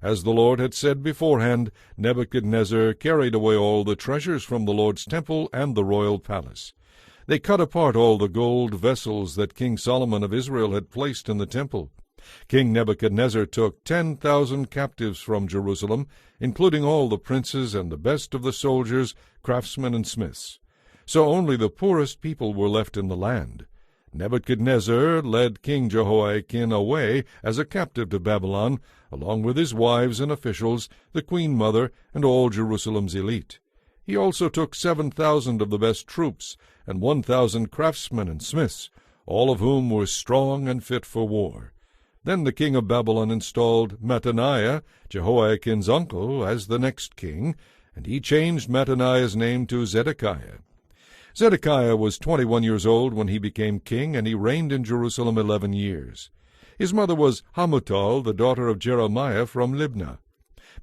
As the Lord had said beforehand, Nebuchadnezzar carried away all the treasures from the Lord's temple and the royal palace. They cut apart all the gold vessels that King Solomon of Israel had placed in the temple. King Nebuchadnezzar took 10,000 captives from Jerusalem, including all the princes and the best of the soldiers, craftsmen, and smiths. So only the poorest people were left in the land. Nebuchadnezzar led King Jehoiachin away as a captive to Babylon, along with his wives and officials, the queen mother, and all Jerusalem's elite. He also took 7,000 of the best troops, and 1,000 craftsmen and smiths, all of whom were strong and fit for war. Then the king of Babylon installed Mattaniah, Jehoiachin's uncle, as the next king, and he changed Mattaniah's name to Zedekiah. Zedekiah was 21 years old when he became king, and he reigned in Jerusalem 11 years. His mother was Hamutal, the daughter of Jeremiah from Libnah.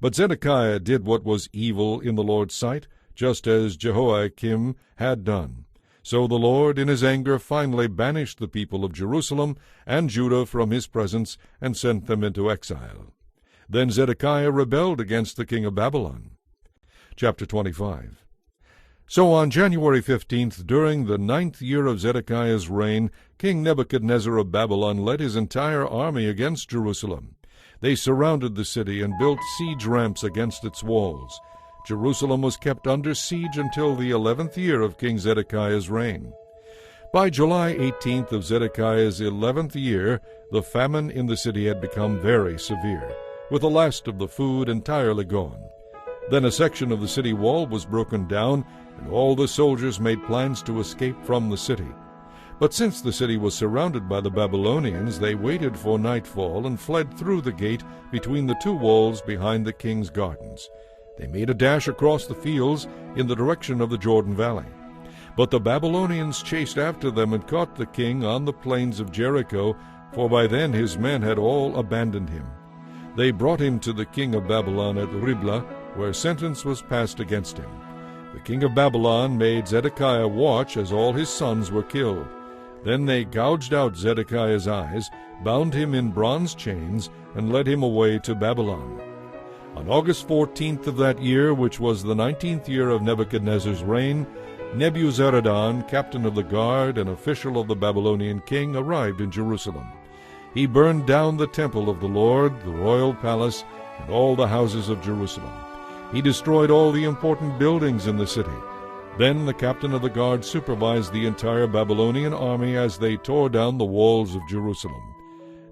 But Zedekiah did what was evil in the Lord's sight, just as Jehoiakim had done. So the Lord, in his anger, finally banished the people of Jerusalem and Judah from his presence and sent them into exile. Then Zedekiah rebelled against the king of Babylon. Chapter 25. So on January 15th, during the 9th year of Zedekiah's reign, King Nebuchadnezzar of Babylon led his entire army against Jerusalem. They surrounded the city and built siege ramps against its walls. Jerusalem was kept under siege until the 11th year of King Zedekiah's reign. By July 18th of Zedekiah's 11th year, the famine in the city had become very severe, with the last of the food entirely gone. Then a section of the city wall was broken down, and all the soldiers made plans to escape from the city. But since the city was surrounded by the Babylonians, they waited for nightfall and fled through the gate between the 2 walls behind the king's gardens. They made a dash across the fields in the direction of the Jordan Valley. But the Babylonians chased after them and caught the king on the plains of Jericho, for by then his men had all abandoned him. They brought him to the king of Babylon at Riblah, where sentence was passed against him. The king of Babylon made Zedekiah watch as all his sons were killed. Then they gouged out Zedekiah's eyes, bound him in bronze chains, and led him away to Babylon. On August 14th of that year, which was the 19th year of Nebuchadnezzar's reign, Nebuzaradan, captain of the guard and official of the Babylonian king, arrived in Jerusalem. He burned down the temple of the Lord, the royal palace, and all the houses of Jerusalem. He destroyed all the important buildings in the city. Then the captain of the guard supervised the entire Babylonian army as they tore down the walls of Jerusalem.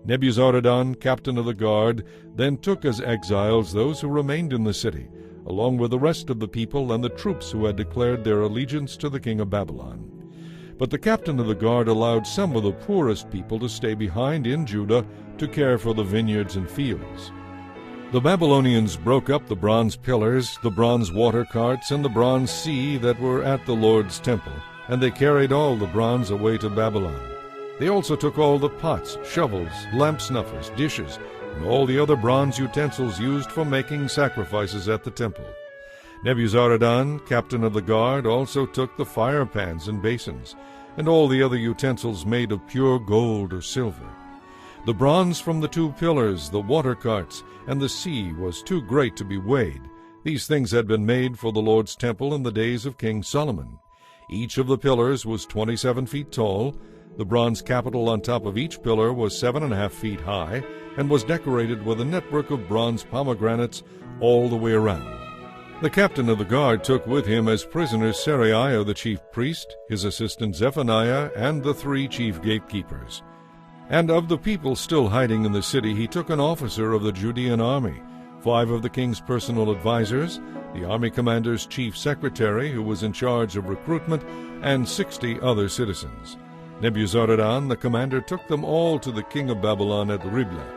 Nebuzaradan, captain of the guard, then took as exiles those who remained in the city, along with the rest of the people and the troops who had declared their allegiance to the king of Babylon. But the captain of the guard allowed some of the poorest people to stay behind in Judah to care for the vineyards and fields. The Babylonians broke up the bronze pillars, the bronze water carts, and the bronze sea that were at the Lord's temple, and they carried all the bronze away to Babylon. They also took all the pots, shovels, lamp snuffers, dishes, and all the other bronze utensils used for making sacrifices at the temple. Nebuzaradan, captain of the guard, also took the fire pans and basins, and all the other utensils made of pure gold or silver. The bronze from the 2 pillars, the water carts, and the sea was too great to be weighed. These things had been made for the Lord's temple in the days of King Solomon. Each of the pillars was 27 feet tall. The bronze capital on top of each pillar was 7.5 feet high, and was decorated with a network of bronze pomegranates all the way around. The captain of the guard took with him as prisoners Seraiah the chief priest, his assistant Zephaniah, and the 3 chief gatekeepers. And of the people still hiding in the city he took an officer of the Judean army, 5 of the king's personal advisers, the army commander's chief secretary, who was in charge of recruitment, and 60 other citizens. Nebuzaradan the commander took them all to the king of Babylon at Riblah.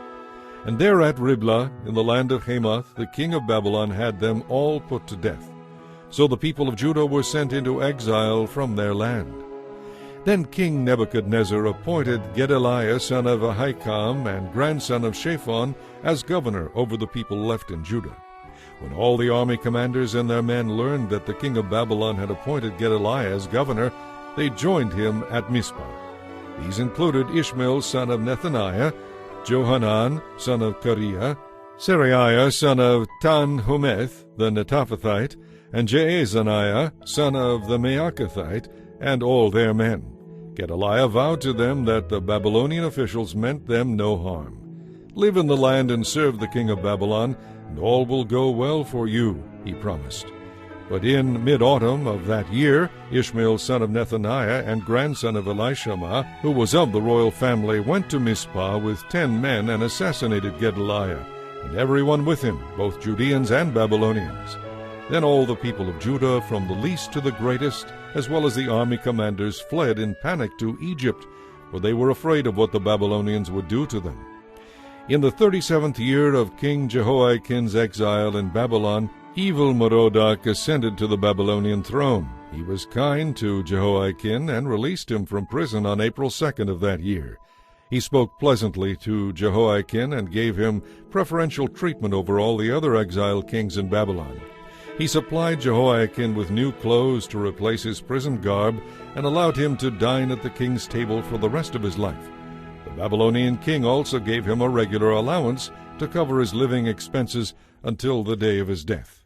And there at Riblah, in the land of Hamath, the king of Babylon had them all put to death. So the people of Judah were sent into exile from their land. Then King Nebuchadnezzar appointed Gedaliah son of Ahikam and grandson of Shaphan as governor over the people left in Judah. When all the army commanders and their men learned that the king of Babylon had appointed Gedaliah as governor, they joined him at Mizpah. These included Ishmael son of Nethaniah, Johanan son of Kareah, Seraiah son of Tanhumeth the Netophathite, and Jaazaniah son of the Maacathite, and all their men. Gedaliah vowed to them that the Babylonian officials meant them no harm. Live in the land and serve the king of Babylon, and all will go well for you, he promised. But in mid-autumn of that year, Ishmael son of Nethaniah and grandson of Elishama, who was of the royal family, went to Mizpah with 10 men and assassinated Gedaliah, and everyone with him, both Judeans and Babylonians. Then all the people of Judah, from the least to the greatest, as well as the army commanders, fled in panic to Egypt, for they were afraid of what the Babylonians would do to them. In the 37th year of King Jehoiachin's exile in Babylon, Evil-Merodach ascended to the Babylonian throne. He was kind to Jehoiachin and released him from prison on April 2nd of that year. He spoke pleasantly to Jehoiachin and gave him preferential treatment over all the other exiled kings in Babylon. He supplied Jehoiachin with new clothes to replace his prison garb and allowed him to dine at the king's table for the rest of his life. The Babylonian king also gave him a regular allowance to cover his living expenses until the day of his death.